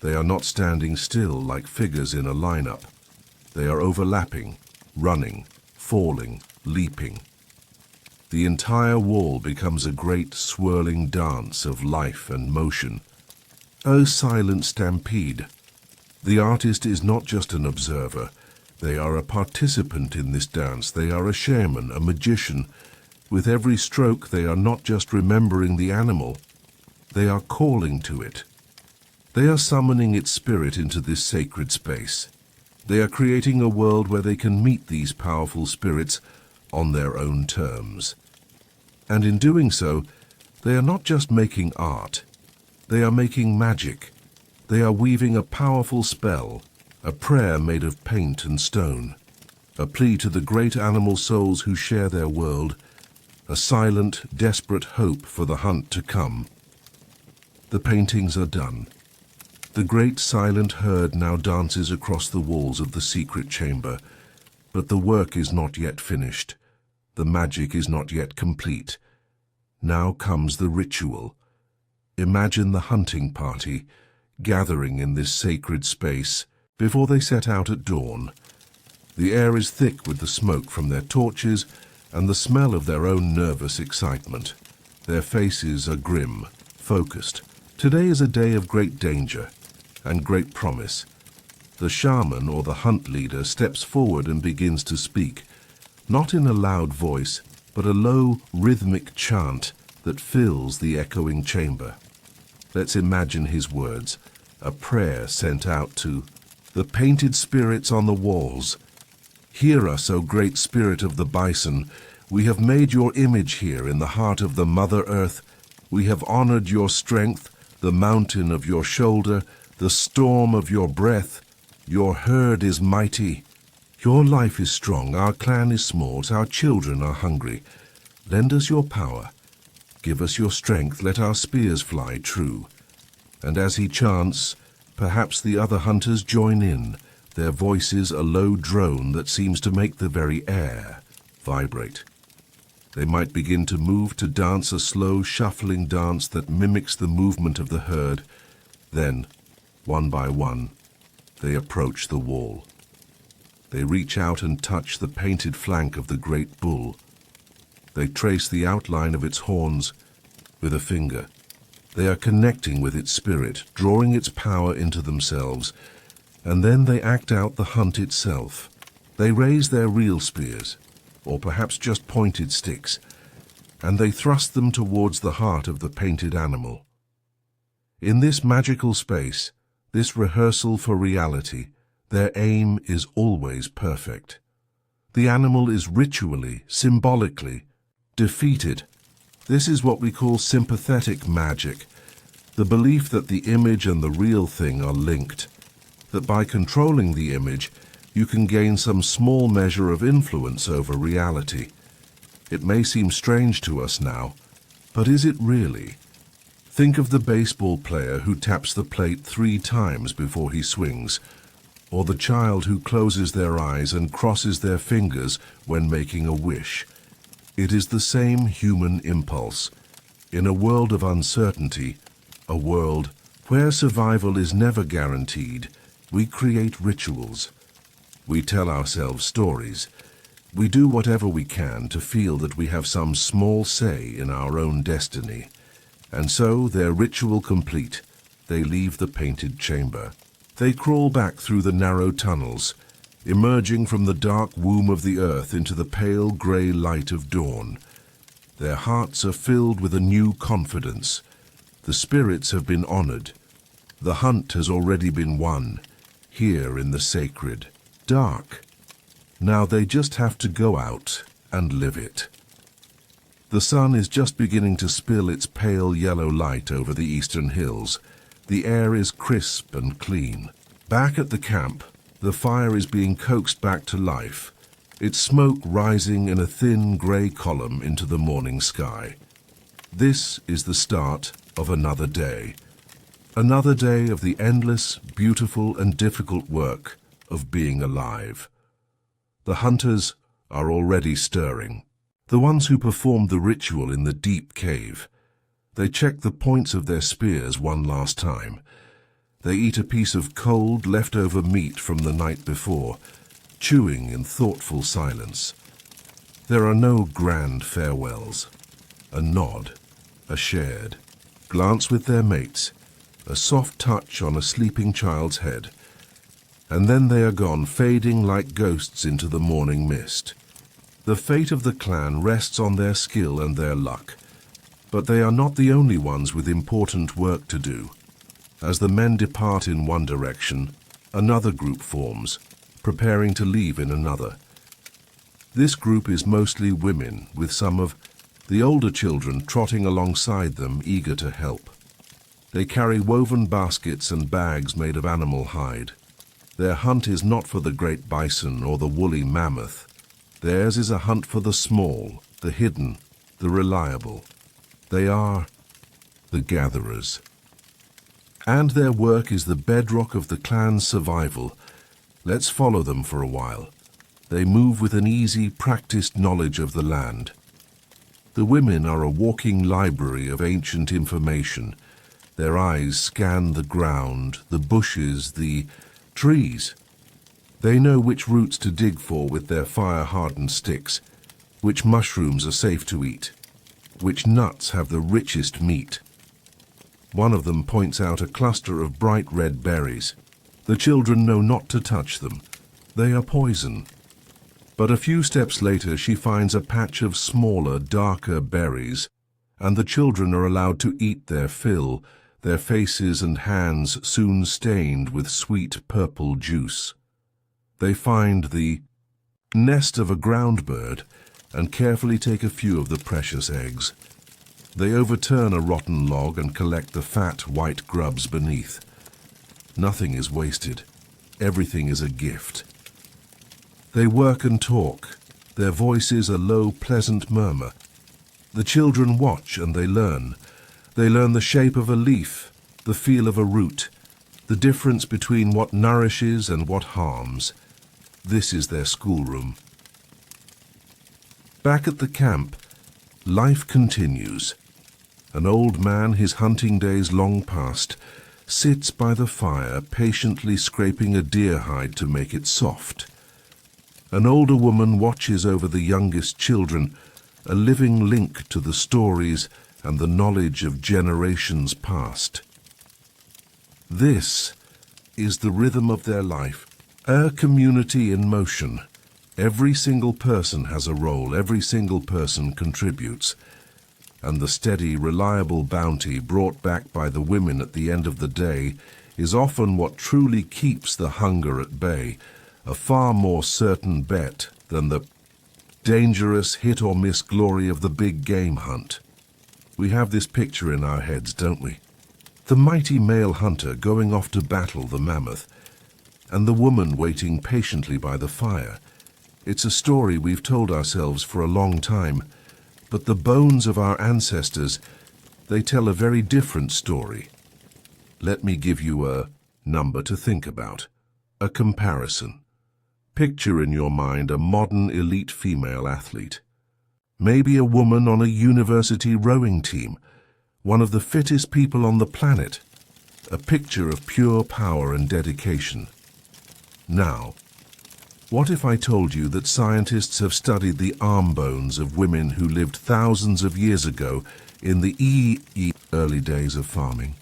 They are not standing still like figures in a lineup. They are overlapping, running, falling, leaping. The entire wall becomes a great swirling dance of life and motion. O silent stampede! The artist is not just an observer. They are a participant in this dance. They are a shaman, a magician. With every stroke, they are not just remembering the animal. They are calling to it. They are summoning its spirit into this sacred space. They are creating a world where they can meet these powerful spirits on their own terms. And in doing so, they are not just making art. They are making magic. They are weaving a powerful spell, a prayer made of paint and stone, a plea to the great animal souls who share their world, a silent, desperate hope for the hunt to come. The paintings are done. The great silent herd now dances across the walls of the secret chamber, but the work is not yet finished. The magic is not yet complete. Now comes the ritual. Imagine the hunting party gathering in this sacred space before they set out at dawn. The air is thick with the smoke from their torches and the smell of their own nervous excitement. Their faces are grim, focused. Today is a day of great danger and great promise. The shaman or the hunt leader steps forward and begins to speak, not in a loud voice, but a low, rhythmic chant that fills the echoing chamber. Let's imagine his words, a prayer sent out to the painted spirits on the walls. Hear us, O great spirit of the bison. We have made your image here in the heart of the Mother Earth. We have honored your strength, the mountain of your shoulder, the storm of your breath. Your herd is mighty. Your life is strong, our clan is small, our children are hungry. Lend us your power. Give us your strength, let our spears fly true. And as he chants, perhaps the other hunters join in, their voices a low drone that seems to make the very air vibrate. They might begin to move, to dance a slow, shuffling dance that mimics the movement of the herd. Then, one by one, they approach the wall. They reach out and touch the painted flank of the great bull. They trace the outline of its horns with a finger. They are connecting with its spirit, drawing its power into themselves, and then they act out the hunt itself. They raise their real spears, or perhaps just pointed sticks, and they thrust them towards the heart of the painted animal. In this magical space, this rehearsal for reality, their aim is always perfect. The animal is ritually, symbolically, defeated. This is what we call sympathetic magic, the belief that the image and the real thing are linked, that by controlling the image, you can gain some small measure of influence over reality. It may seem strange to us now, but is it really? Think of the baseball player who taps the plate 3 times before he swings, or the child who closes their eyes and crosses their fingers when making a wish. It is the same human impulse. In a world of uncertainty, a world where survival is never guaranteed, we create rituals. We tell ourselves stories. We do whatever we can to feel that we have some small say in our own destiny. And so, their ritual complete, they leave the painted chamber. They crawl back through the narrow tunnels, emerging from the dark womb of the earth into the pale grey light of dawn. Their hearts are filled with a new confidence. The spirits have been honored. The hunt has already been won, here in the sacred. Dark, Now they just have to go out and live it. The sun is just beginning to spill its pale yellow light over the eastern hills. The air is crisp and clean. Back at the camp, the fire is being coaxed back to life, its smoke rising in a thin grey column into the morning sky. This is the start of another day. Another day of the endless, beautiful and difficult work of being alive. The hunters are already stirring. The ones who performed the ritual in the deep cave. They check the points of their spears one last time. They eat a piece of cold, leftover meat from the night before, chewing in thoughtful silence. There are no grand farewells. A nod, a shared glance with their mates, a soft touch on a sleeping child's head, and then they are gone, fading like ghosts into the morning mist. The fate of the clan rests on their skill and their luck, but they are not the only ones with important work to do. As the men depart in one direction, another group forms, preparing to leave in another. This group is mostly women, with some of the older children trotting alongside them, eager to help. They carry woven baskets and bags made of animal hide. Their hunt is not for the great bison or the woolly mammoth. Theirs is a hunt for the small, the hidden, the reliable. They are the gatherers. And their work is the bedrock of the clan's survival. Let's follow them for a while. They move with an easy, practiced knowledge of the land. The women are a walking library of ancient information. Their eyes scan the ground, the bushes, the trees. They know which roots to dig for with their fire-hardened sticks, which mushrooms are safe to eat, which nuts have the richest meat. One of them points out a cluster of bright red berries. The children know not to touch them. They are poison. But a few steps later she finds a patch of smaller, darker berries, and the children are allowed to eat their fill, their faces and hands soon stained with sweet purple juice. They find the nest of a ground bird and carefully take a few of the precious eggs. They overturn a rotten log and collect the fat, white grubs beneath. Nothing is wasted. Everything is a gift. They work and talk. Their voices a low, pleasant murmur. The children watch and they learn. They learn the shape of a leaf, the feel of a root, the difference between what nourishes and what harms. This is their schoolroom. Back at the camp, life continues. An old man, his hunting days long past, sits by the fire, patiently scraping a deer hide to make it soft. An older woman watches over the youngest children, a living link to the stories and the knowledge of generations past. This is the rhythm of their life, a community in motion. Every single person has a role, every single person contributes. And the steady, reliable bounty brought back by the women at the end of the day is often what truly keeps the hunger at bay, a far more certain bet than the dangerous hit-or-miss glory of the big game hunt. We have this picture in our heads, don't we? The mighty male hunter going off to battle the mammoth, and the woman waiting patiently by the fire. It's a story we've told ourselves for a long time, but the bones of our ancestors, they tell a very different story. Let me give you a number to think about, a comparison. Picture in your mind a modern elite female athlete. Maybe a woman on a university rowing team, one of the fittest people on the planet. A picture of pure power and dedication. Now, what if I told you that scientists have studied the arm bones of women who lived thousands of years ago in the early days of farming?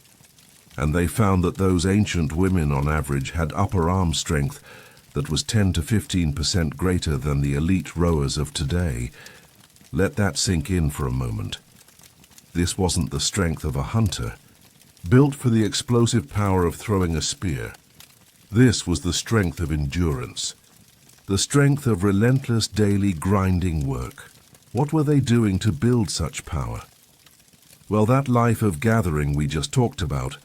And they found that those ancient women on average had upper arm strength that was 10 to 15% greater than the elite rowers of today. Let that sink in for a moment. This wasn't the strength of a hunter, built for the explosive power of throwing a spear. This was the strength of endurance. The strength of relentless daily grinding work. What were they doing to build such power? Well, that life of gathering we just talked about,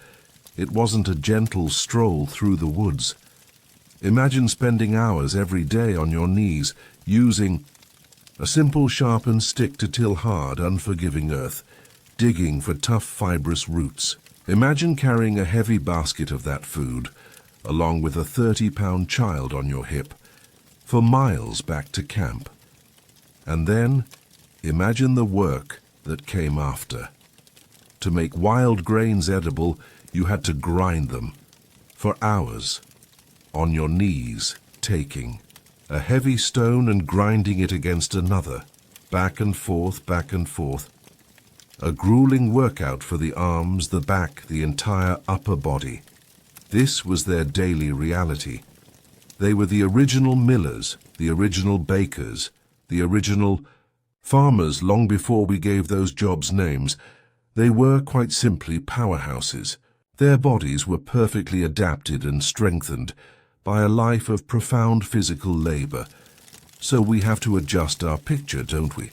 it wasn't a gentle stroll through the woods. Imagine spending hours every day on your knees, using a simple sharpened stick to till hard, unforgiving earth, digging for tough fibrous roots. Imagine carrying a heavy basket of that food, along with a 30-pound child on your hip, for miles back to camp. And then, imagine the work that came after. To make wild grains edible, you had to grind them for hours, on your knees, taking a heavy stone and grinding it against another, back and forth, back and forth. A grueling workout for the arms, the back, the entire upper body. This was their daily reality. They were the original millers, the original bakers, the original farmers long before we gave those jobs names. They were quite simply powerhouses. Their bodies were perfectly adapted and strengthened by a life of profound physical labor. So we have to adjust our picture, don't we?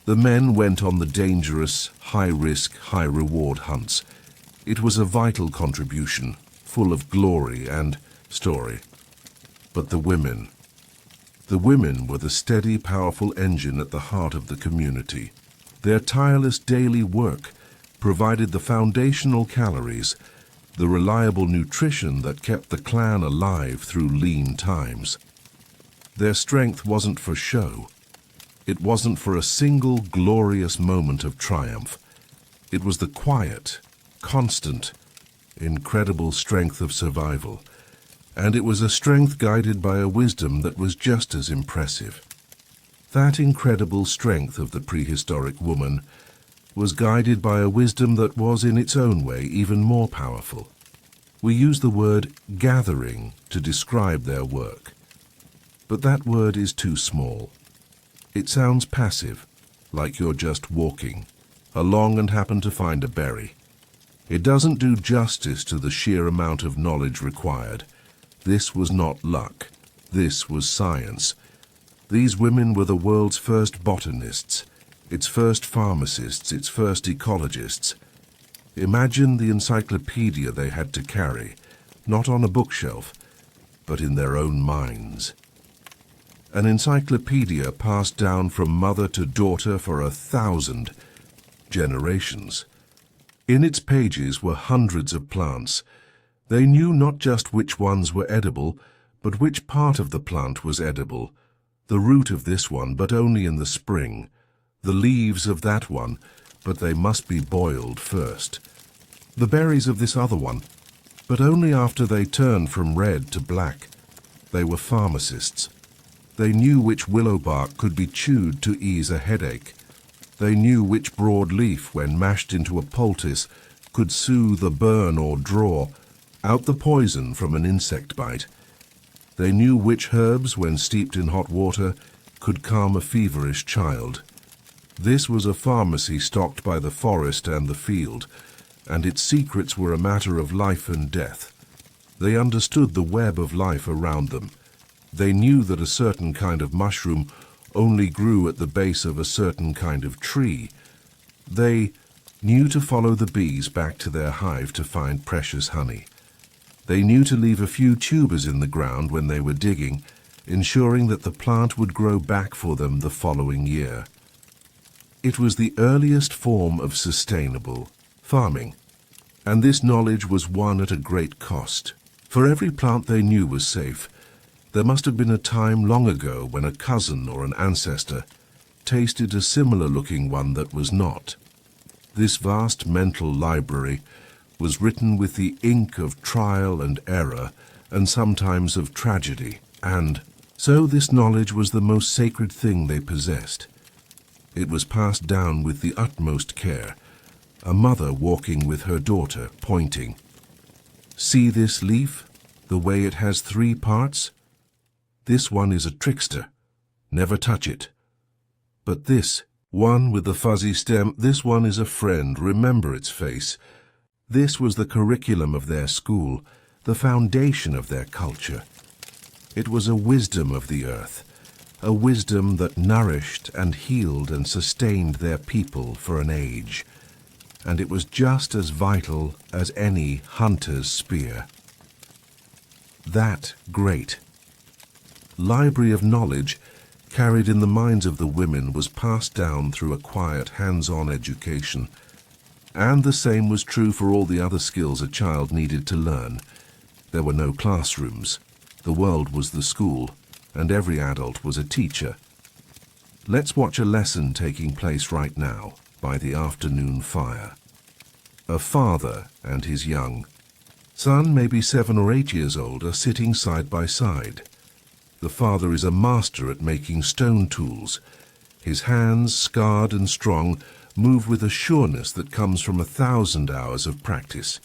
The men went on the dangerous, high-risk, high-reward hunts. It was a vital contribution, full of glory and story. But the women were the steady, powerful engine at the heart of the community. Their tireless daily work provided the foundational calories, the reliable nutrition that kept the clan alive through lean times. Their strength wasn't for show. It wasn't for a single glorious moment of triumph. It was the quiet, constant, incredible strength of survival. And it was a strength guided by a wisdom that was just as impressive. That incredible strength of the prehistoric woman was guided by a wisdom that was in its own way even more powerful. We use the word gathering to describe their work, but that word is too small. It sounds passive, like you're just walking along and happen to find a berry. It doesn't do justice to the sheer amount of knowledge required. This was not luck. This was science. These women were the world's first botanists, its first pharmacists, its first ecologists. Imagine the encyclopedia they had to carry, not on a bookshelf, but in their own minds. An encyclopedia passed down from mother to daughter for 1,000 generations. In its pages were hundreds of plants. They knew not just which ones were edible, but which part of the plant was edible. The root of this one, but only in the spring. The leaves of that one, but they must be boiled first. The berries of this other one, but only after they turned from red to black. They were pharmacists. They knew which willow bark could be chewed to ease a headache. They knew which broad leaf, when mashed into a poultice, could soothe a burn or draw out the poison from an insect bite. They knew which herbs, when steeped in hot water, could calm a feverish child. This was a pharmacy stocked by the forest and the field, and its secrets were a matter of life and death. They understood the web of life around them. They knew that a certain kind of mushroom only grew at the base of a certain kind of tree. They knew to follow the bees back to their hive to find precious honey. They knew to leave a few tubers in the ground when they were digging, ensuring that the plant would grow back for them the following year. It was the earliest form of sustainable farming, and this knowledge was won at a great cost. For every plant they knew was safe, there must have been a time long ago when a cousin or an ancestor tasted a similar-looking one that was not. This vast mental library was written with the ink of trial and error, and sometimes of tragedy, and so this knowledge was the most sacred thing they possessed. It was passed down with the utmost care, a mother walking with her daughter, pointing. See this leaf, the way it has 3 parts? This one is a trickster. Never touch it. But this one with the fuzzy stem, this one is a friend. Remember its face. This was the curriculum of their school, the foundation of their culture. It was a wisdom of the earth, a wisdom that nourished and healed and sustained their people for an age, and it was just as vital as any hunter's spear. That great library of knowledge carried in the minds of the women was passed down through a quiet, hands-on education, and the same was true for all the other skills a child needed to learn. There were no classrooms. The world was the school, and every adult was a teacher. Let's watch a lesson taking place right now by the afternoon fire. A father and his young son, maybe 7 or 8 years old, are sitting side by side. The father is a master at making stone tools. His hands, scarred and strong, move with a sureness that comes from 1,000 hours of practice.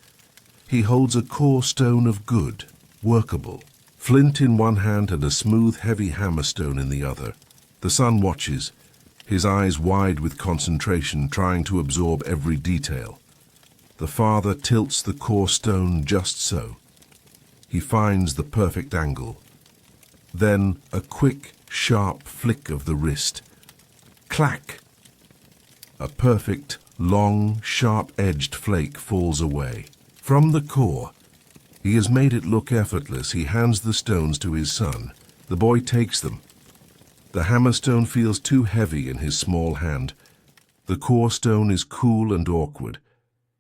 He holds a core stone of good, workable, flint in one hand and a smooth, heavy hammerstone in the other. The son watches, his eyes wide with concentration, trying to absorb every detail. The father tilts the core stone just so. He finds the perfect angle. Then a quick, sharp flick of the wrist. Clack! A perfect, long, sharp-edged flake falls away. From the core, he has made it look effortless. He hands the stones to his son. The boy takes them. The hammerstone feels too heavy in his small hand. The core stone is cool and awkward.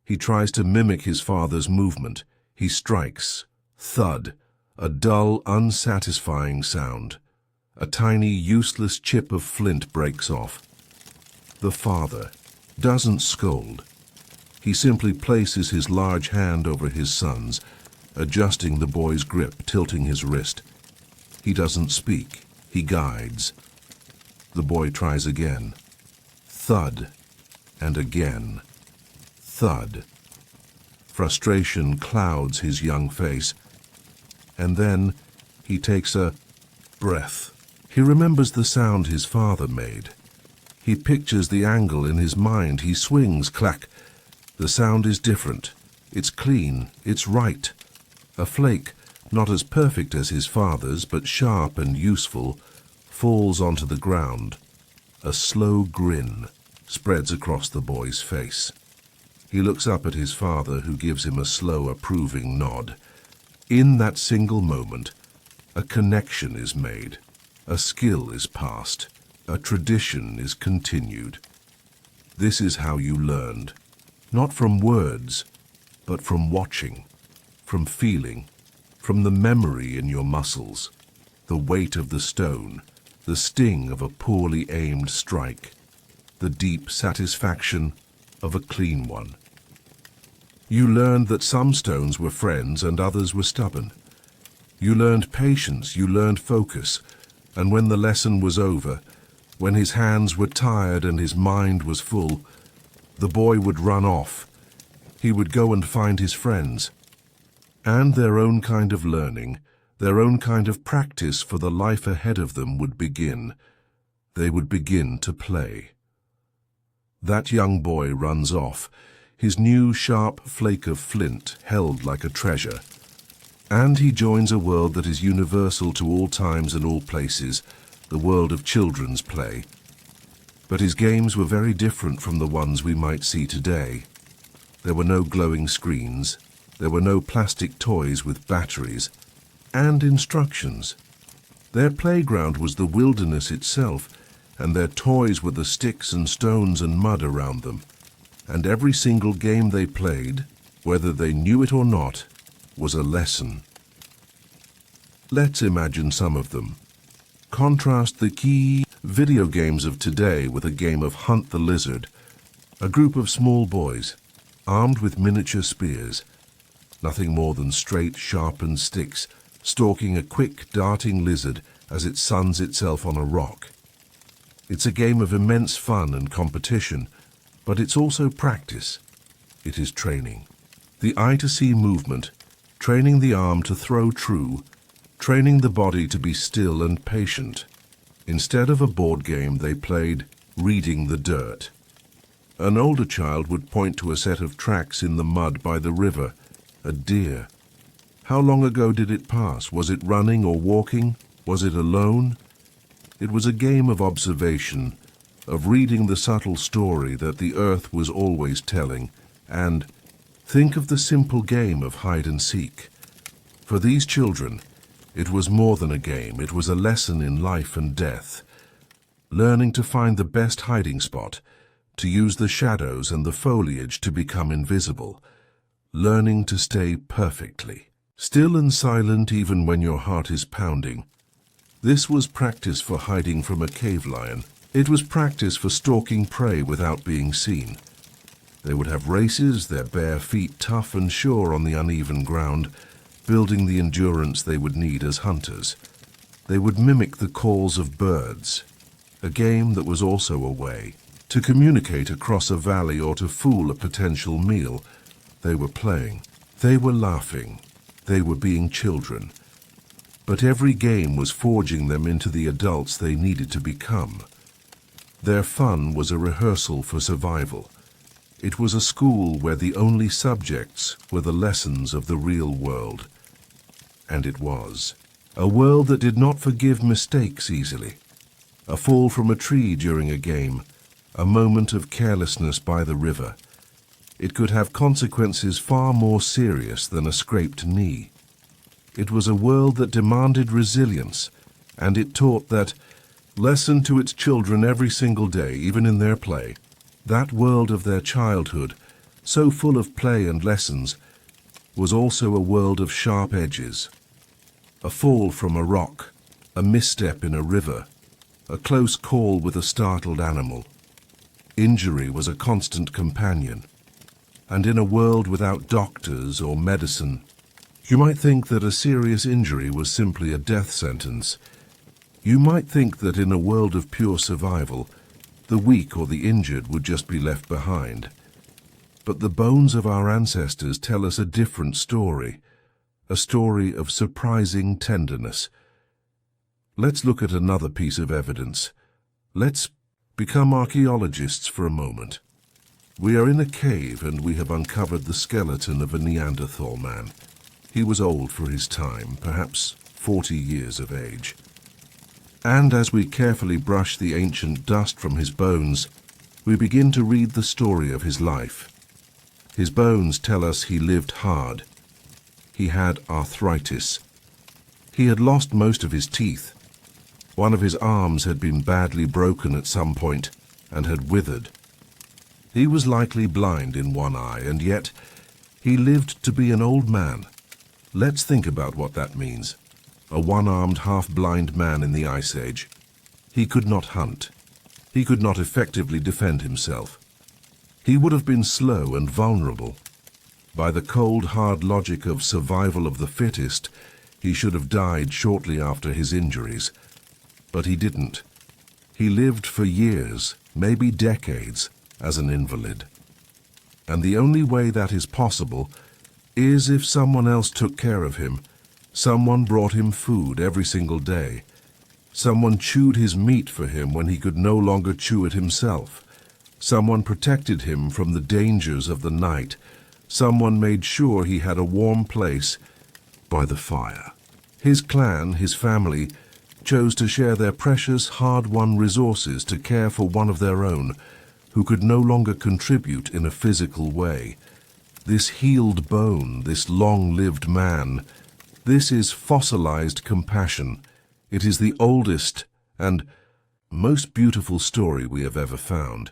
He tries to mimic his father's movement. He strikes. Thud. A dull, unsatisfying sound. A tiny, useless chip of flint breaks off. The father doesn't scold. He simply places his large hand over his son's, adjusting the boy's grip, tilting his wrist. He doesn't speak. He guides. The boy tries again. Thud. And again. Thud. Frustration clouds his young face. And then he takes a breath. He remembers the sound his father made. He pictures the angle in his mind. He swings, clack. The sound is different. It's clean. It's right. A flake, not as perfect as his father's, but sharp and useful, falls onto the ground. A slow grin spreads across the boy's face. He looks up at his father, who gives him a slow, approving nod. In that single moment, a connection is made. A skill is passed. A tradition is continued. This is how you learned. Not from words, but from watching, from feeling, from the memory in your muscles, the weight of the stone, the sting of a poorly aimed strike, the deep satisfaction of a clean one. You learned that some stones were friends and others were stubborn. You learned patience, you learned focus, and when the lesson was over, when his hands were tired and his mind was full, the boy would run off. He would go and find his friends. And their own kind of learning, their own kind of practice for the life ahead of them would begin. They would begin to play. That young boy runs off, his new sharp flake of flint held like a treasure. And he joins a world that is universal to all times and all places, the world of children's play. But his games were very different from the ones we might see today. There were no glowing screens, there were no plastic toys with batteries, and instructions. Their playground was the wilderness itself, and their toys were the sticks and stones and mud around them. And every single game they played, whether they knew it or not, was a lesson. Let's imagine some of them. Contrast the key video games of today with a game of Hunt the Lizard. A group of small boys, armed with miniature spears, nothing more than straight, sharpened sticks, stalking a quick, darting lizard as it suns itself on a rock. It's a game of immense fun and competition, but it's also practice. It is training. The eye to see movement, training the arm to throw true, training the body to be still and patient. Instead of a board game, they played Reading the Dirt. An older child would point to a set of tracks in the mud by the river, a deer. How long ago did it pass? Was it running or walking? Was it alone? It was a game of observation, of reading the subtle story that the earth was always telling, and think of the simple game of hide and seek. For these children, it was more than a game, it was a lesson in life and death, learning to find the best hiding spot, to use the shadows and the foliage to become invisible, learning to stay perfectly, still and silent even when your heart is pounding. This was practice for hiding from a cave lion. It was practice for stalking prey without being seen. They would have races, their bare feet tough and sure on the uneven ground, building the endurance they would need as hunters. They would mimic the calls of birds, a game that was also a way to communicate across a valley or to fool a potential meal. They were playing, they were laughing, they were being children. But every game was forging them into the adults they needed to become. Their fun was a rehearsal for survival. It was a school where the only subjects were the lessons of the real world. And it was. A world that did not forgive mistakes easily. A fall from a tree during a game, a moment of carelessness by the river. It could have consequences far more serious than a scraped knee. It was a world that demanded resilience, and it taught that lesson to its children every single day, even in their play. That world of their childhood, so full of play and lessons, was also a world of sharp edges. A fall from a rock, a misstep in a river, a close call with a startled animal. Injury was a constant companion. And in a world without doctors or medicine, you might think that a serious injury was simply a death sentence. You might think that in a world of pure survival, the weak or the injured would just be left behind. But the bones of our ancestors tell us a different story, a story of surprising tenderness. Let's look at another piece of evidence. Let's become archaeologists for a moment. We are in a cave and we have uncovered the skeleton of a Neanderthal man. He was old for his time, perhaps 40 years of age. And as we carefully brush the ancient dust from his bones, we begin to read the story of his life. His bones tell us he lived hard. He had arthritis. He had lost most of his teeth. One of his arms had been badly broken at some point and had withered. He was likely blind in one eye, and yet he lived to be an old man. Let's think about what that means. A one-armed, half-blind man in the Ice Age. He could not hunt. He could not effectively defend himself. He would have been slow and vulnerable. By the cold, hard logic of survival of the fittest, he should have died shortly after his injuries. But he didn't. He lived for years, maybe decades, as an invalid. And the only way that is possible is if someone else took care of him. Someone brought him food every single day. Someone chewed his meat for him when he could no longer chew it himself. Someone protected him from the dangers of the night. Someone made sure he had a warm place by the fire. His clan, his family, chose to share their precious, hard-won resources to care for one of their own, who could no longer contribute in a physical way. This healed bone, this long-lived man, this is fossilized compassion. It is the oldest and most beautiful story we have ever found.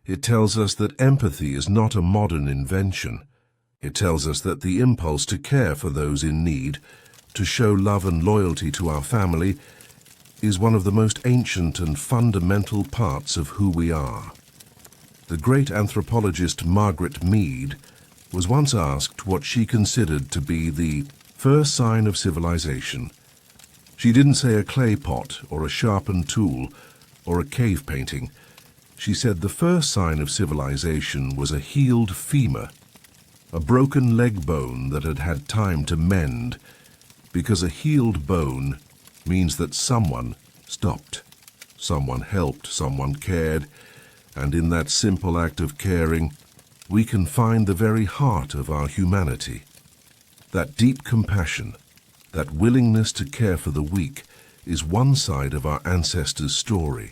It tells us that empathy is not a modern invention. It tells us that the impulse to care for those in need, to show love and loyalty to our family, is one of the most ancient and fundamental parts of who we are. The great anthropologist Margaret Mead was once asked what she considered to be the first sign of civilization. She didn't say a clay pot or a sharpened tool or a cave painting. She said the first sign of civilization was a healed femur, a broken leg bone that had had time to mend, because a healed bone means that someone stopped, someone helped, someone cared, and in that simple act of caring, we can find the very heart of our humanity. That deep compassion, that willingness to care for the weak, is one side of our ancestors' story.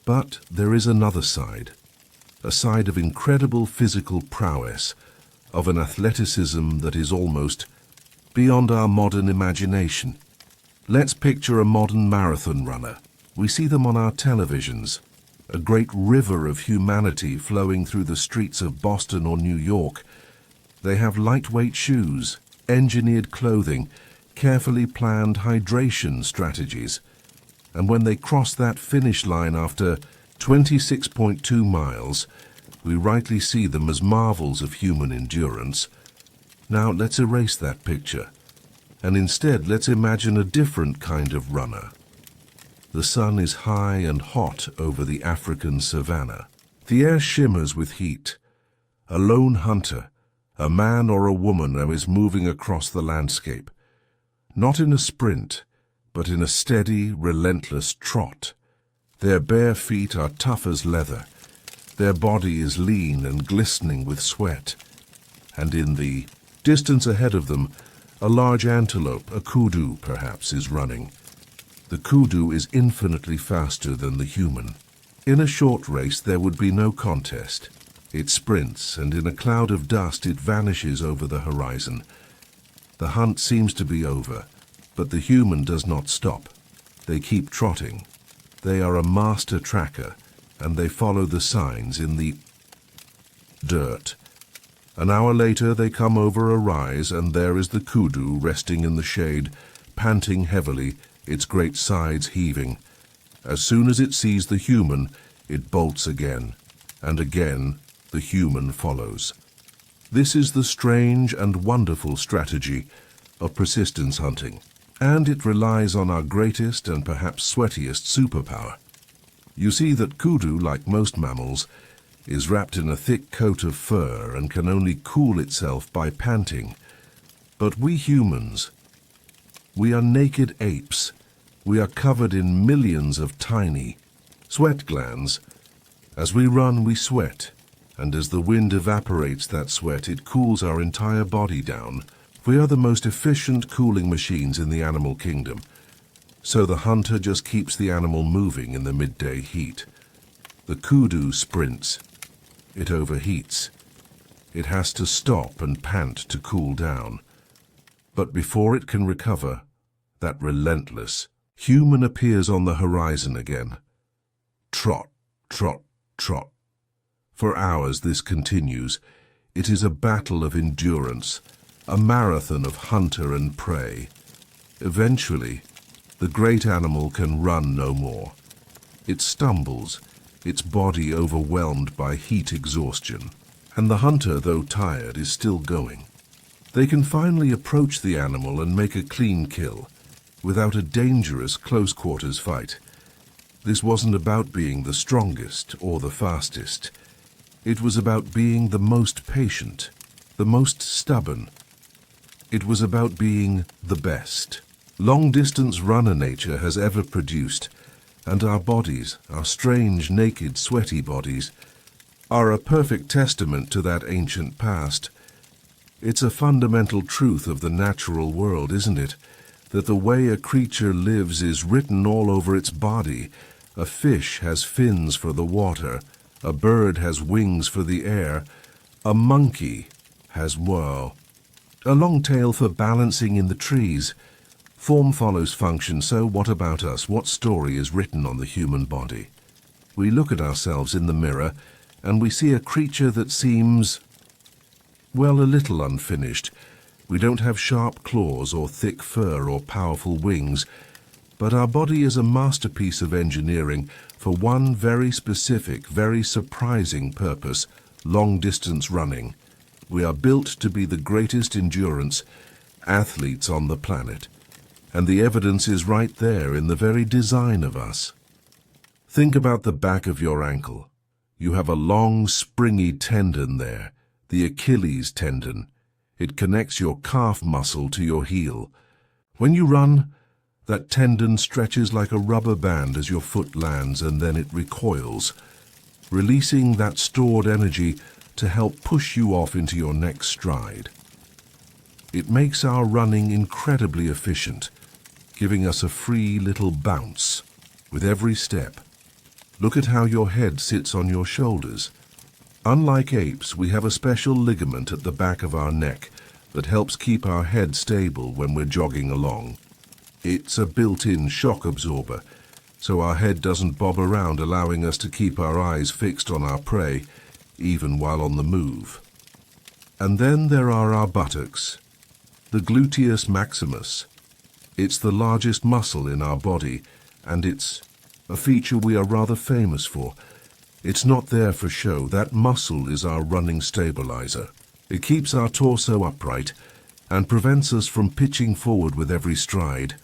But there is another side, a side of incredible physical prowess, of an athleticism that is almost beyond our modern imagination. Let's picture a modern marathon runner. We see them on our televisions, a great river of humanity flowing through the streets of Boston or New York. They have lightweight shoes, engineered clothing, carefully planned hydration strategies. And when they cross that finish line after 26.2 miles, we rightly see them as marvels of human endurance. Now let's erase that picture, and instead let's imagine a different kind of runner. The sun is high and hot over the African savanna. The air shimmers with heat. A lone hunter, a man or a woman now is moving across the landscape, not in a sprint, but in a steady, relentless trot. Their bare feet are tough as leather. Their body is lean and glistening with sweat. And in the distance ahead of them, a large antelope, a kudu perhaps, is running. The kudu is infinitely faster than the human. In a short race there would be no contest. It sprints, and in a cloud of dust it vanishes over the horizon. The hunt seems to be over, but the human does not stop. They keep trotting. They are a master tracker, and they follow the signs in the dirt. An hour later they come over a rise, and there is the kudu resting in the shade, panting heavily, its great sides heaving. As soon as it sees the human, it bolts again, and again the human follows. This is the strange and wonderful strategy of persistence hunting, and it relies on our greatest and perhaps sweatiest superpower. You see that kudu, like most mammals, is wrapped in a thick coat of fur and can only cool itself by panting. But we humans, we are naked apes. We are covered in millions of tiny sweat glands. As we run, we sweat, and as the wind evaporates that sweat, it cools our entire body down. We are the most efficient cooling machines in the animal kingdom. So the hunter just keeps the animal moving in the midday heat. The kudu sprints. It overheats. It has to stop and pant to cool down. But before it can recover, that relentless human appears on the horizon again. Trot, trot, trot. For hours this continues. It is a battle of endurance, a marathon of hunter and prey. Eventually, the great animal can run no more. It stumbles, its body overwhelmed by heat exhaustion, and the hunter, though tired, is still going. They can finally approach the animal and make a clean kill, without a dangerous close-quarters fight. This wasn't about being the strongest or the fastest. It was about being the most patient, the most stubborn. It was about being the best. Long-distance runner nature has ever produced, and our bodies, our strange, naked, sweaty bodies, are a perfect testament to that ancient past. It's a fundamental truth of the natural world, isn't it? That the way a creature lives is written all over its body. A fish has fins for the water, a bird has wings for the air, a monkey has a long tail for balancing in the trees. Form follows function, so what about us? What story is written on the human body? We look at ourselves in the mirror, and we see a creature that seems, well, a little unfinished. We don't have sharp claws or thick fur or powerful wings, but our body is a masterpiece of engineering for one very specific, very surprising purpose: long-distance running. We are built to be the greatest endurance athletes on the planet, and the evidence is right there in the very design of us. Think about the back of your ankle. You have a long, springy tendon there, the Achilles tendon. It connects your calf muscle to your heel. When you run, that tendon stretches like a rubber band as your foot lands, and then it recoils, releasing that stored energy to help push you off into your next stride. It makes our running incredibly efficient, giving us a free little bounce with every step. Look at how your head sits on your shoulders. Unlike apes, we have a special ligament at the back of our neck that helps keep our head stable when we're jogging along. It's a built-in shock absorber, so our head doesn't bob around, allowing us to keep our eyes fixed on our prey, even while on the move. And then there are our buttocks, the gluteus maximus. It's the largest muscle in our body, and it's a feature we are rather famous for. It's not there for show. That muscle is our running stabilizer. It keeps our torso upright and prevents us from pitching forward with every stride.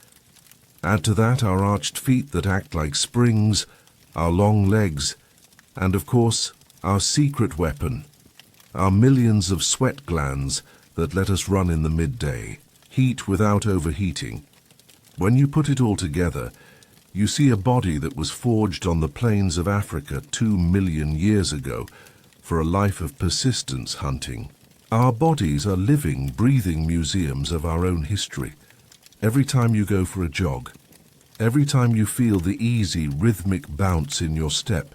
Add to that our arched feet that act like springs, our long legs, and of course, our secret weapon, our millions of sweat glands that let us run in the midday, heat without overheating. When you put it all together, you see a body that was forged on the plains of Africa 2 million years ago for a life of persistence hunting. Our bodies are living, breathing museums of our own history. Every time you go for a jog, every time you feel the easy, rhythmic bounce in your step,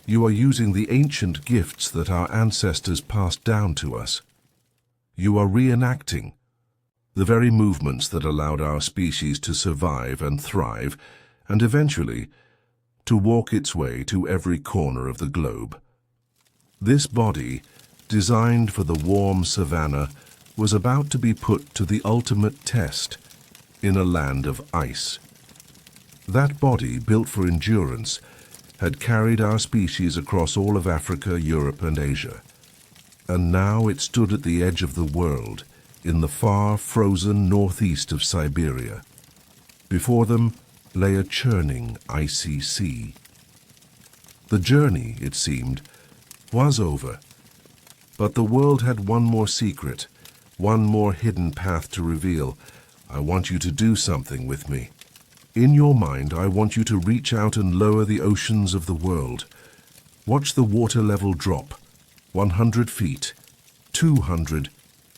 you are using the ancient gifts that our ancestors passed down to us. You are reenacting the very movements that allowed our species to survive and thrive, and eventually to walk its way to every corner of the globe. This body, designed for the warm savanna, was about to be put to the ultimate test in a land of ice. That body, built for endurance, had carried our species across all of Africa, Europe, and Asia. And now it stood at the edge of the world, in the far, frozen northeast of Siberia. Before them lay a churning, icy sea. The journey, it seemed, was over. But the world had one more secret, one more hidden path to reveal. I want you to do something with me. In your mind, I want you to reach out and lower the oceans of the world. Watch the water level drop. 100 feet, 200,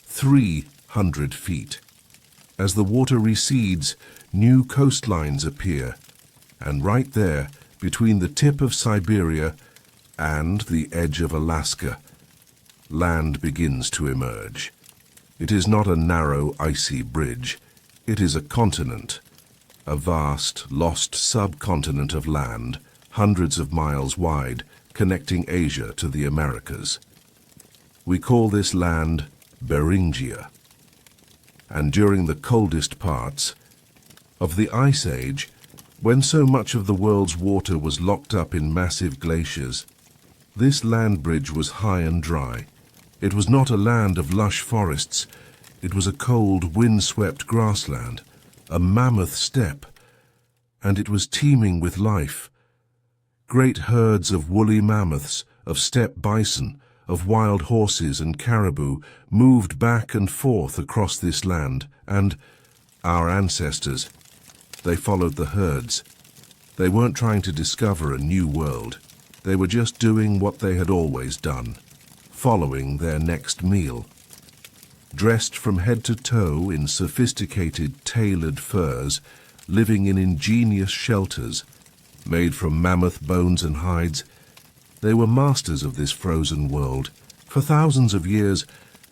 300 feet. As the water recedes, new coastlines appear. And right there, between the tip of Siberia and the edge of Alaska, land begins to emerge. It is not a narrow, icy bridge. It is a continent, a vast, lost subcontinent of land, hundreds of miles wide, connecting Asia to the Americas. We call this land Beringia. And during the coldest parts of the Ice Age, when so much of the world's water was locked up in massive glaciers, this land bridge was high and dry. It was not a land of lush forests. It was a cold, wind-swept grassland, a mammoth steppe, and it was teeming with life. Great herds of woolly mammoths, of steppe bison, of wild horses and caribou moved back and forth across this land, and our ancestors, they followed the herds. They weren't trying to discover a new world. They were just doing what they had always done, following their next meal. Dressed from head to toe in sophisticated, tailored furs, living in ingenious shelters made from mammoth bones and hides, they were masters of this frozen world. For thousands of years,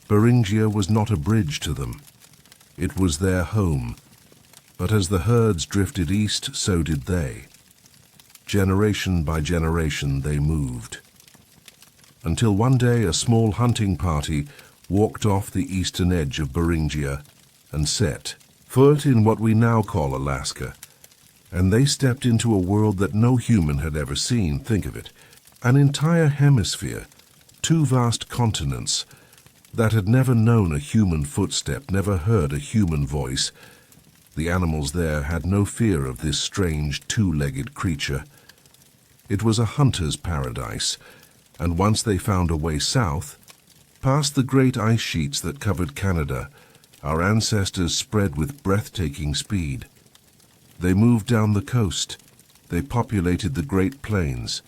Beringia was not a bridge to them. It was their home. But as the herds drifted east, so did they. Generation by generation they moved. Until one day a small hunting party walked off the eastern edge of Beringia and set foot in what we now call Alaska. And they stepped into a world that no human had ever seen. Think of it. An entire hemisphere, 2 vast continents that had never known a human footstep, never heard a human voice. The animals there had no fear of this strange 2-legged creature. It was a hunter's paradise, and once they found a way south, past the great ice sheets that covered Canada, our ancestors spread with breathtaking speed. They moved down the coast. They populated the Great Plains.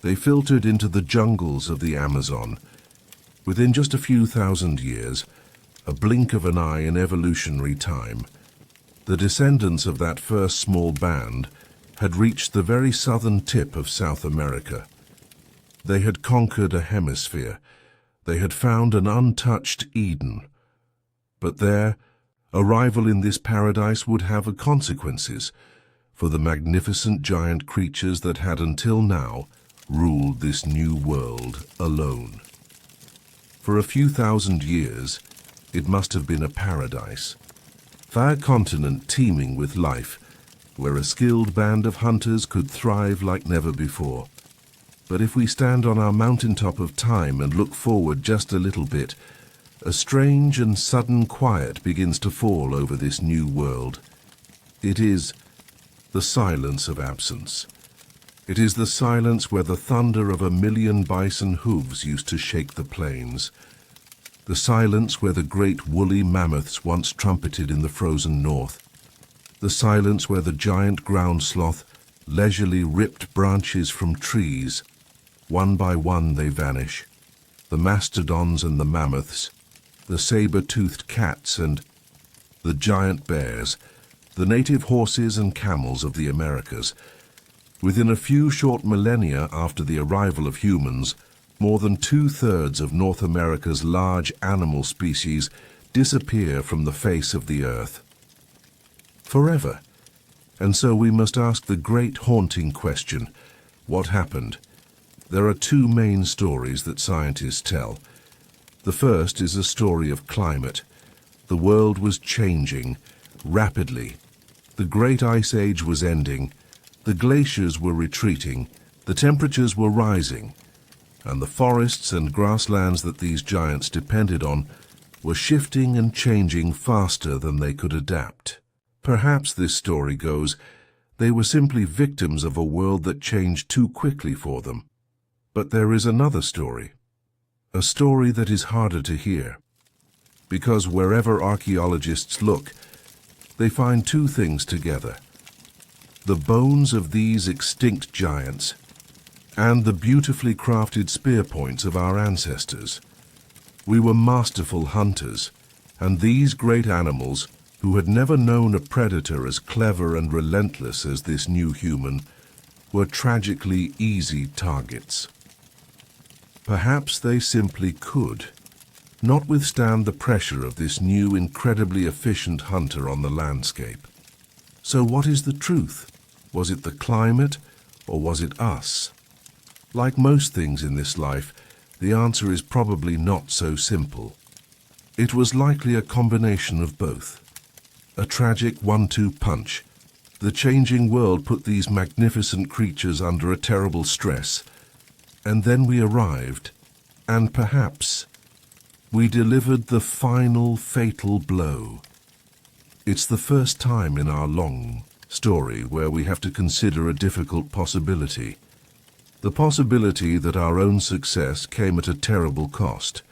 They filtered into the jungles of the Amazon. Within just a few thousand years, a blink of an eye in evolutionary time. The descendants of that first small band had reached the very southern tip of South America. They had conquered a hemisphere. They had found an untouched Eden. But their arrival in this paradise would have consequences for the magnificent giant creatures that had until now ruled this new world alone. For a few thousand years, it must have been a paradise, a continent teeming with life, where a skilled band of hunters could thrive like never before. But if we stand on our mountaintop of time and look forward just a little bit, a strange and sudden quiet begins to fall over this new world. It is the silence of absence. It is the silence where the thunder of 1,000,000 bison hooves used to shake the plains. The silence where the great woolly mammoths once trumpeted in the frozen north. The silence where the giant ground sloth leisurely ripped branches from trees. One by one they vanish. The mastodons and the mammoths, the saber-toothed cats and the giant bears, the native horses and camels of the Americas. Within a few short millennia after the arrival of humans, more than 2/3 of North America's large animal species disappear from the face of the earth. Forever. And so we must ask the great haunting question, what happened? There are two main stories that scientists tell. The first is a story of climate. The world was changing rapidly. The Great Ice Age was ending. The glaciers were retreating. The temperatures were rising. And the forests and grasslands that these giants depended on were shifting and changing faster than they could adapt. Perhaps, this story goes, they were simply victims of a world that changed too quickly for them. But there is another story. A story that is harder to hear. Because wherever archaeologists look, they find two things together: the bones of these extinct giants and the beautifully crafted spear points of our ancestors. We were masterful hunters, and these great animals, who had never known a predator as clever and relentless as this new human, were tragically easy targets. Perhaps they simply could not withstand the pressure of this new, incredibly efficient hunter on the landscape. So what is the truth? Was it the climate, or was it us? Like most things in this life, the answer is probably not so simple. It was likely a combination of both. A tragic 1-2 punch. The changing world put these magnificent creatures under a terrible stress. And then we arrived, and perhaps we delivered the final fatal blow. It's the first time in our long story where we have to consider a difficult possibility. The possibility that our own success came at a terrible cost,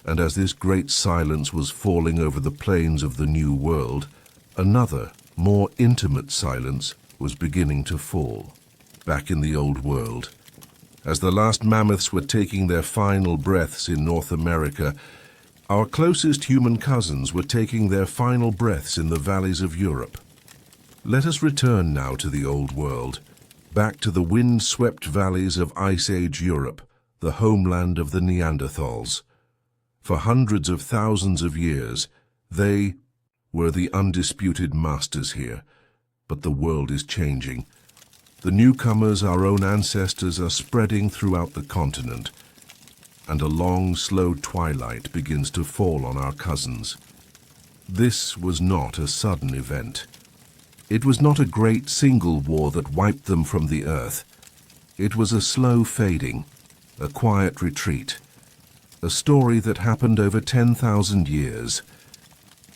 and as this great silence was falling over the plains of the new world, another, more intimate silence was beginning to fall. Back in the old world, as the last mammoths were taking their final breaths in North America, our closest human cousins were taking their final breaths in the valleys of Europe. Let us return now to the old world, back to the wind-swept valleys of Ice Age Europe, the homeland of the Neanderthals. For hundreds of thousands of years, they were the undisputed masters here. But the world is changing. The newcomers, our own ancestors, are spreading throughout the continent, and a long, slow twilight begins to fall on our cousins. This was not a sudden event. It was not a great single war that wiped them from the earth. It was a slow fading, a quiet retreat, a story that happened over 10,000 years.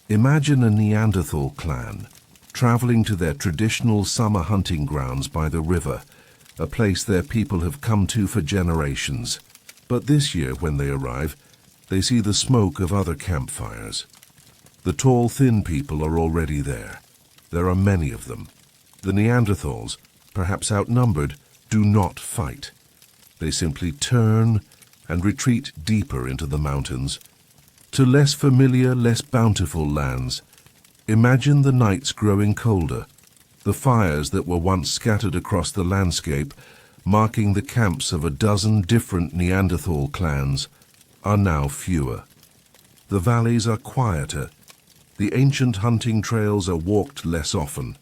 Imagine a Neanderthal clan traveling to their traditional summer hunting grounds by the river, a place their people have come to for generations. But this year, when they arrive, they see the smoke of other campfires. The tall, thin people are already there. There are many of them. The Neanderthals, perhaps outnumbered, do not fight. They simply turn and retreat deeper into the mountains. to less familiar, less bountiful lands. Imagine the nights growing colder, the fires that were once scattered across the landscape, marking the camps of a dozen different Neanderthal clans, are now fewer. The valleys are quieter. The ancient hunting trails are walked less often.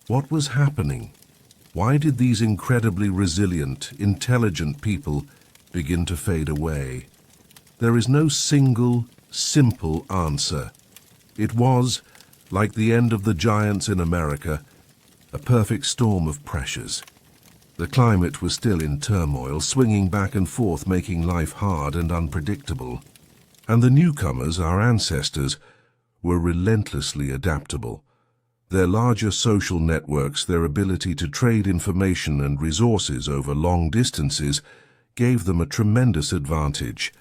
What was happening? Why did these incredibly resilient, intelligent people begin to fade away? There is no single, simple answer. It was, like the end of the giants in America, a perfect storm of pressures. The climate was still in turmoil, swinging back and forth, making life hard and unpredictable. And the newcomers, our ancestors, were relentlessly adaptable. Their larger social networks, their ability to trade information and resources over long distances, gave them a tremendous advantage.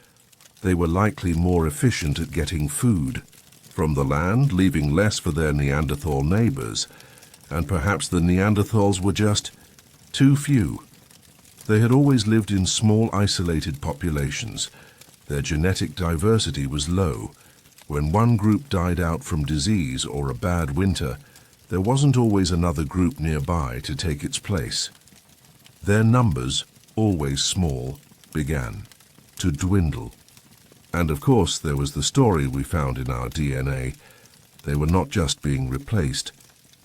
They were likely more efficient at getting food from the land, leaving less for their Neanderthal neighbors. And perhaps the Neanderthals were just too few. They had always lived in small, isolated populations. Their genetic diversity was low. When one group died out from disease or a bad winter, there wasn't always another group nearby to take its place. Their numbers, always small, began to dwindle. And of course there was the story we found in our DNA. They were not just being replaced,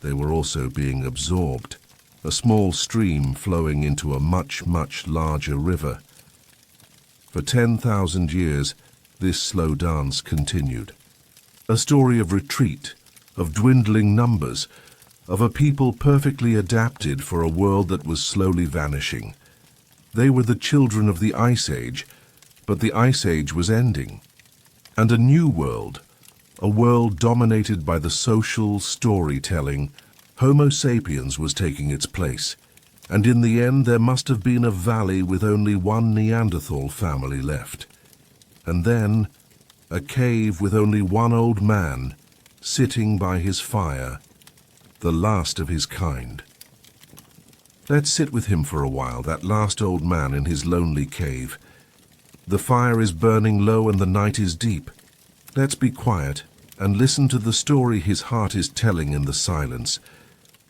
they were also being absorbed. A small stream flowing into a much, much larger river. For 10,000 years, this slow dance continued. A story of retreat, of dwindling numbers, of a people perfectly adapted for a world that was slowly vanishing. They were the children of the Ice Age, but the Ice Age was ending. And a new world, a world dominated by the social storytelling, Homo sapiens was taking its place. And in the end there must have been a valley with only one Neanderthal family left. And then a cave with only one old man, sitting by his fire, the last of his kind. Let's sit with him for a while, that last old man in his lonely cave. The fire is burning low and the night is deep. Let's be quiet and listen to the story his heart is telling in the silence.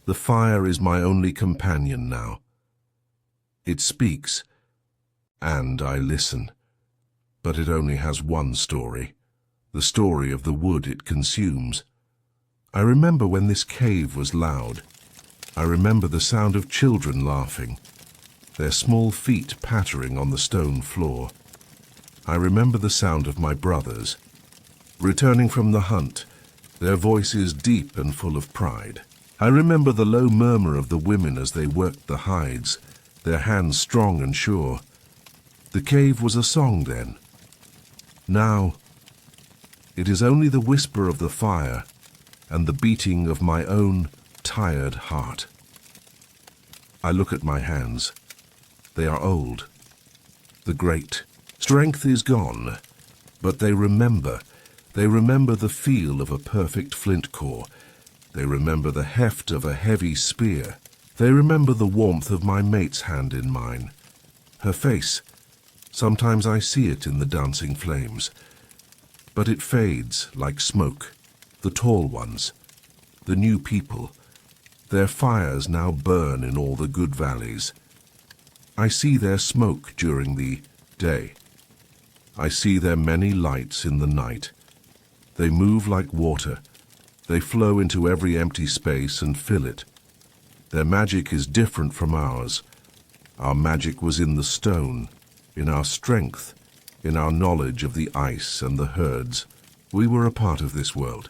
The fire is my only companion now. It speaks, and I listen. But it only has one story, the story of the wood it consumes. I remember when this cave was loud. I remember the sound of children laughing, their small feet pattering on the stone floor. I remember the sound of my brothers, returning from the hunt, their voices deep and full of pride. I remember the low murmur of the women as they worked the hides, their hands strong and sure. The cave was a song then. Now, it is only the whisper of the fire and the beating of my own tired heart. I look at my hands. They are old. The great strength is gone, but they remember. They remember the feel of a perfect flint core. They remember the heft of a heavy spear. They remember the warmth of my mate's hand in mine. Her face, sometimes I see it in the dancing flames. But it fades like smoke. The tall ones, the new people, their fires now burn in all the good valleys. I see their smoke during the day. I see their many lights in the night. They move like water. They flow into every empty space and fill it. Their magic is different from ours. Our magic was in the stone, in our strength, in our knowledge of the ice and the herds. We were a part of this world.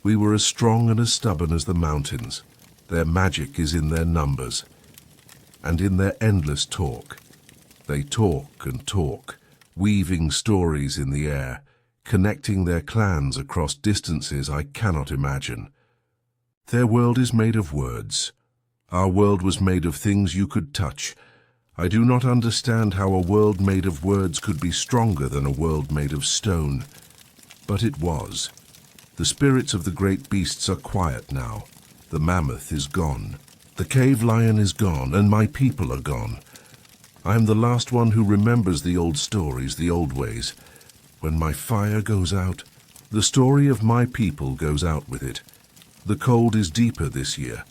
We were as strong and as stubborn as the mountains. Their magic is in their numbers and in their endless talk. They talk and talk, weaving stories in the air, connecting their clans across distances I cannot imagine. Their world is made of words. Our world was made of things you could touch. I do not understand how a world made of words could be stronger than a world made of stone. But it was. The spirits of the great beasts are quiet now. The mammoth is gone. The cave lion is gone, and my people are gone. I am the last one who remembers the old stories, the old ways. When my fire goes out, the story of my people goes out with it. The cold is deeper this year,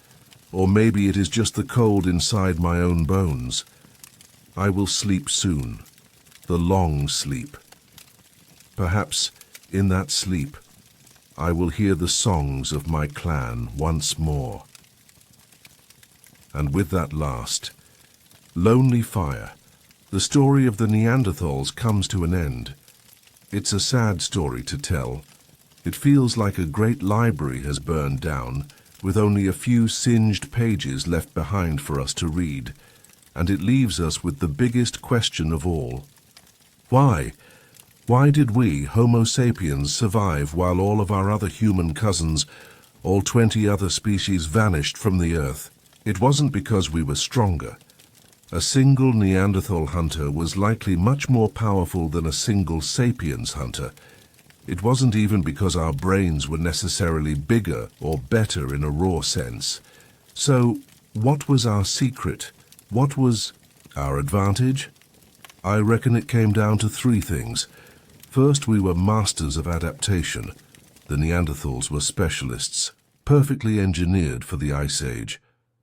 or maybe it is just the cold inside my own bones. I will sleep soon, the long sleep. Perhaps in that sleep, I will hear the songs of my clan once more. And with that last, lonely fire, the story of the Neanderthals comes to an end. It's a sad story to tell. It feels like a great library has burned down, with only a few singed pages left behind for us to read, and it leaves us with the biggest question of all. Why? Why did we, Homo sapiens, survive while all of our other human cousins, all 20 other species, vanished from the earth? It wasn't because we were stronger. A single Neanderthal hunter was likely much more powerful than a single sapiens hunter. It wasn't even because our brains were necessarily bigger or better in a raw sense. So, what was our secret? What was our advantage? I reckon it came down to 3 things. First, we were masters of adaptation. The Neanderthals were specialists, perfectly engineered for the Ice Age.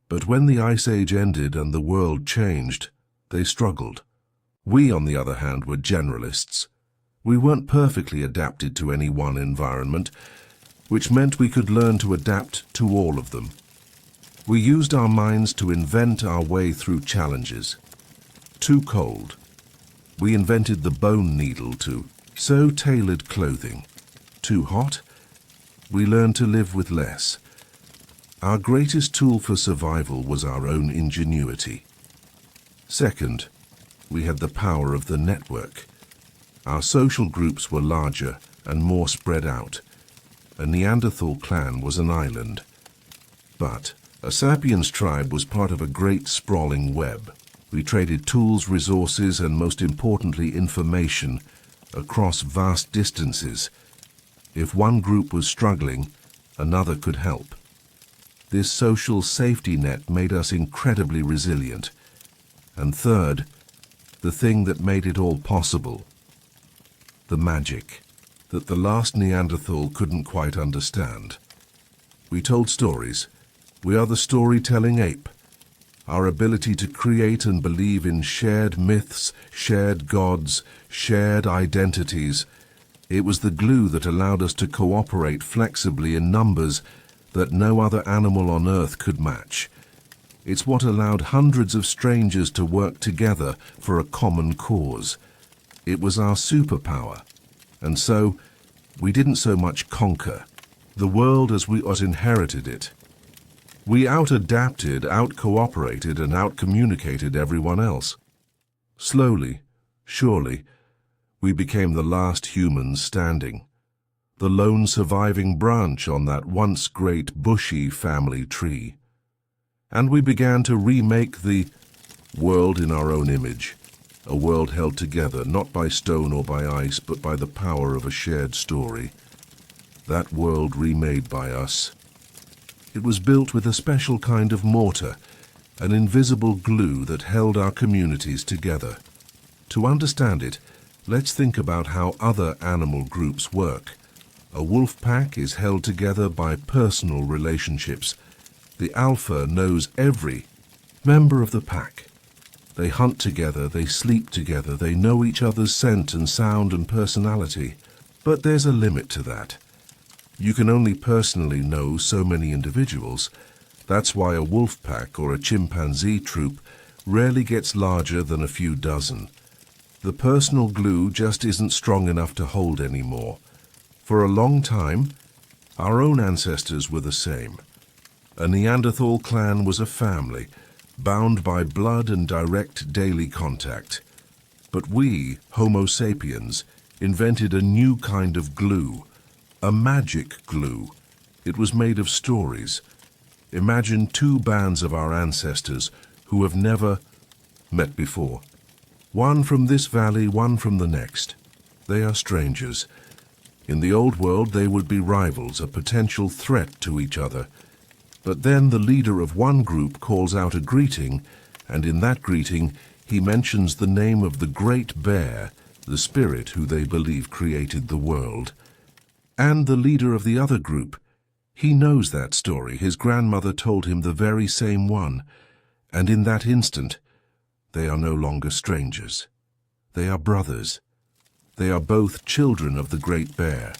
But when the Ice Age ended and the world changed, they struggled. We, on the other hand, were generalists. We weren't perfectly adapted to any one environment, which meant we could learn to adapt to all of them. We used our minds to invent our way through challenges. Too cold. We invented the bone needle to sew tailored clothing. Too hot. We learned to live with less. Our greatest tool for survival was our own ingenuity. Second, we had the power of the network. Our social groups were larger and more spread out. A Neanderthal clan was an island. But a sapiens tribe was part of a great sprawling web. We traded tools, resources, and most importantly, information across vast distances. If one group was struggling, another could help. This social safety net made us incredibly resilient. And third, the thing that made it all possible, the magic that the last Neanderthal couldn't quite understand. We told stories. We are the storytelling ape. Our ability to create and believe in shared myths, shared gods, shared identities. It was the glue that allowed us to cooperate flexibly in numbers that no other animal on Earth could match. It's what allowed hundreds of strangers to work together for a common cause. It was our superpower. And so, we didn't so much conquer the world as we inherited it. We out-adapted, out-cooperated, and out-communicated everyone else. Slowly, surely, we became the last humans standing, the lone surviving branch on that once great bushy family tree. And we began to remake the world in our own image, a world held together not by stone or by ice, but by the power of a shared story. That world remade by us. It was built with a special kind of mortar, an invisible glue that held our communities together. To understand it, let's think about how other animal groups work. A wolf pack is held together by personal relationships. The alpha knows every member of the pack. They hunt together, they sleep together, they know each other's scent and sound and personality. But there's a limit to that. You can only personally know so many individuals. That's why a wolf pack or a chimpanzee troop rarely gets larger than a few dozen. The personal glue just isn't strong enough to hold anymore. For a long time, our own ancestors were the same. A Neanderthal clan was a family, bound by blood and direct daily contact. But we, Homo sapiens, invented a new kind of glue, a magic glue. It was made of stories. Imagine 2 bands of our ancestors who have never met before. One from this valley, one from the next. They are strangers. In the old world, they would be rivals, a potential threat to each other. But then the leader of one group calls out a greeting, and in that greeting he mentions the name of the great bear the spirit who they believe created the world. And the leader of the other group, he knows that story. His grandmother told him the very same one, and in that instant, they are no longer strangers. They are brothers. They are both children of the Great Bear.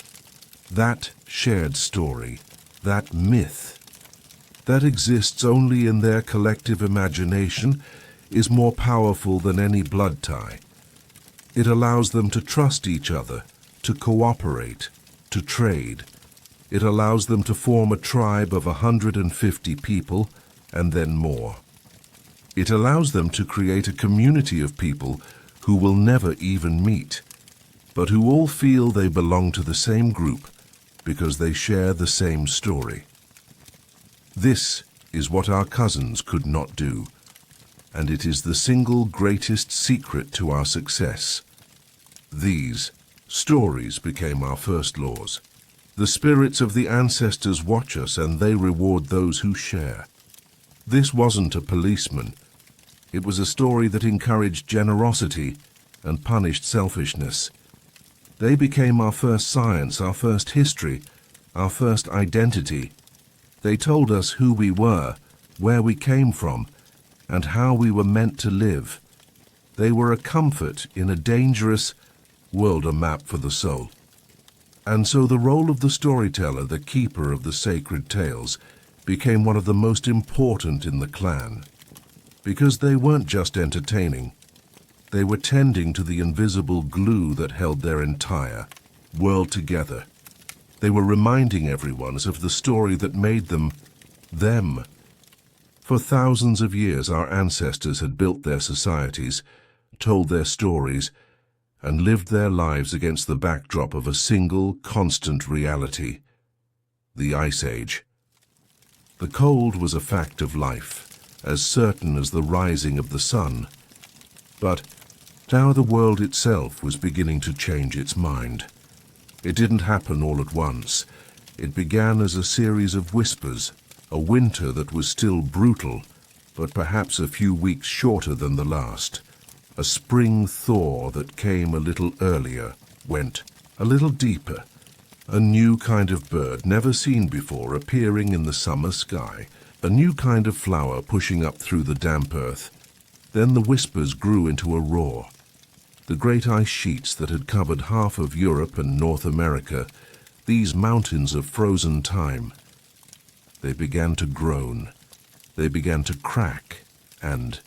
That shared story, that myth, that exists only in their collective imagination, is more powerful than any blood tie. It allows them to trust each other, to cooperate, to trade. It allows them to form a tribe of 150 people, and then more. It allows them to create a community of people who will never even meet, but who all feel they belong to the same group because they share the same story. This is what our cousins could not do, and it is the single greatest secret to our success. These stories became our first laws. The spirits of the ancestors watch us, and they reward those who share. This wasn't a policeman. It was a story that encouraged generosity and punished selfishness. They became our first science, our first history, our first identity. They told us who we were, where we came from, and how we were meant to live. They were a comfort in a dangerous world, a map for the soul. And so the role of the storyteller, the keeper of the sacred tales, became one of the most important in the clan. Because they weren't just entertaining. They were tending to the invisible glue that held their entire world together. They were reminding everyone of the story that made them, them. For thousands of years, our ancestors had built their societies, told their stories, and lived their lives against the backdrop of a single, constant reality: the Ice Age. The cold was a fact of life, as certain as the rising of the sun. But now the world itself was beginning to change its mind. It didn't happen all at once. It began as a series of whispers, a winter that was still brutal, but perhaps a few weeks shorter than the last. A spring thaw that came a little earlier, went a little deeper. A new kind of bird, never seen before, appearing in the summer sky. A new kind of flower pushing up through the damp earth. Then the whispers grew into a roar. The great ice sheets that had covered half of Europe and North America, these mountains of frozen time, they began to groan. They began to crack, and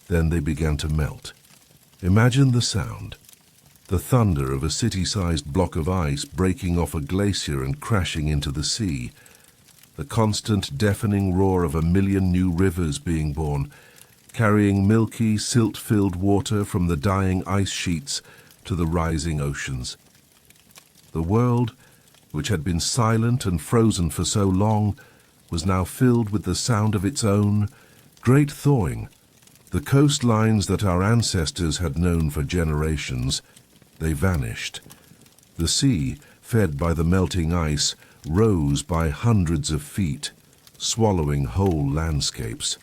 then they began to melt. Imagine the sound. The thunder of a city-sized block of ice breaking off a glacier and crashing into the sea. The constant deafening roar of 1,000,000 new rivers being born, carrying milky, silt-filled water from the dying ice sheets to the rising oceans. The world, which had been silent and frozen for so long, was now filled with the sound of its own great thawing. The coastlines that our ancestors had known for generations, they vanished. The sea, fed by the melting ice, rose by hundreds of feet, swallowing whole landscapes.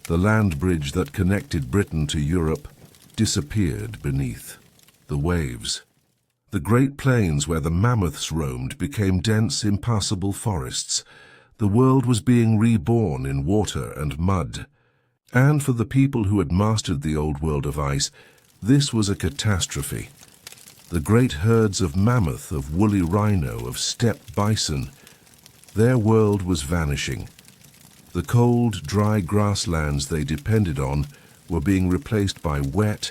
The land bridge that connected Britain to Europe disappeared beneath the waves. The great plains where the mammoths roamed became dense, impassable forests. The world was being reborn in water and mud. And for the people who had mastered the old world of ice, this was a catastrophe. The great herds of mammoth, of woolly rhino, of steppe bison, their world was vanishing. The cold, dry grasslands they depended on were being replaced by wet,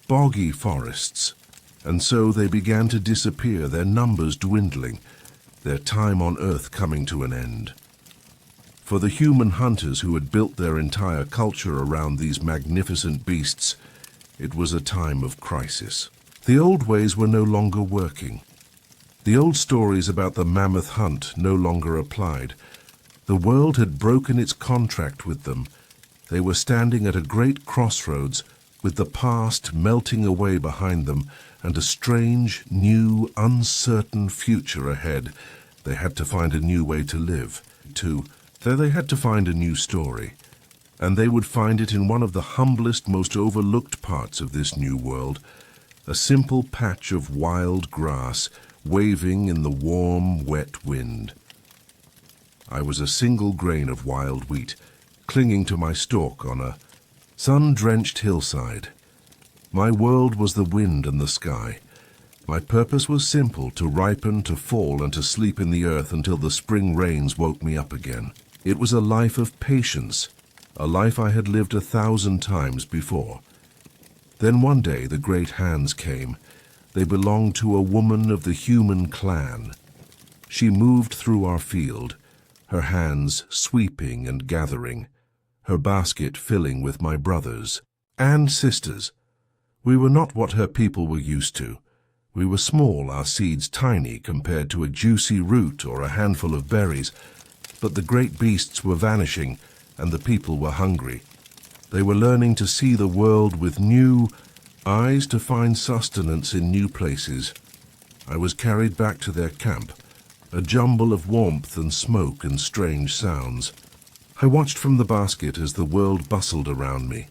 boggy forests, and so they began to disappear, their numbers dwindling, their time on Earth coming to an end. For the human hunters who had built their entire culture around these magnificent beasts, it was a time of crisis. The old ways were no longer working. The old stories about the mammoth hunt no longer applied. The world had broken its contract with them. They were standing at a great crossroads, with the past melting away behind them and a strange, new, uncertain future ahead. They had to find a new way to live, they had to find a new story. And they would find it in one of the humblest, most overlooked parts of this new world, a simple patch of wild grass waving in the warm, wet wind. I was a single grain of wild wheat, clinging to my stalk on a sun-drenched hillside. My world was the wind and the sky. My purpose was simple: to ripen, to fall, and to sleep in the earth until the spring rains woke me up again. It was a life of patience, a life I had lived 1,000 times before. Then one day the great hands came. They belonged to a woman of the human clan. She moved through our field, her hands sweeping and gathering, her basket filling with my brothers and sisters. We were not what her people were used to. We were small, our seeds tiny compared to a juicy root or a handful of berries, but the great beasts were vanishing and the people were hungry. They were learning to see the world with new eyes, to find sustenance in new places. I was carried back to their camp, a jumble of warmth and smoke and strange sounds. I watched from the basket as the world bustled around me.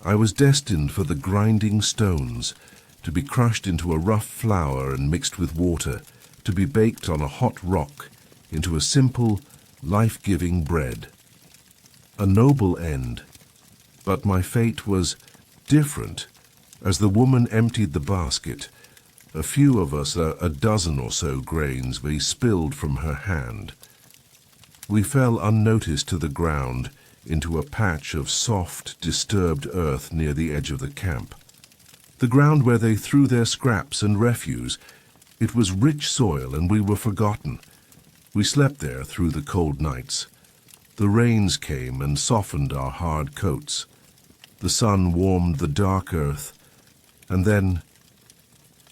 I was destined for the grinding stones, to be crushed into a rough flour and mixed with water, to be baked on a hot rock into a simple, life-giving bread. A noble end, but my fate was different. As the woman emptied the basket, a few of us, a dozen or so grains, we spilled from her hand. We fell unnoticed to the ground into a patch of soft, disturbed earth near the edge of the camp. The ground where they threw their scraps and refuse. It was rich soil, and we were forgotten. We slept there through the cold nights. The rains came and softened our hard coats. The sun warmed the dark earth, and then,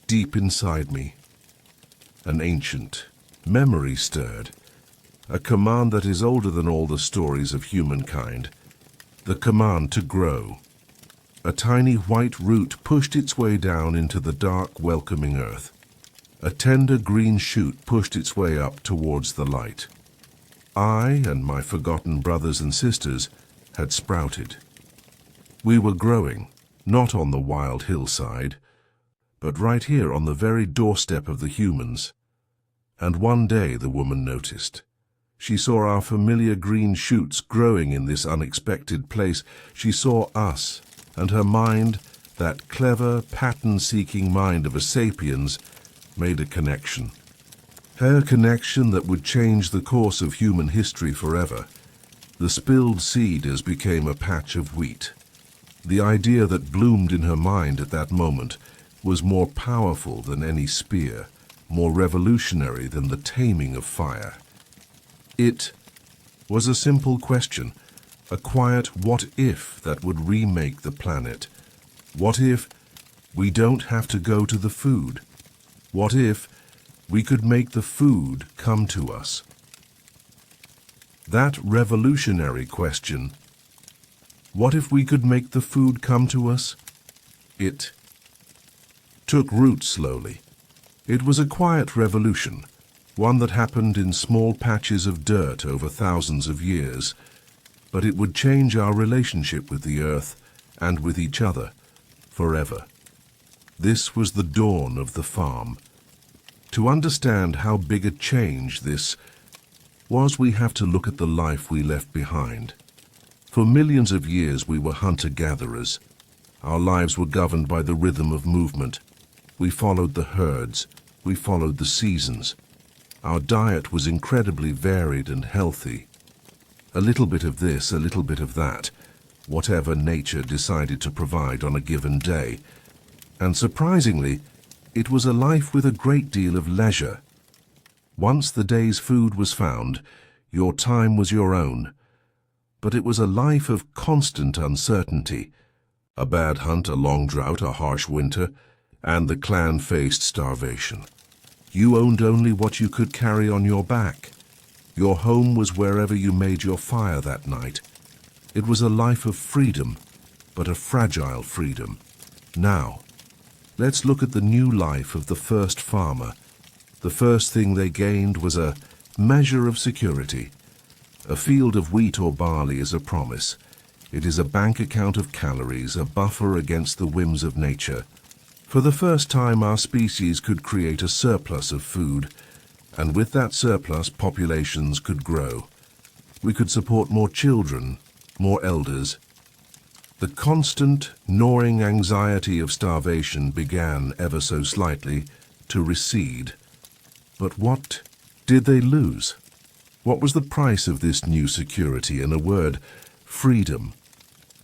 deep inside me, an ancient memory stirred, a command that is older than all the stories of humankind, the command to grow. A tiny white root pushed its way down into the dark, welcoming earth. A tender green shoot pushed its way up towards the light. I and my forgotten brothers and sisters had sprouted. We were growing, not on the wild hillside, but right here on the very doorstep of the humans. And one day the woman noticed. She saw our familiar green shoots growing in this unexpected place. She saw us, and her mind, that clever, pattern-seeking mind of a sapiens, made a connection. Her connection that would change the course of human history forever. The spilled seed as became a patch of wheat. The idea that bloomed in her mind at that moment was more powerful than any spear, more revolutionary than the taming of fire. It was a simple question, a quiet what if that would remake the planet. What if we don't have to go to the food? What if we could make the food come to us? That revolutionary question, what if we could make the food come to us? It took root slowly. It was a quiet revolution, one that happened in small patches of dirt over thousands of years, but it would change our relationship with the earth and with each other forever. This was the dawn of the farm. To understand how big a change this was, we have to look at the life we left behind. For millions of years we were hunter-gatherers. Our lives were governed by the rhythm of movement. We followed the herds. We followed the seasons. Our diet was incredibly varied and healthy. A little bit of this, a little bit of that, whatever nature decided to provide on a given day. And surprisingly, it was a life with a great deal of leisure. Once the day's food was found, your time was your own. But it was a life of constant uncertainty. A bad hunt, a long drought, a harsh winter, and the clan faced starvation. You owned only what you could carry on your back. Your home was wherever you made your fire that night. It was a life of freedom, but a fragile freedom. Now, let's look at the new life of the first farmer. The first thing they gained was a measure of security. A field of wheat or barley is a promise. It is a bank account of calories, a buffer against the whims of nature. For the first time, our species could create a surplus of food, and with that surplus, populations could grow. We could support more children, more elders. The constant, gnawing anxiety of starvation began, ever so slightly, to recede. But what did they lose? What was the price of this new security? In a word, freedom.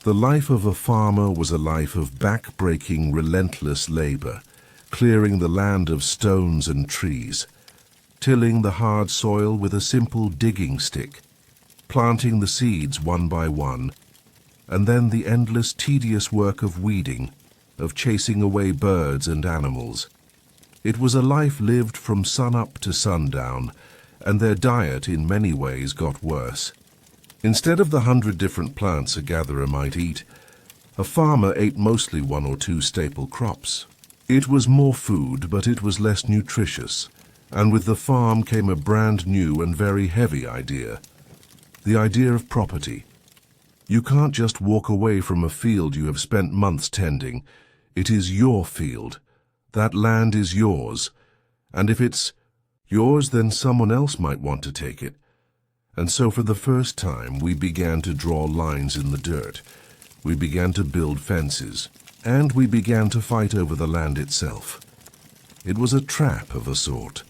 The life of a farmer was a life of back-breaking, relentless labor, clearing the land of stones and trees, tilling the hard soil with a simple digging stick, planting the seeds one by one, and then the endless, tedious work of weeding, of chasing away birds and animals. It was a life lived from sun-up to sundown, and their diet in many ways got worse. Instead of the 100 different plants a gatherer might eat, a farmer ate mostly 1 or 2 staple crops. It was more food, but it was less nutritious, and with the farm came a brand new and very heavy idea. The idea of property. You can't just walk away from a field you have spent months tending. It is your field. That land is yours, and if it's yours, then someone else might want to take it. And so for the first time, we began to draw lines in the dirt. We began to build fences, and we began to fight over the land itself. It was a trap of a sort.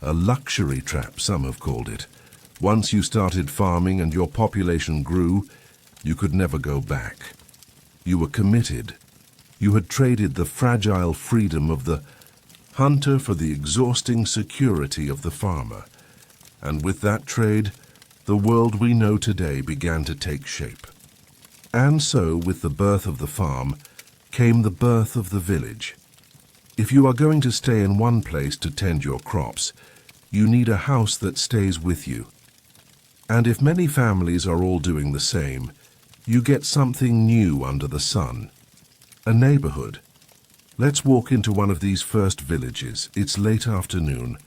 A luxury trap, some have called it. Once you started farming and your population grew, you could never go back. You were committed. You had traded the fragile freedom of the hunter for the exhausting security of the farmer. And with that trade, the world we know today began to take shape. And so, with the birth of the farm, came the birth of the village. If you are going to stay in one place to tend your crops, you need a house that stays with you. And if many families are all doing the same, you get something new under the sun. A neighborhood. Let's walk into one of these first villages. It's late afternoon.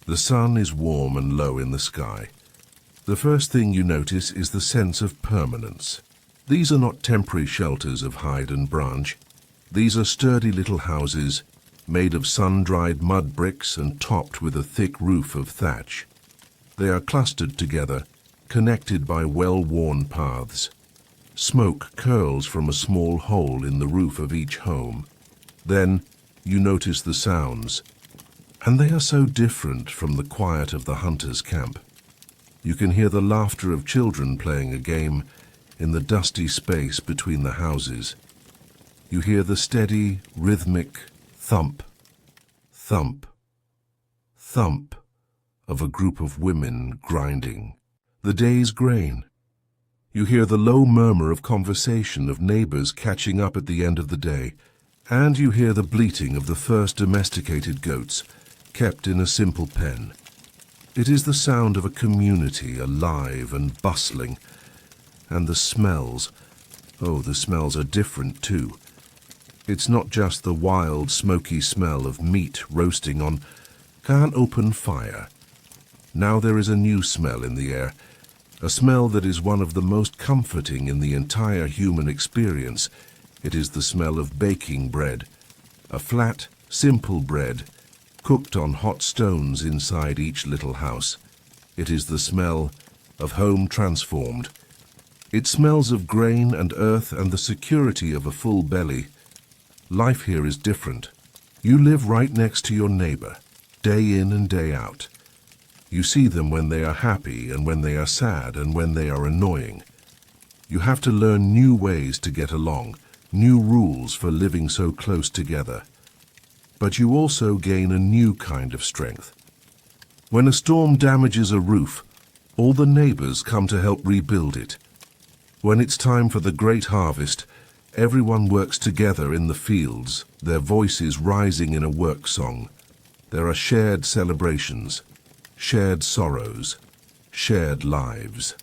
The sun is warm and low in the sky. The first thing you notice is the sense of permanence. These are not temporary shelters of hide and branch. These are sturdy little houses, made of sun-dried mud bricks and topped with a thick roof of thatch. They are clustered together, connected by well-worn paths. Smoke curls from a small hole in the roof of each home. Then you notice the sounds, and they are so different from the quiet of the hunter's camp. You can hear the laughter of children playing a game in the dusty space between the houses. You hear the steady, rhythmic thump, thump, thump of a group of women grinding the day's grain. You hear the low murmur of conversation of neighbors catching up at the end of the day, and you hear the bleating of the first domesticated goats, kept in a simple pen. It is the sound of a community alive and bustling, and the smells, oh, the smells are different too. It's not just the wild, smoky smell of meat roasting on an open fire. Now there is a new smell in the air, a smell that is one of the most comforting in the entire human experience. It is the smell of baking bread, a flat, simple bread, cooked on hot stones inside each little house. It is the smell of home transformed. It smells of grain and earth and the security of a full belly. Life here is different. You live right next to your neighbor, day in and day out. You see them when they are happy and when they are sad and when they are annoying. You have to learn new ways to get along, new rules for living so close together. But you also gain a new kind of strength. When a storm damages a roof, all the neighbors come to help rebuild it. When it's time for the great harvest, everyone works together in the fields, their voices rising in a work song. There are shared celebrations, shared sorrows, shared lives.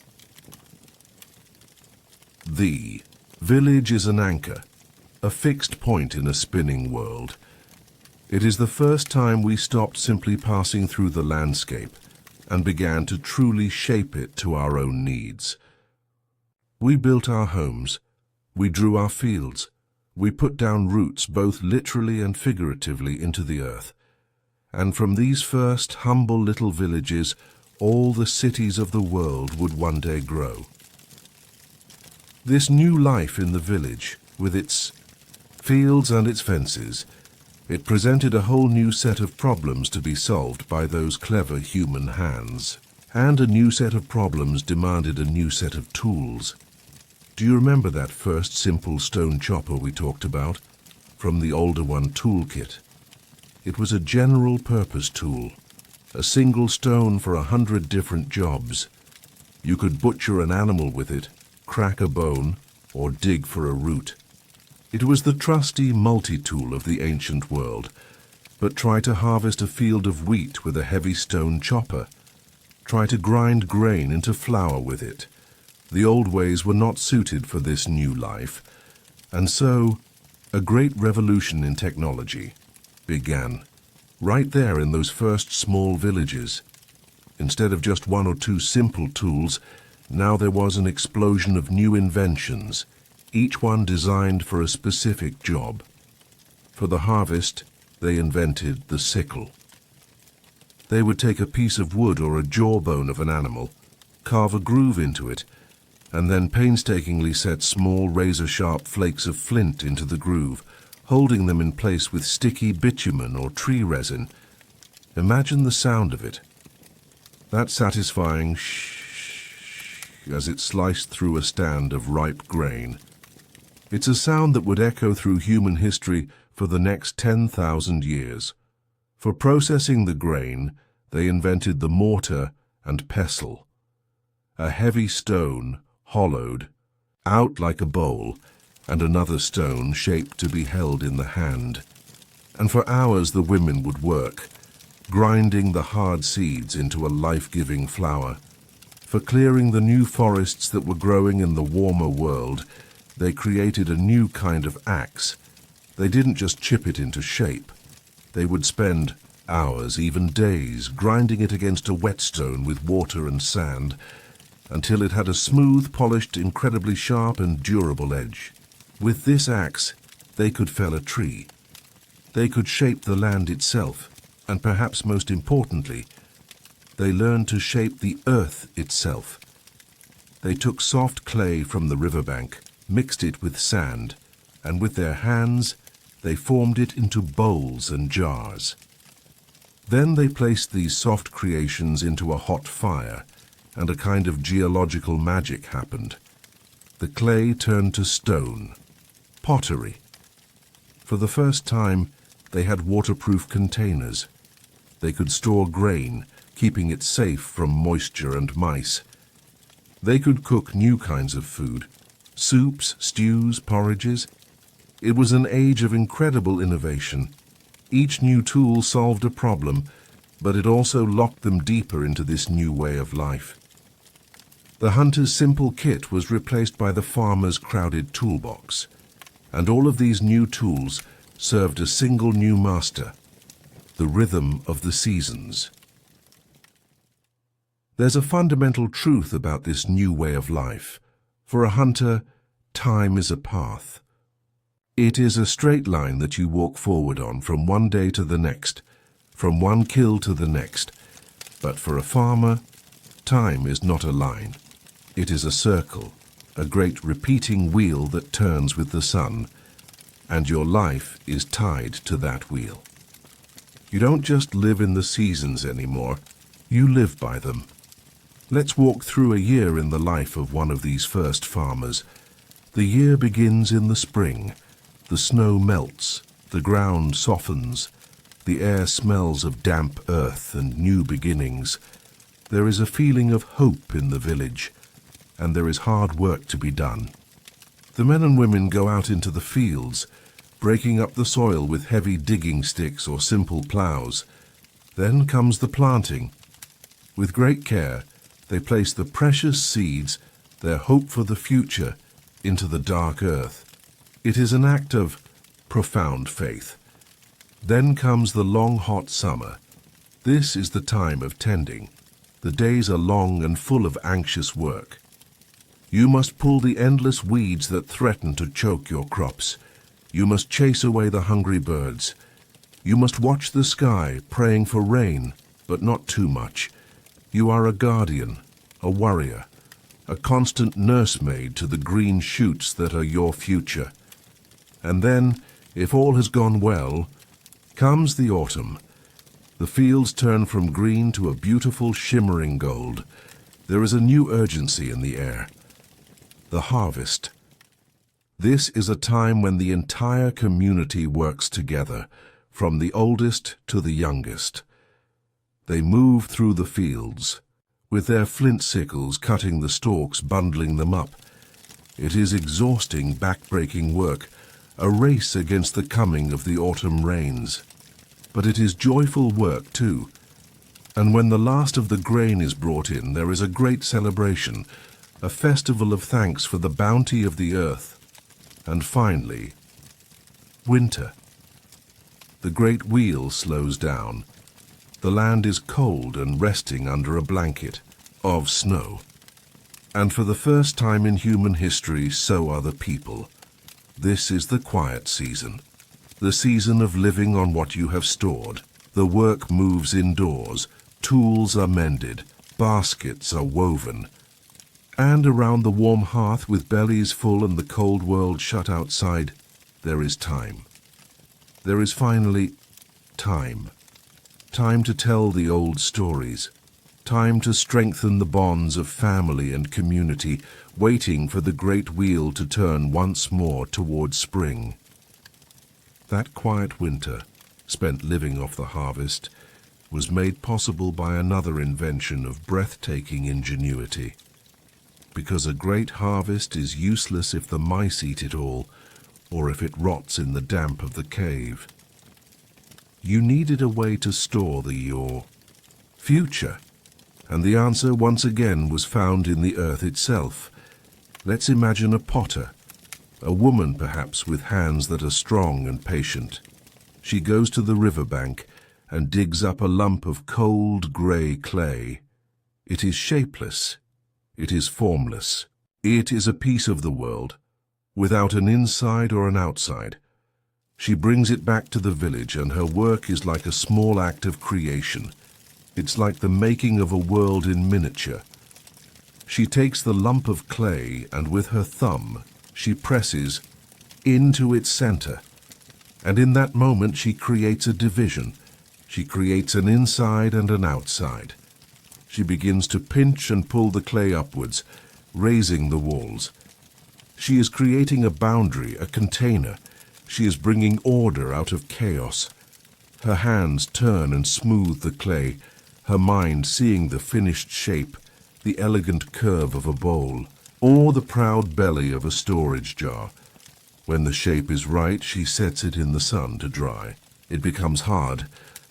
The village is an anchor, a fixed point in a spinning world. It is the first time we stopped simply passing through the landscape and began to truly shape it to our own needs. We built our homes, we drew our fields, We put down roots both literally and figuratively into the earth. And from these first humble little villages, all the cities of the world would one day grow. This new life in the village, with its fields and its fences, it presented a whole new set of problems to be solved by those clever human hands. And a new set of problems demanded a new set of tools. Do you remember that first simple stone chopper we talked about, from the older one toolkit? It was a general-purpose tool, a single stone for 100 different jobs. You could butcher an animal with it, crack a bone, or dig for a root. It was the trusty multi-tool of the ancient world. But try to harvest a field of wheat with a heavy stone chopper. Try to grind grain into flour with it. The old ways were not suited for this new life, and so a great revolution in technology began, right there in those first small villages. Instead of just one or two simple tools, now there was an explosion of new inventions, each one designed for a specific job. For the harvest, they invented the sickle. They would take a piece of wood or a jawbone of an animal, carve a groove into it, and then painstakingly set small razor-sharp flakes of flint into the groove, holding them in place with sticky bitumen or tree resin. Imagine the sound of it. That satisfying shh as it sliced through a stand of ripe grain. It's a sound that would echo through human history for the next 10,000 years. For processing the grain, they invented the mortar and pestle, a heavy stone hollowed out like a bowl, and another stone shaped to be held in the hand. And for hours the women would work, grinding the hard seeds into a life-giving flour. For clearing the new forests that were growing in the warmer world, they created a new kind of axe. They didn't just chip it into shape. They would spend hours, even days, grinding it against a whetstone with water and sand, until it had a smooth, polished, incredibly sharp and durable edge. With this axe, they could fell a tree. They could shape the land itself, and perhaps most importantly, they learned to shape the earth itself. They took soft clay from the riverbank, mixed it with sand, and with their hands, they formed it into bowls and jars. Then they placed these soft creations into a hot fire, and a kind of geological magic happened. The clay turned to stone, pottery. For the first time, they had waterproof containers. They could store grain, keeping it safe from moisture and mice. They could cook new kinds of food, soups, stews, porridges. It was an age of incredible innovation. Each new tool solved a problem, but it also locked them deeper into this new way of life. The hunter's simple kit was replaced by the farmer's crowded toolbox, and all of these new tools served a single new master, the rhythm of the seasons. There's a fundamental truth about this new way of life. For a hunter, time is a path. It is a straight line that you walk forward on from one day to the next, from one kill to the next. But for a farmer, time is not a line. It is a circle, a great repeating wheel that turns with the sun, and your life is tied to that wheel. You don't just live in the seasons anymore, you live by them. Let's walk through a year in the life of one of these first farmers. The year begins in the spring. The snow melts, the ground softens, the air smells of damp earth and new beginnings. There is a feeling of hope in the village, and there is hard work to be done. The men and women go out into the fields, breaking up the soil with heavy digging sticks or simple ploughs. Then comes the planting. With great care, they place the precious seeds, their hope for the future, into the dark earth. It is an act of profound faith. Then comes the long hot summer. This is the time of tending. The days are long and full of anxious work. You must pull the endless weeds that threaten to choke your crops. You must chase away the hungry birds. You must watch the sky, praying for rain, but not too much. You are a guardian, a warrior, a constant nursemaid to the green shoots that are your future. And then, if all has gone well, comes the autumn. The fields turn from green to a beautiful shimmering gold. There is a new urgency in the air. The harvest. This is a time when the entire community works together, from the oldest to the youngest. They move through the fields, with their flint sickles cutting the stalks, bundling them up. It is exhausting, back-breaking work, a race against the coming of the autumn rains. But it is joyful work too. And when the last of the grain is brought in, there is a great celebration, a festival of thanks for the bounty of the earth. And finally, winter. The great wheel slows down. The land is cold and resting under a blanket of snow. And for the first time in human history, so are the people. This is the quiet season, the season of living on what you have stored. The work moves indoors, tools are mended, baskets are woven. And around the warm hearth, with bellies full and the cold world shut outside, there is time. There is finally time. Time to tell the old stories. Time to strengthen the bonds of family and community, waiting for the great wheel to turn once more towards spring. That quiet winter, spent living off the harvest, was made possible by another invention of breathtaking ingenuity. Because a great harvest is useless if the mice eat it all, or if it rots in the damp of the cave. You needed a way to store your future, and the answer once again was found in the earth itself. Let's imagine a potter, a woman perhaps with hands that are strong and patient. She goes to the riverbank and digs up a lump of cold grey clay. It is shapeless. It is formless. It is a piece of the world, without an inside or an outside. She brings it back to the village, and her work is like a small act of creation. It's like the making of a world in miniature. She takes the lump of clay, and with her thumb, she presses into its center. And in that moment, she creates a division. She creates an inside and an outside. She begins to pinch and pull the clay upwards, raising the walls. She is creating a boundary, a container. She is bringing order out of chaos. Her hands turn and smooth the clay, her mind seeing the finished shape, the elegant curve of a bowl, or the proud belly of a storage jar. When the shape is right, she sets it in the sun to dry. It becomes hard,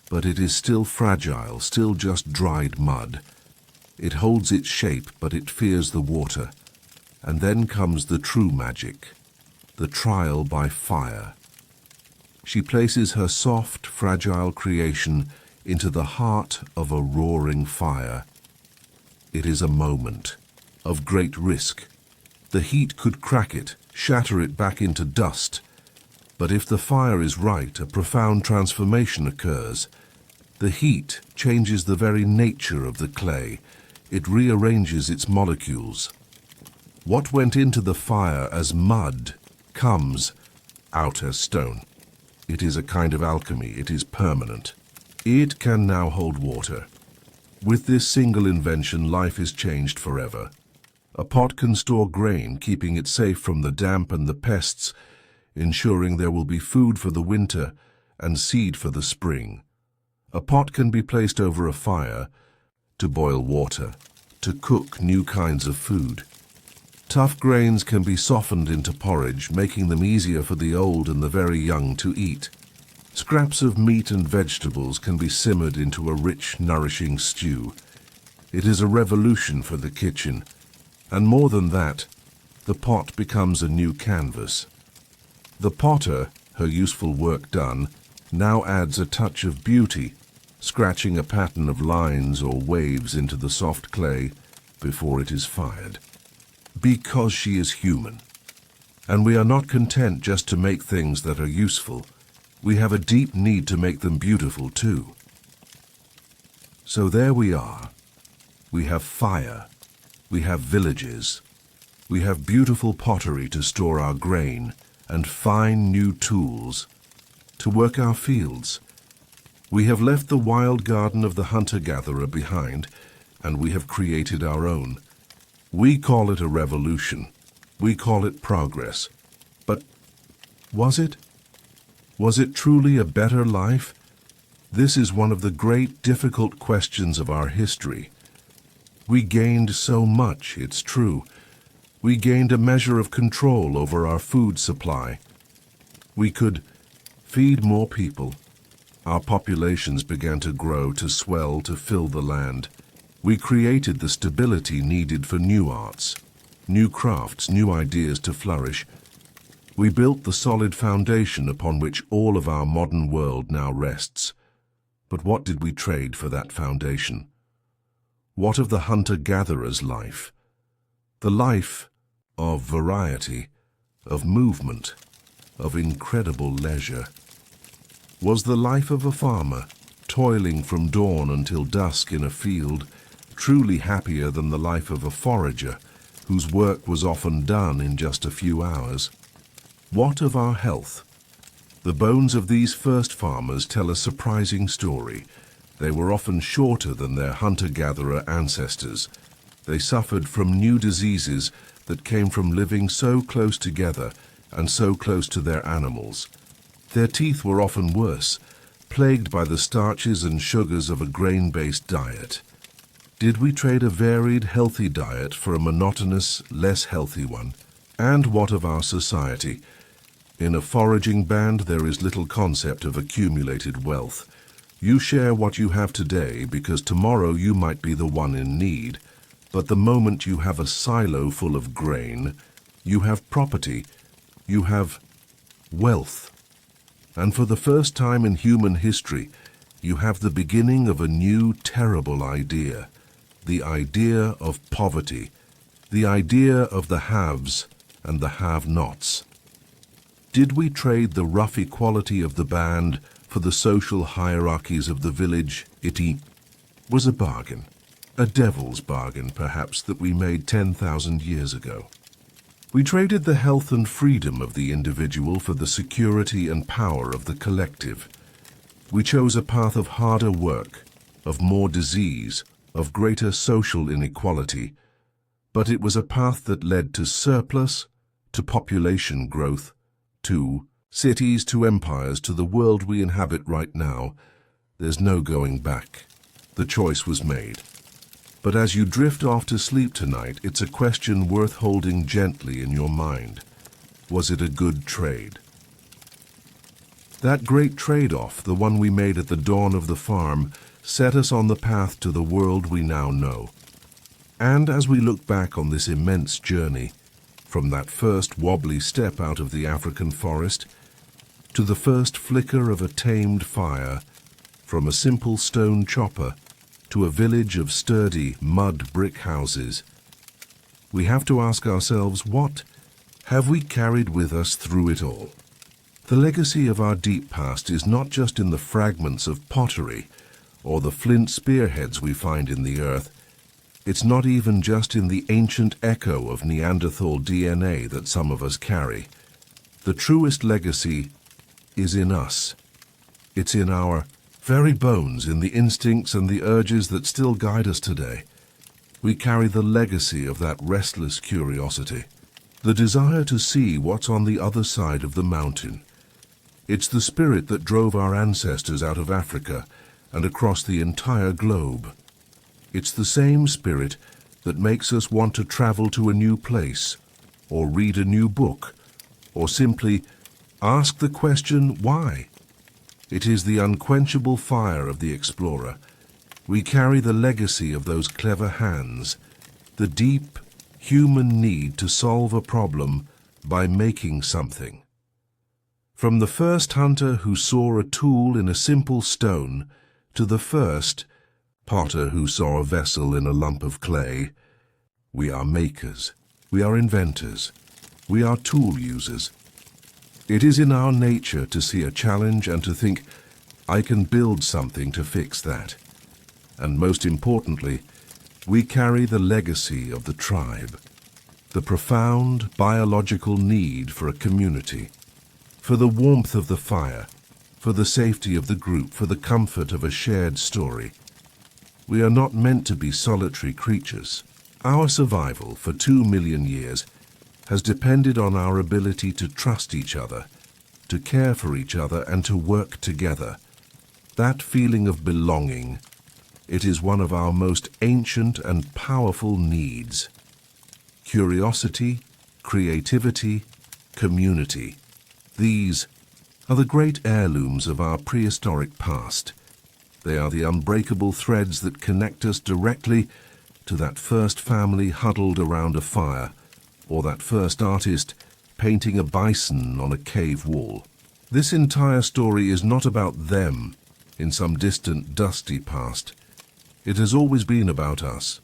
but it is still fragile, still just dried mud. It holds its shape, but it fears the water. And then comes the true magic, the trial by fire. She places her soft, fragile creation into the heart of a roaring fire. It is a moment of great risk. The heat could crack it, shatter it back into dust. But if the fire is right, a profound transformation occurs. The heat changes the very nature of the clay. It rearranges its molecules. What went into the fire as mud comes out as stone. It is a kind of alchemy. It is permanent. It can now hold water. With this single invention, life is changed forever. A pot can store grain, keeping it safe from the damp and the pests, ensuring there will be food for the winter and seed for the spring. A pot can be placed over a fire to boil water, to cook new kinds of food. Tough grains can be softened into porridge, making them easier for the old and the very young to eat. Scraps of meat and vegetables can be simmered into a rich, nourishing stew. It is a revolution for the kitchen. And more than that, the pot becomes a new canvas. The potter, her useful work done, now adds a touch of beauty, scratching a pattern of lines or waves into the soft clay before it is fired. Because she is human. And we are not content just to make things that are useful. We have a deep need to make them beautiful too. So there we are. We have fire. We have villages. We have beautiful pottery to store our grain and fine new tools to work our fields. We have left the wild garden of the hunter-gatherer behind, and we have created our own. We call it a revolution. We call it progress. But was it? Was it truly a better life? This is one of the great difficult questions of our history. We gained so much, it's true. We gained a measure of control over our food supply. We could feed more people. Our populations began to grow, to swell, to fill the land. We created the stability needed for new arts, new crafts, new ideas to flourish. We built the solid foundation upon which all of our modern world now rests. But what did we trade for that foundation? What of the hunter-gatherer's life? The life of variety, of movement, of incredible leisure. Was the life of a farmer, toiling from dawn until dusk in a field, truly happier than the life of a forager, whose work was often done in just a few hours? What of our health? The bones of these first farmers tell a surprising story. They were often shorter than their hunter-gatherer ancestors. They suffered from new diseases that came from living so close together and so close to their animals. Their teeth were often worse, plagued by the starches and sugars of a grain-based diet. Did we trade a varied, healthy diet for a monotonous, less healthy one? And what of our society? In a foraging band, there is little concept of accumulated wealth. You share what you have today because tomorrow you might be the one in need. But the moment you have a silo full of grain, you have property, you have wealth. And for the first time in human history, you have the beginning of a new, terrible idea. The idea of poverty. The idea of the haves and the have-nots. Did we trade the rough equality of the band for the social hierarchies of the village? It was a bargain. A devil's bargain, perhaps, that we made 10,000 years ago. We traded the health and freedom of the individual for the security and power of the collective. We chose a path of harder work, of more disease, of greater social inequality, but it was a path that led to surplus, to population growth, to cities, to empires, to the world we inhabit right now. There's no going back. The choice was made. But as you drift off to sleep tonight, it's a question worth holding gently in your mind. Was it a good trade? That great trade-off, the one we made at the dawn of the farm, set us on the path to the world we now know. And as we look back on this immense journey, from that first wobbly step out of the African forest, to the first flicker of a tamed fire, from a simple stone chopper, to a village of sturdy mud brick houses, we have to ask ourselves, what have we carried with us through it all? The legacy of our deep past is not just in the fragments of pottery or the flint spearheads we find in the earth. It's not even just in the ancient echo of Neanderthal DNA that some of us carry. The truest legacy is in us. It's in our very bones, in the instincts and the urges that still guide us today. We carry the legacy of that restless curiosity, the desire to see what's on the other side of the mountain. It's the spirit that drove our ancestors out of Africa and across the entire globe. It's the same spirit that makes us want to travel to a new place, or read a new book, or simply ask the question, why? It is the unquenchable fire of the explorer. We carry the legacy of those clever hands, the deep human need to solve a problem by making something. From the first hunter who saw a tool in a simple stone to the first potter who saw a vessel in a lump of clay, we are makers, we are inventors, We are tool users. It is in our nature to see a challenge and to think, I can build something to fix that. And most importantly, we carry the legacy of the tribe, the profound biological need for a community, for the warmth of the fire, for the safety of the group, for the comfort of a shared story. We are not meant to be solitary creatures. Our survival for 2 million years has depended on our ability to trust each other, to care for each other, and to work together. That feeling of belonging, it is one of our most ancient and powerful needs. Curiosity, creativity, community. These are the great heirlooms of our prehistoric past. They are the unbreakable threads that connect us directly to that first family huddled around a fire, or that first artist painting a bison on a cave wall. This entire story is not about them in some distant, dusty past. It has always been about us,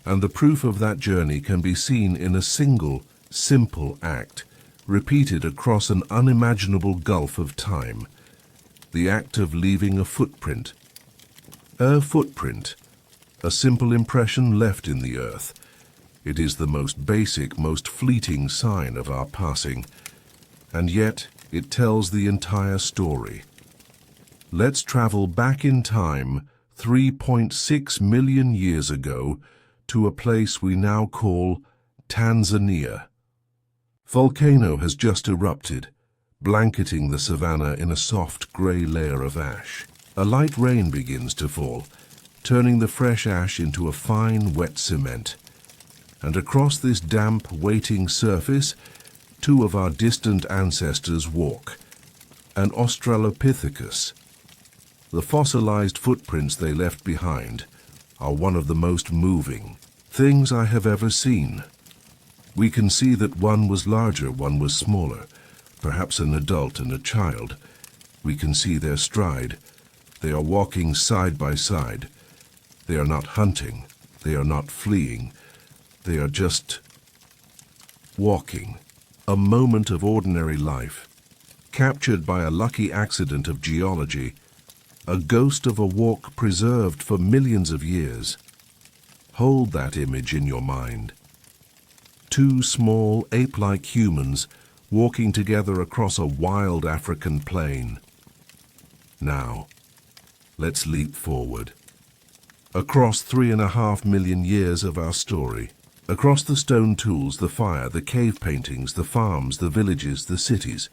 and the proof of that journey can be seen in a single, simple act, repeated across an unimaginable gulf of time. The act of leaving a footprint. A footprint, a simple impression left in the earth. It is the most basic, most fleeting sign of our passing, and yet it tells the entire story. Let's travel back in time 3.6 million years ago to a place we now call Tanzania. Volcano has just erupted, blanketing the savanna in a soft grey layer of ash. A light rain begins to fall, turning the fresh ash into a fine, wet cement. And across this damp, waiting surface, two of our distant ancestors walk, an Australopithecus. The fossilized footprints they left behind are one of the most moving things I have ever seen. We can see that one was larger, one was smaller, perhaps an adult and a child. We can see their stride. They are walking side by side. They are not hunting. They are not fleeing. They are just walking. A moment of ordinary life, captured by a lucky accident of geology, a ghost of a walk preserved for millions of years. Hold that image in your mind. Two small, ape-like humans walking together across a wild African plain. Now, let's leap forward. Across 3.5 million years of our story. Across the stone tools, the fire, the cave paintings, the farms, the villages, the cities.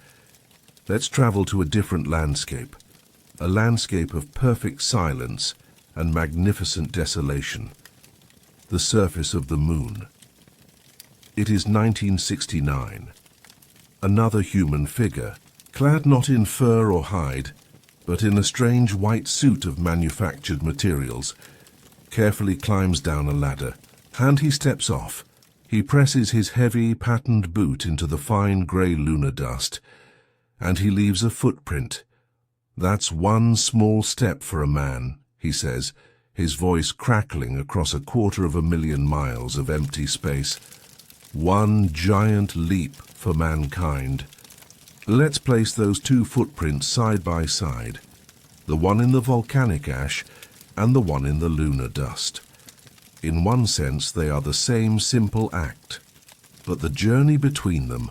Let's travel to a different landscape. A landscape of perfect silence and magnificent desolation. The surface of the moon. It is 1969. Another human figure, clad not in fur or hide, but in a strange white suit of manufactured materials, carefully climbs down a ladder. And he steps off. He presses his heavy, patterned boot into the fine grey lunar dust, and he leaves a footprint. That's one small step for a man, he says, his voice crackling across 250,000 miles of empty space. One giant leap for mankind. Let's place those two footprints side by side, the one in the volcanic ash and the one in the lunar dust. In one sense, they are the same simple act, but the journey between them,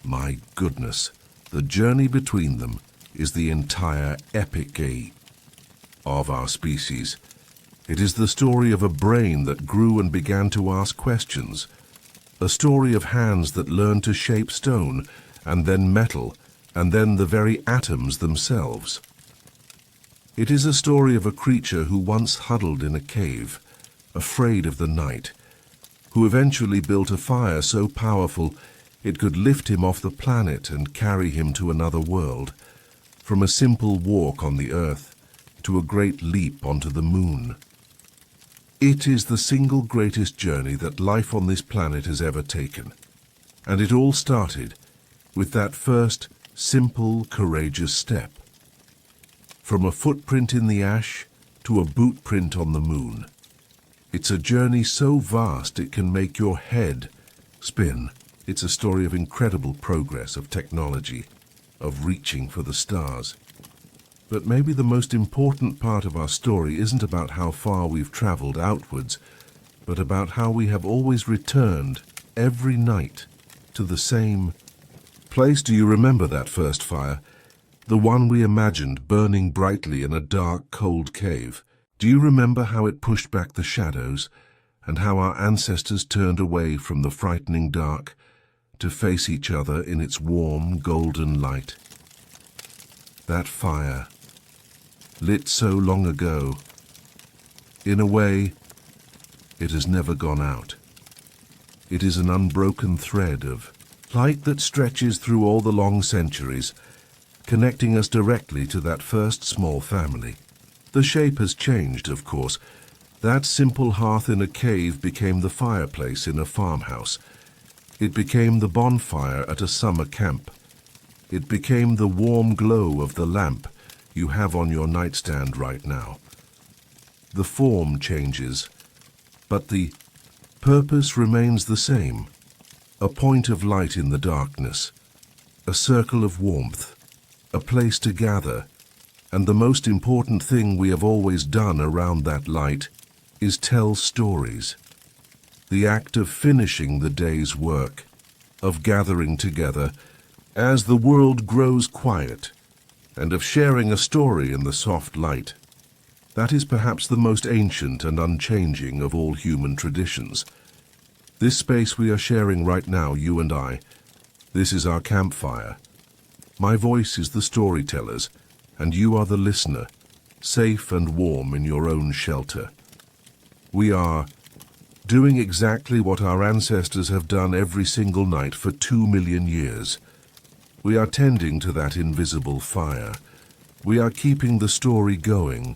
my goodness, the journey between them is the entire epic of our species. It is the story of a brain that grew and began to ask questions, a story of hands that learned to shape stone, and then metal, and then the very atoms themselves. It is a story of a creature who once huddled in a cave, afraid of the night, who eventually built a fire so powerful it could lift him off the planet and carry him to another world, from a simple walk on the earth to a great leap onto the moon. It is the single greatest journey that life on this planet has ever taken, and it all started with that first simple, courageous step. From a footprint in the ash to a boot print on the moon. It's a journey so vast it can make your head spin. It's a story of incredible progress, of technology, of reaching for the stars. But maybe the most important part of our story isn't about how far we've traveled outwards, but about how we have always returned every night to the same place. Do you remember that first fire? The one we imagined burning brightly in a dark, cold cave. Do you remember how it pushed back the shadows, and how our ancestors turned away from the frightening dark to face each other in its warm, golden light? That fire, lit so long ago, in a way, it has never gone out. It is an unbroken thread of light that stretches through all the long centuries, connecting us directly to that first small family. The shape has changed, of course. That simple hearth in a cave became the fireplace in a farmhouse. It became the bonfire at a summer camp. It became the warm glow of the lamp you have on your nightstand right now. The form changes, but the purpose remains the same. A point of light in the darkness, a circle of warmth, a place to gather, and the most important thing we have always done around that light is tell stories. The act of finishing the day's work, of gathering together as the world grows quiet, and of sharing a story in the soft light. That is perhaps the most ancient and unchanging of all human traditions. This space we are sharing right now, you and I, this is our campfire. My voice is the storyteller's, and you are the listener, safe and warm in your own shelter. We are doing exactly what our ancestors have done every single night for 2 million years. We are tending to that invisible fire. We are keeping the story going,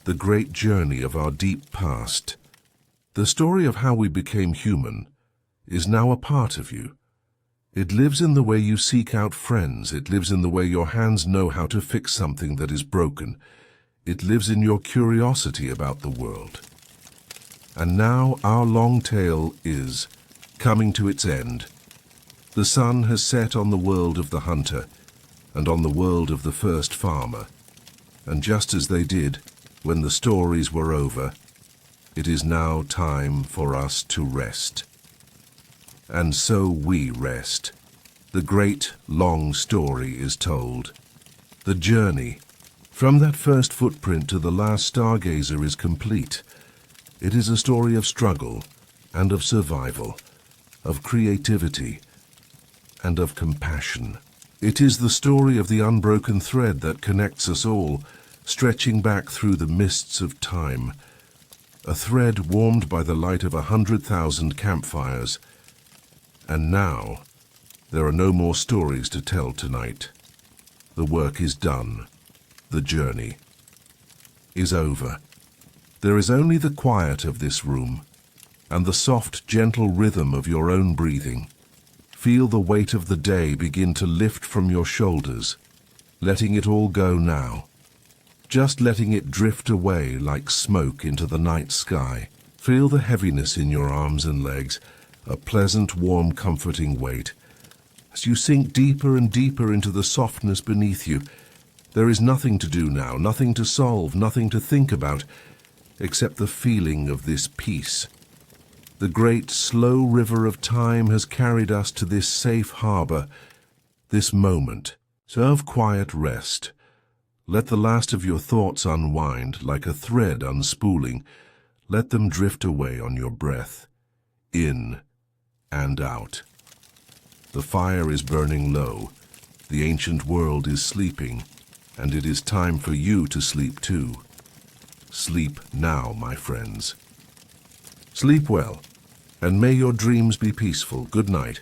the great journey of our deep past. The story of how we became human is now a part of you. It lives in the way you seek out friends. It lives in the way your hands know how to fix something that is broken. It lives in your curiosity about the world. And now our long tale is coming to its end. The sun has set on the world of the hunter and on the world of the first farmer. And just as they did when the stories were over, it is now time for us to rest. And so we rest. The great, long story is told. The journey from that first footprint to the last stargazer is complete. It is a story of struggle and of survival, of creativity and of compassion. It is the story of the unbroken thread that connects us all, stretching back through the mists of time. A thread warmed by the light of 100,000 campfires. And now, there are no more stories to tell tonight. The work is done. The journey is over. There is only the quiet of this room and the soft, gentle rhythm of your own breathing. Feel the weight of the day begin to lift from your shoulders, letting it all go now. Just letting it drift away like smoke into the night sky. Feel the heaviness in your arms and legs, a pleasant, warm, comforting weight. As you sink deeper and deeper into the softness beneath you, there is nothing to do now, nothing to solve, nothing to think about, except the feeling of this peace. The great, slow river of time has carried us to this safe harbor, this moment. So of quiet rest. Let the last of your thoughts unwind like a thread unspooling. Let them drift away on your breath, in and out. The fire is burning low. The ancient world is sleeping, and it is time for you to sleep too. Sleep now, my friends. Sleep well, and may your dreams be peaceful. Good night.